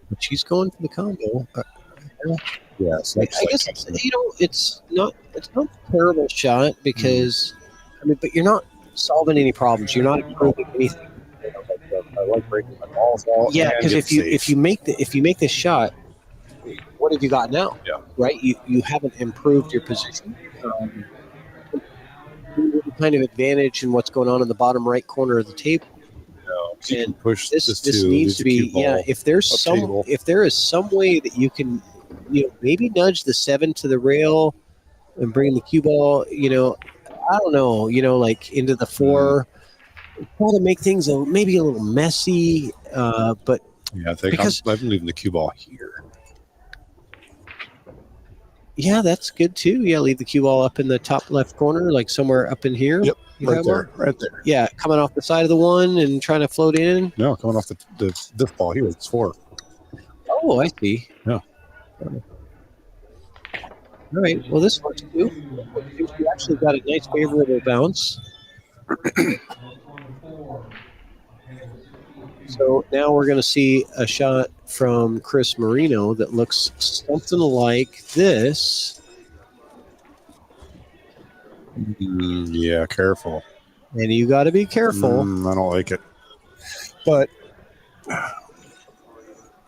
Speaker 2: But she's going for the combo.
Speaker 3: Yes,
Speaker 2: I guess it's not a terrible shot because but you're not solving any problems. You're not improving anything.
Speaker 3: I like breaking my balls out.
Speaker 2: Yeah,
Speaker 3: and
Speaker 2: because
Speaker 3: getting
Speaker 2: if you make this shot, what have you got now?
Speaker 3: Yeah.
Speaker 2: Right. You haven't improved your position. Kind of advantage in what's going on in the bottom right corner of the table.
Speaker 3: You can push
Speaker 2: This
Speaker 3: too,
Speaker 2: needs to be if there's
Speaker 3: up table.
Speaker 2: if there is some way that you can maybe nudge the 7 to the rail and bring the cue ball I don't know like into the 4 try to make things maybe a little messy but
Speaker 3: I think I'm leaving the cue ball here.
Speaker 2: yeah, that's good too. Yeah, leave the cue ball up in the top left corner, like somewhere up in here.
Speaker 3: Yep, right there.
Speaker 2: Yeah, coming off the side of the 1 and trying to float in.
Speaker 3: No, coming off this ball here. It's 4.
Speaker 2: Oh, I see.
Speaker 3: Yeah.
Speaker 2: All right. Well, this works too. You actually got a nice favorable bounce. So now we're going to see a shot from Chris Moreno that looks something like this.
Speaker 3: Yeah, careful.
Speaker 2: And you got to be careful.
Speaker 3: I don't like it. But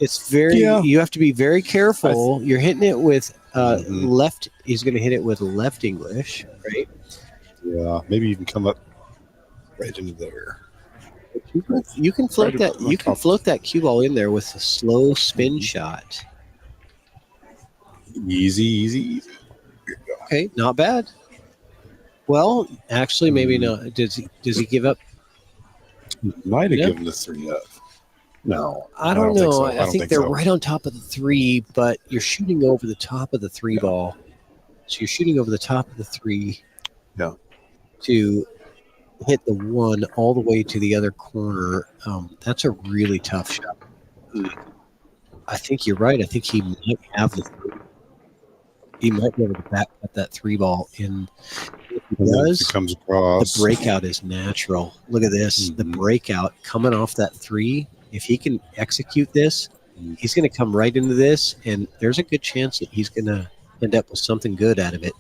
Speaker 2: it's very, you have to be very careful. You're hitting it with left. He's going to hit it with left English, right?
Speaker 3: Yeah, maybe you can come up right into there.
Speaker 2: You can float that. You can float that cue ball in there with a slow spin shot.
Speaker 3: Easy.
Speaker 2: Okay, not bad. Well, actually, maybe not. Does he give up?
Speaker 3: Might have given the 3 up. No,
Speaker 2: I don't know.
Speaker 3: So.
Speaker 2: I think they're right on top of the 3, but you're shooting over the top of the 3 ball. So you're shooting over the top of the 3.
Speaker 3: Yeah.
Speaker 2: To hit the 1 all the way to the other corner. That's a really tough shot. I think you're right. I think he might have the 3. He might be able to back cut that 3 ball in. If he does,
Speaker 3: it comes across.
Speaker 2: The breakout is natural. Look at this. The breakout coming off that 3. If he can execute this, he's going to come right into this, and there's a good chance that he's going to end up with something good out of it.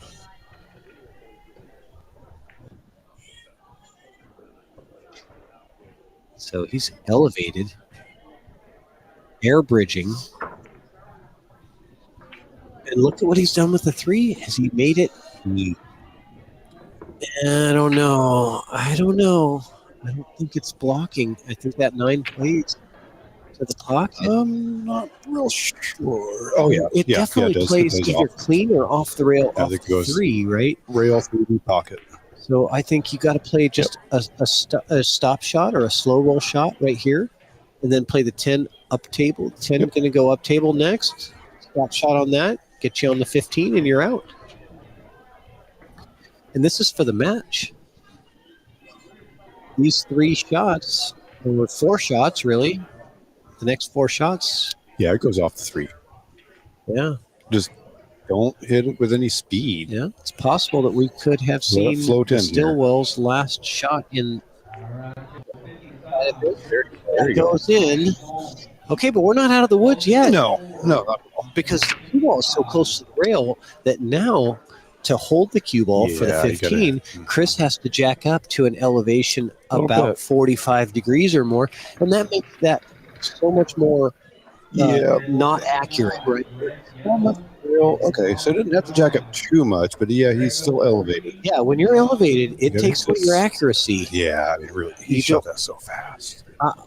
Speaker 2: So he's elevated, air bridging. And look at what he's done with the 3. Has he made it? I don't know. I don't think it's blocking. I think that 9 plays to the pocket.
Speaker 3: I'm not real sure. Oh, yeah.
Speaker 2: It definitely plays either clean or off the rail off the 3, right?
Speaker 3: Rail through the pocket.
Speaker 2: So I think you got to play just a stop shot or a slow roll shot right here, and then play the 10 up table. 10 going to go up table next. Stop shot on that. Get you on the 15, and you're out. And this is for the match. These 3 shots, or 4 shots, really. The next 4 shots.
Speaker 3: Yeah, it goes off the 3.
Speaker 2: Yeah.
Speaker 3: Just don't hit it with any speed.
Speaker 2: Yeah, it's possible that we could have seen Stillwell's last shot in. There goes in. Okay, but we're not out of the woods yet.
Speaker 3: No, not at all.
Speaker 2: Because the cue ball is so close to the rail that now to hold the cue ball for the 15, Chris has to jack up to an elevation about 45 degrees or more, and that makes that so much more not accurate, right?
Speaker 3: Okay, so it didn't have to jack up too much, but he's still elevated.
Speaker 2: Yeah, when you're elevated, it takes away your accuracy.
Speaker 3: Yeah, I mean, really, he shot that so fast.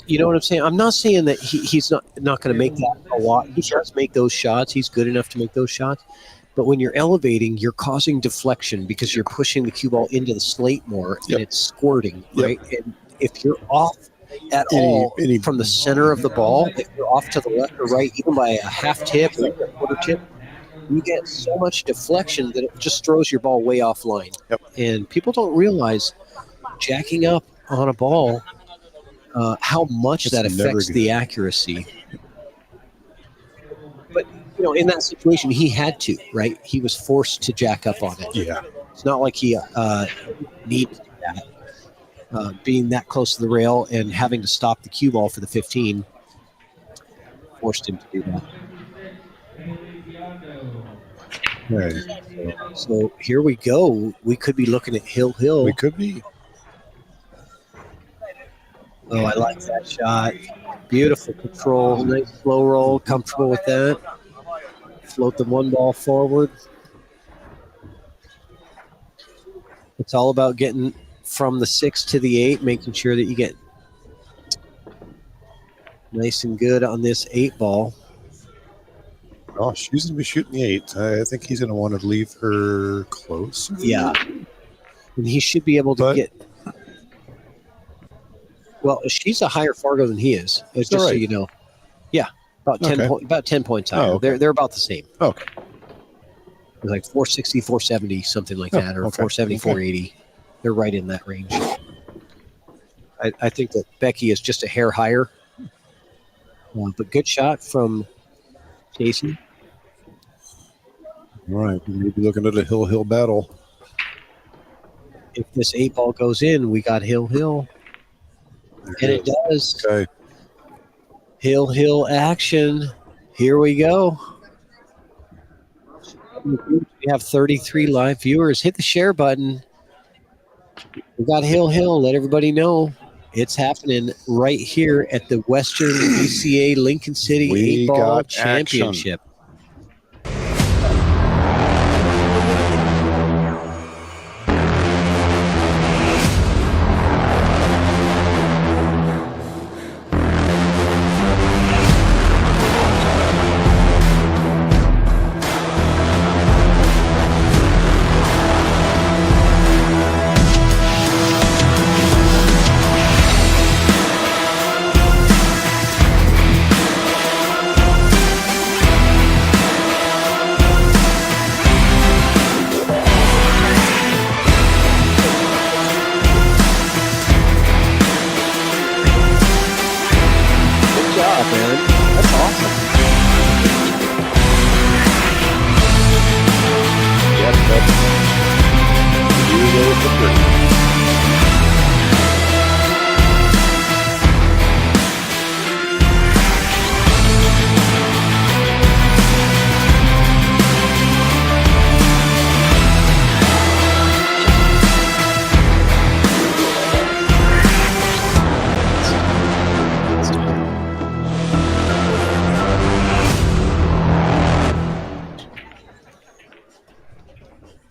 Speaker 2: You know what I'm saying? I'm not saying that he's not going to make that a lot. He does make those shots. He's good enough to make those shots. But when you're elevating, you're causing deflection because you're pushing the cue ball into the slate more, and it's squirting, right? And if you're off at all from the center of the ball, if you're off to the left or right, even by a half tip or a quarter tip, you get so much deflection that it just throws your ball way offline. And people don't realize jacking up on a ball, how much that affects the accuracy. But, in that situation, he had to, right? He was forced to jack up on it.
Speaker 3: Yeah.
Speaker 2: It's not like he needed that. Being that close to the rail and having to stop the cue ball for the 15 forced him to do that.
Speaker 3: Okay.
Speaker 2: So here we go. We could be looking at Hill.
Speaker 3: We could be.
Speaker 2: Oh, I like that shot. Beautiful control. Nice slow roll. Comfortable with that. Float the one ball forward. It's all about getting from the 6 to the 8, making sure that you get nice and good on this 8 ball.
Speaker 3: Oh, she's going to be shooting the 8. I think he's going to want to leave her close.
Speaker 2: Yeah. And he should be able to get. Well, she's a higher Fargo than he is. It's just so you know. Yeah, about 10 points higher.
Speaker 3: Oh, okay.
Speaker 2: They're about the same.
Speaker 3: Okay.
Speaker 2: It's like 460, 470, something like that, or 470, 480. They're right in that range. I think that Becky is just a hair higher. But good shot from Jason.
Speaker 3: All right. We'll be looking at a Hill battle.
Speaker 2: If this 8 ball goes in, we got Hill. And it does.
Speaker 3: Okay.
Speaker 2: Hill action. Here we go. We have 33 live viewers. Hit the share button. We got Hill. Let everybody know it's happening right here at the Western BCA Lincoln City 8-Ball Championship.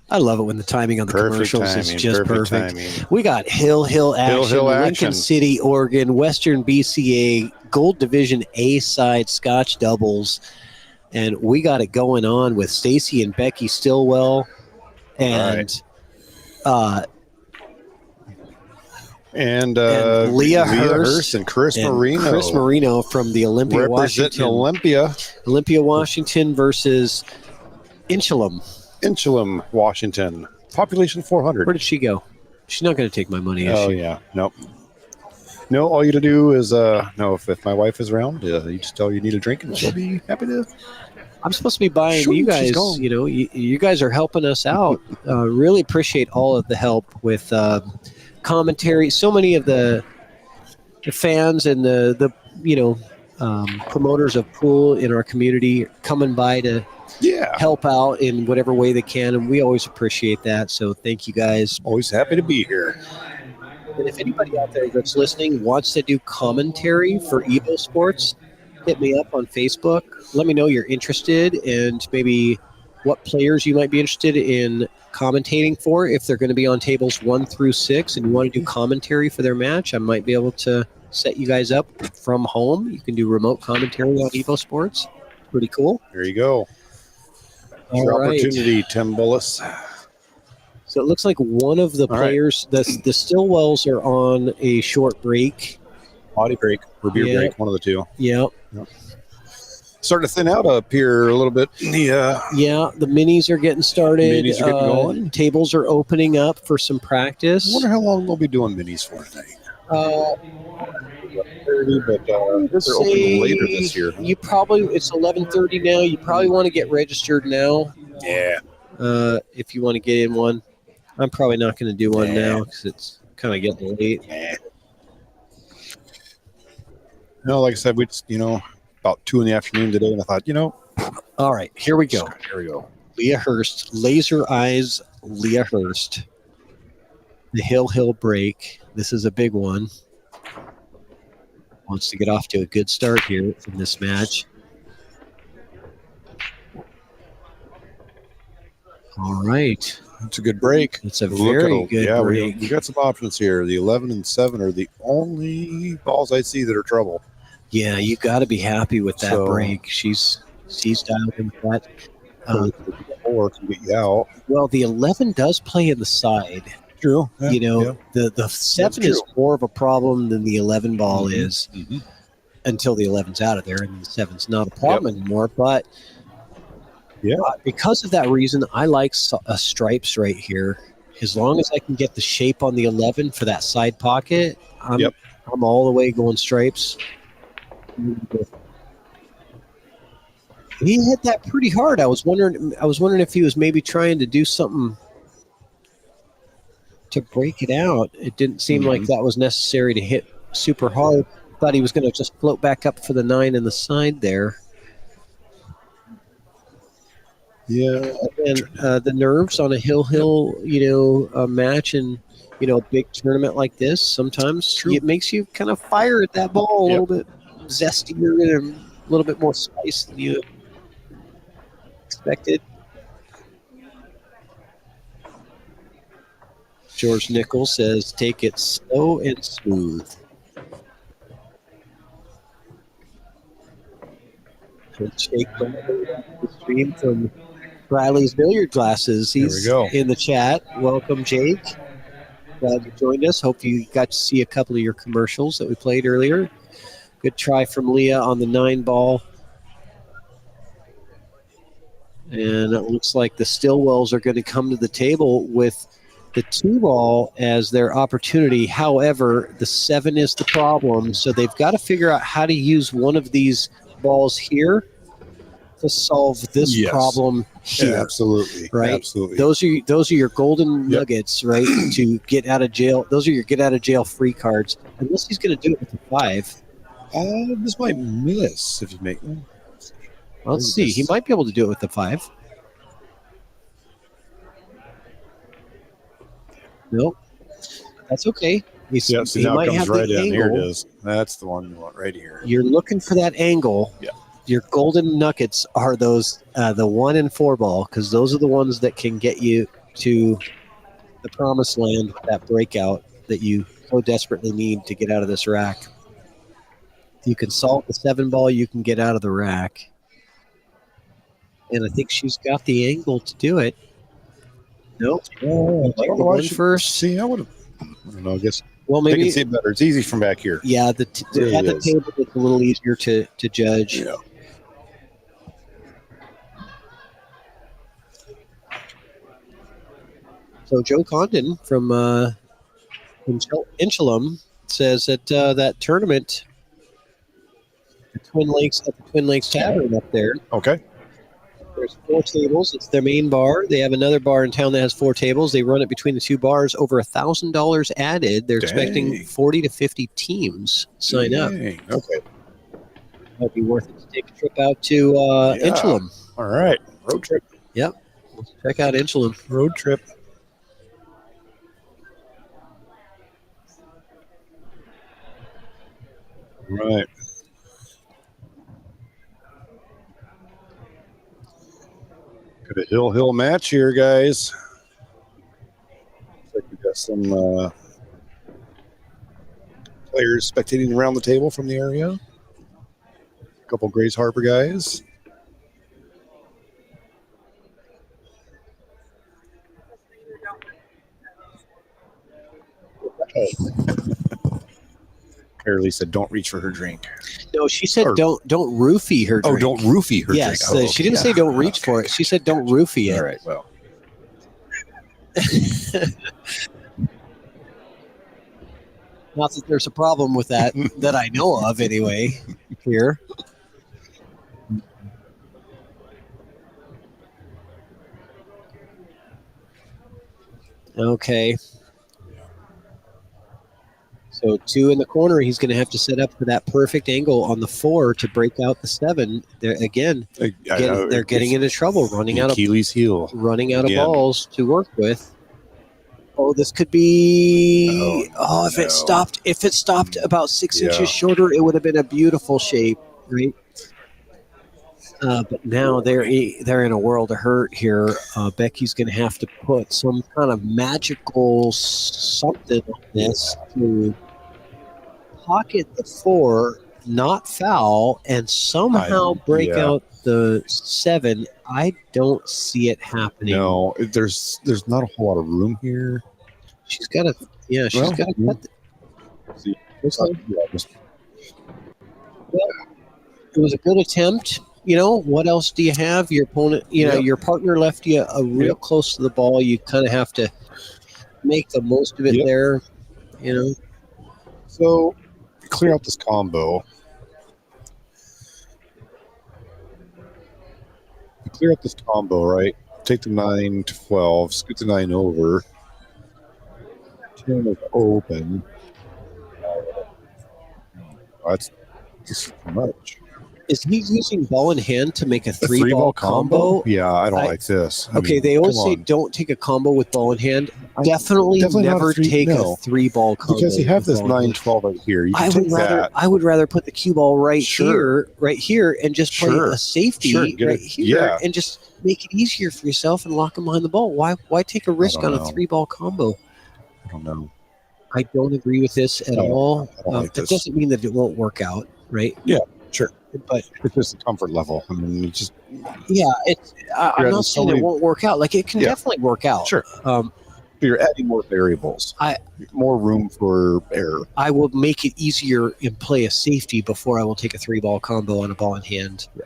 Speaker 2: I love it when the timing on the commercials is just perfect. We got Hill action, Lincoln City, Oregon, Western BCA, Gold Division A side Scotch doubles. And we got it going on with Stacy and Becky Stillwell and Leah Hurst
Speaker 3: and Chris Moreno.
Speaker 2: Chris Moreno from the Olympia, Washington. Olympia, Washington versus
Speaker 3: Inchelum, Washington. Population 400.
Speaker 2: Where did she go? She's not going to take my money, is she?
Speaker 3: Yeah. Nope. No, all you to do is, if my wife is around, you just tell her you need a drink and she'll be happy to.
Speaker 2: I'm supposed to be buying you guys, you guys are helping us out. Really appreciate all of the help with commentary. So many of the fans and the promoters of pool in our community coming by to help out in whatever way they can, and we always appreciate that. So thank you guys.
Speaker 3: Always happy to be here.
Speaker 2: And if anybody out there that's listening wants to do commentary for EvoSports, hit me up on Facebook. Let me know you're interested and maybe what players you might be interested in commentating for. If they're going to be on tables 1 through 6 and you want to do commentary for their match, I might be able to set you guys up from home. You can do remote commentary on EvoSports. Pretty cool.
Speaker 3: There you go. Your opportunity, Tim Bullis.
Speaker 2: So it looks like one of the players, the Stillwells are on a short break.
Speaker 3: Body break or beer break, one of the two.
Speaker 2: Yep.
Speaker 3: Starting to thin out up here a little bit.
Speaker 2: The minis are getting started.
Speaker 3: Minis are getting going.
Speaker 2: Tables are opening up for some practice.
Speaker 3: I wonder how long they'll be doing minis for today. But they're opening later this year.
Speaker 2: It's 11:30 now. You probably want to get registered now.
Speaker 3: Yeah.
Speaker 2: If you want to get in one, I'm probably not going to do one now because it's kind of getting late.
Speaker 3: No, like I said, we about 2 in the afternoon today, and I thought,
Speaker 2: All right, here we go.
Speaker 3: Here we go.
Speaker 2: Leah Hurst, Laser Eyes Leah Hurst. The Hill break. This is a big one. Wants to get off to a good start here in this match. All right.
Speaker 3: It's a good break.
Speaker 2: It's a
Speaker 3: Look at
Speaker 2: very
Speaker 3: them.
Speaker 2: good
Speaker 3: Yeah,
Speaker 2: break.
Speaker 3: we got some options here. The 11 and 7 are the only balls I see that are trouble.
Speaker 2: Yeah, you got to be happy with that
Speaker 3: So-
Speaker 2: break. She's dialed in with that.
Speaker 3: Or can get you out.
Speaker 2: Well, the 11 does play in the side.
Speaker 3: True.
Speaker 2: You know, the 7 is more of a problem than the 11 ball is until the 11's out of there, and the 7's not a problem anymore. But because of that reason, I like stripes right here. As long as I can get the shape on the 11 for that side pocket, I'm all the way going stripes. He hit that pretty hard. I was wondering if he was maybe trying to do something to break it out. It didn't seem like that was necessary to hit super hard. Thought he was going to just float back up for the 9 in the side there.
Speaker 3: Yeah.
Speaker 2: And the nerves on a hill, match and, a big tournament like this, sometimes it makes you kind of fire at that ball a little bit zestier and a little bit more spice than you expected. George Nichols says, take it slow and smooth. Jake the stream from Riley's Billiard Glasses. He's in the chat. Welcome, Jake. Glad you joined us. Hope you got to see a couple of your commercials that we played earlier. Good try from Leah on the 9 ball. And it looks like the Stillwells are going to come to the table with the 2 ball as their opportunity. However, the 7 is the problem. So they've got to figure out how to use one of these balls here to solve this problem here.
Speaker 3: Yeah, absolutely.
Speaker 2: Right?
Speaker 3: Absolutely.
Speaker 2: Those are your golden nuggets, right? To get out of jail. Those are your get out of jail free cards. Unless he's going to do it with the 5.
Speaker 3: This might miss if you make one.
Speaker 2: Let's see. He might be able to do it with the 5. Nope. That's okay.
Speaker 3: He now
Speaker 2: might
Speaker 3: comes
Speaker 2: have
Speaker 3: right
Speaker 2: the
Speaker 3: in. Here it
Speaker 2: angle.
Speaker 3: is. That's the one you want right here.
Speaker 2: You're looking for that angle.
Speaker 3: Yeah.
Speaker 2: Your golden nuggets are those the 1 and 4 ball, because those are the ones that can get you to the promised land with that breakout that you so desperately need to get out of this rack. If you can solve the 7 ball, you can get out of the rack. And I think she's got the angle to do it. Nope.
Speaker 3: Oh, I don't know why I should
Speaker 2: first.
Speaker 3: see. I would have. I don't know. I guess.
Speaker 2: Well,
Speaker 3: They
Speaker 2: maybe
Speaker 3: can see it better. It's easy from back here.
Speaker 2: Yeah, at the
Speaker 3: is.
Speaker 2: table it's a little easier to judge.
Speaker 3: Yeah.
Speaker 2: So Joe Condon from Inchalum says that that tournament, the Twin Lakes Tavern up there.
Speaker 3: Okay.
Speaker 2: There's 4 tables. It's their main bar. They have another bar in town that has 4 tables. They run it between the 2 bars. Over $1,000 added. They're expecting 40 to 50 teams sign up.
Speaker 3: Okay.
Speaker 2: Might be worth it to take a trip out to Inchalum.
Speaker 3: All right. Road trip.
Speaker 2: Yep. Let's check out Inchalum.
Speaker 3: Road trip. Right. Got a hill match here, guys. Looks like we got some players spectating around the table from the area. A couple Grays Harbor guys. Carly said, "Don't reach for her drink."
Speaker 2: No, she said don't roofie her drink.
Speaker 3: Oh, don't roofie her
Speaker 2: yes,
Speaker 3: drink. Oh,
Speaker 2: she didn't say don't reach for it. She said don't roofie it.
Speaker 3: All right, well.
Speaker 2: Not that there's a problem with that that I know of anyway here. Okay. So So 2 in the corner, he's going to have to set up for that perfect angle on the 4 to break out the 7. They're again, they're getting into trouble, running out
Speaker 3: Achilles heel.
Speaker 2: of balls to work with. Oh, this could be. If it stopped about 6 inches shorter, it would have been a beautiful shape, right? But now they're in a world of hurt here. Becky's going to have to put some kind of magical something on this to pocket the 4, not foul, and somehow break out the 7. I don't see it happening.
Speaker 3: No, there's not a whole lot of room here.
Speaker 2: She's got to. Yeah, she's got to cut. It was a good attempt. What else do you have? Your opponent, your partner left you real close to the ball. You kind of have to make the most of it there,
Speaker 3: So clear out this combo. Clear out this combo, right? Take the 9 to 12, scoot the 9 over. 10 is open. That's just too much.
Speaker 2: Is he using ball in hand to make a three-ball combo?
Speaker 3: Yeah, I don't like this.
Speaker 2: They always say don't take a combo with ball in hand. Definitely never take a 3-ball combo.
Speaker 3: Because you have this 9-12 right here.
Speaker 2: I would rather put the cue ball right here, and just play a safety right here, and just make it easier for yourself and lock him behind the ball. Why take a risk on a 3-ball combo?
Speaker 3: I don't know.
Speaker 2: I don't agree with this at all.
Speaker 3: Like
Speaker 2: it doesn't mean that it won't work out, right?
Speaker 3: Yeah, sure.
Speaker 2: But
Speaker 3: it's just the comfort level. I mean, it's just
Speaker 2: I'm not saying it won't work out. Like it can definitely work out.
Speaker 3: Sure. You're adding more variables. More room for error.
Speaker 2: I will make it easier and play a safety before I will take a 3-ball combo on a ball in hand.
Speaker 3: Yeah.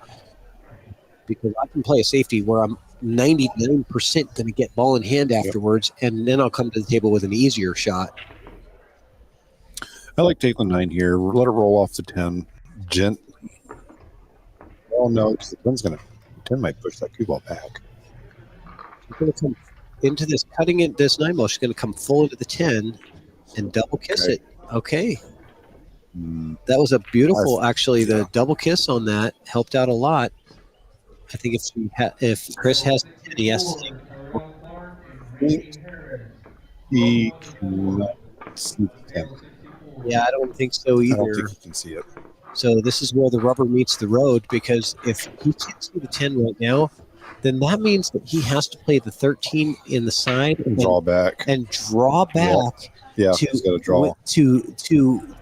Speaker 2: Because I can play a safety where I'm 99% going to get ball in hand afterwards, and then I'll come to the table with an easier shot.
Speaker 3: I like taking the 9 here. Let it roll off the 10. Oh no, because the 10 might push that cue ball back.
Speaker 2: She's going to come into this, cutting it, this 9 ball. She's going to come full into the 10 and double kiss it. Okay. That was a beautiful, actually, the double kiss on that helped out a lot. I think if Chris has, yes.
Speaker 3: He cannot see the 10.
Speaker 2: Yeah, I don't think so either.
Speaker 3: I don't think he can see it.
Speaker 2: So this is where the rubber meets the road, because if he can't see the 10 right now, then that means that he has to play the 13 in the side
Speaker 3: and draw back.
Speaker 2: Yeah,
Speaker 3: he's got to draw
Speaker 2: to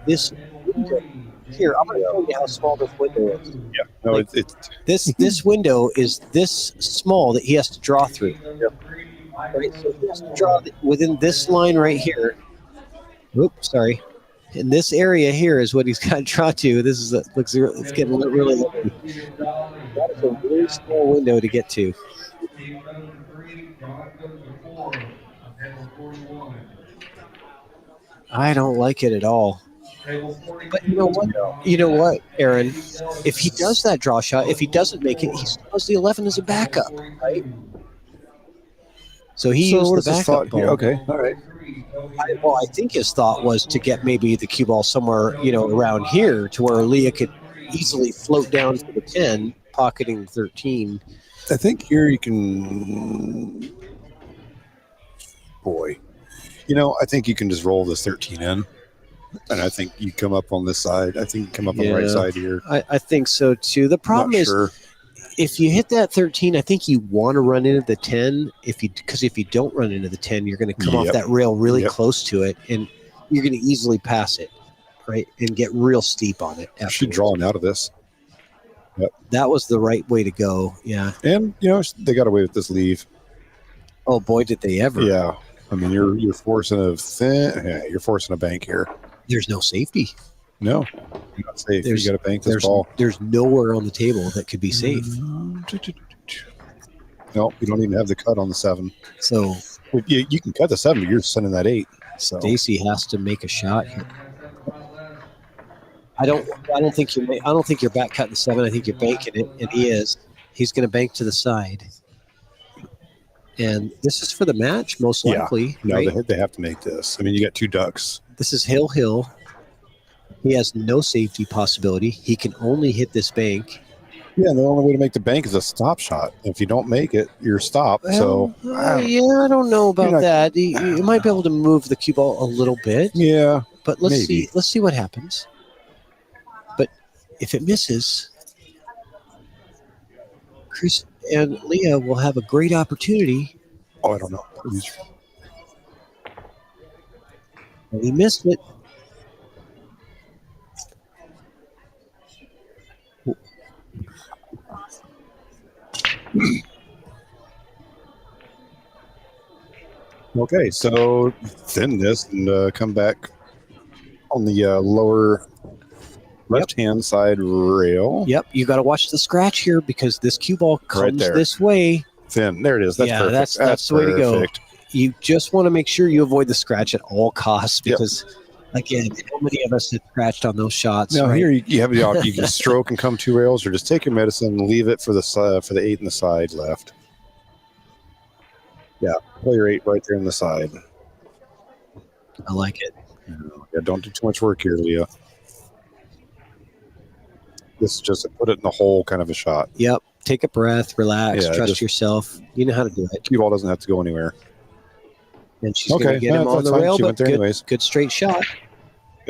Speaker 2: this window. Here, I'm going to show you how small this window is.
Speaker 3: Yeah, no,
Speaker 2: like, this window is this small that he has to draw through.
Speaker 3: Yep.
Speaker 2: Right, so he has to draw within this line right here. Oops, sorry. And this area here is what he's got to draw to. This is it's getting really lucky. That is a really small window to get to. I don't like it at all. But you know what, Aaron? If he does that draw shot, if he doesn't make it, he still has the 11 as a backup, right? So he used the backup ball.
Speaker 3: Okay, all right.
Speaker 2: I think his thought was to get maybe the cue ball somewhere, around here to where Leah could easily float down to the 10, pocketing 13.
Speaker 3: I think here you can... Boy. I think you can just roll this 13 in. And I think you come up on this side. I think you come up on the right side here.
Speaker 2: I think so, too. The problem is... If you hit that 13, I think you want to run into the 10. Because if you don't run into the 10, you're going to come off that rail really close to it, and you're going to easily pass it, right, and get real steep on it.
Speaker 3: She's drawing out of this. Yep.
Speaker 2: That was the right way to go. Yeah,
Speaker 3: and they got away with this leave.
Speaker 2: Oh boy, did they ever!
Speaker 3: Yeah, I mean you're forcing you're forcing a bank here.
Speaker 2: There's no safety.
Speaker 3: No, you're not safe. You got to bank this ball.
Speaker 2: There's nowhere on the table that could be safe.
Speaker 3: No, you don't even have the cut on the 7.
Speaker 2: So
Speaker 3: you can cut the 7, but you're sending that 8. So
Speaker 2: Stacy has to make a shot here. I don't think you're back cutting the 7. I think you're banking it, and he is. He's going to bank to the side. And this is for the match, most likely.
Speaker 3: No,
Speaker 2: right?
Speaker 3: they have to make this. I mean, you got 2 ducks.
Speaker 2: This is hill. He has no safety possibility. He can only hit this bank.
Speaker 3: Yeah, and the only way to make the bank is a stop shot. If you don't make it, you're stopped. So,
Speaker 2: I don't know about
Speaker 3: not-
Speaker 2: that. You might be able to move the cue ball a little bit,
Speaker 3: yeah,
Speaker 2: but let's
Speaker 3: maybe.
Speaker 2: see. Let's see what happens. But if it misses, Chris and Leah will have a great opportunity.
Speaker 3: Oh, I don't know.
Speaker 2: And he missed it.
Speaker 3: Okay, so thin this and come back on the lower left-hand side rail.
Speaker 2: Yep, you got to watch the scratch here because this cue ball comes
Speaker 3: there.
Speaker 2: this way.
Speaker 3: Thin. There it is. That's
Speaker 2: Yeah,
Speaker 3: perfect.
Speaker 2: that's the way to go.
Speaker 3: perfect.
Speaker 2: You just want to make sure you avoid the scratch at all costs
Speaker 3: Yep.
Speaker 2: because, again, how many of us have scratched on those shots?
Speaker 3: Now
Speaker 2: right?
Speaker 3: here you have the option. You can stroke and come 2 rails, or just take your medicine and leave it for the 8 in the side left. Yeah, play your 8 right there in the side.
Speaker 2: I like it.
Speaker 3: Yeah, don't do too much work here, Leah. This is just a put it in the hole kind of a shot.
Speaker 2: Yep. Take a breath, relax,
Speaker 3: Yeah,
Speaker 2: trust
Speaker 3: just-
Speaker 2: yourself. You know how to do it.
Speaker 3: Cue ball doesn't have to go anywhere.
Speaker 2: And she's going to get him on
Speaker 3: that's
Speaker 2: the
Speaker 3: fine.
Speaker 2: rail,
Speaker 3: She
Speaker 2: but
Speaker 3: went there
Speaker 2: good,
Speaker 3: anyways.
Speaker 2: good straight shot.
Speaker 3: Yep.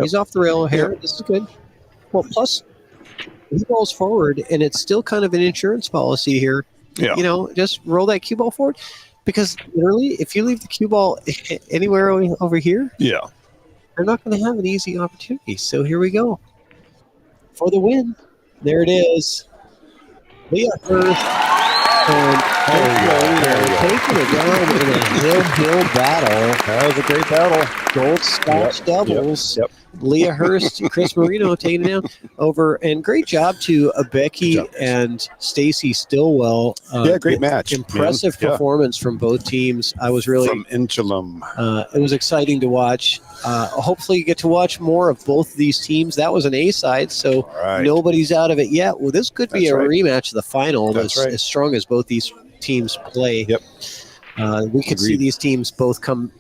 Speaker 2: He's off the rail here. This is good. Well, plus, he balls forward, and it's still kind of an insurance policy here.
Speaker 3: Yeah.
Speaker 2: You know, just roll that cue ball forward. Because literally, if you leave the cue ball anywhere over here,
Speaker 3: Yeah.
Speaker 2: they're not going to have an easy opportunity. So here we go. For the win. There it is. Leah Hurst and taking it down in a hill battle.
Speaker 3: That was a great battle.
Speaker 2: Gold Scotch doubles.
Speaker 3: Yep.
Speaker 2: Leah Hurst and Chris Moreno taking it down over. And great job to Becky
Speaker 3: Good job.
Speaker 2: and Stacy Stillwell.
Speaker 3: Great match.
Speaker 2: Impressive
Speaker 3: man. Yeah.
Speaker 2: performance from both teams. I was really
Speaker 3: From Inchalum.
Speaker 2: it was exciting to watch. Hopefully you get to watch more of both of these teams. That was an A side, so
Speaker 3: All right.
Speaker 2: nobody's out of it yet. Well, this could be
Speaker 3: That's
Speaker 2: a
Speaker 3: right.
Speaker 2: rematch of the final
Speaker 3: That's
Speaker 2: as,
Speaker 3: right.
Speaker 2: as strong as both these teams play.
Speaker 3: Yep.
Speaker 2: We could see
Speaker 3: Agreed.
Speaker 2: these teams both come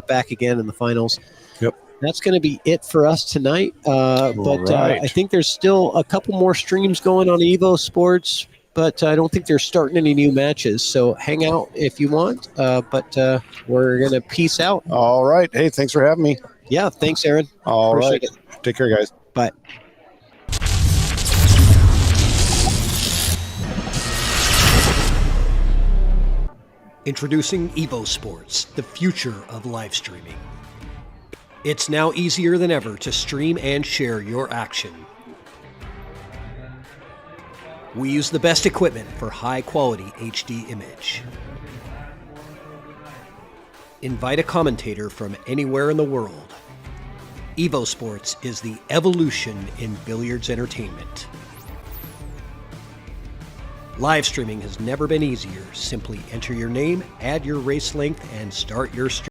Speaker 2: back again in the finals.
Speaker 3: Yep.
Speaker 2: That's going to be it for us tonight. But
Speaker 3: right.
Speaker 2: I think there's still a couple more streams going on EvoSports, but I don't think they're starting any new matches. So hang out if you want. But we're going to peace out.
Speaker 3: All right. Hey, thanks for having me.
Speaker 2: Yeah, thanks, Aaron.
Speaker 3: All right.
Speaker 2: Appreciate
Speaker 3: Take care, guys.
Speaker 2: Bye.
Speaker 6: Introducing EvoSports, the future of live streaming. It's now easier than ever to stream and share your action. We use the best equipment for high-quality HD image. Invite a commentator from anywhere in the world. EvoSports is the evolution in billiards entertainment. Live streaming has never been easier. Simply enter your name, add your race length, and start your stream.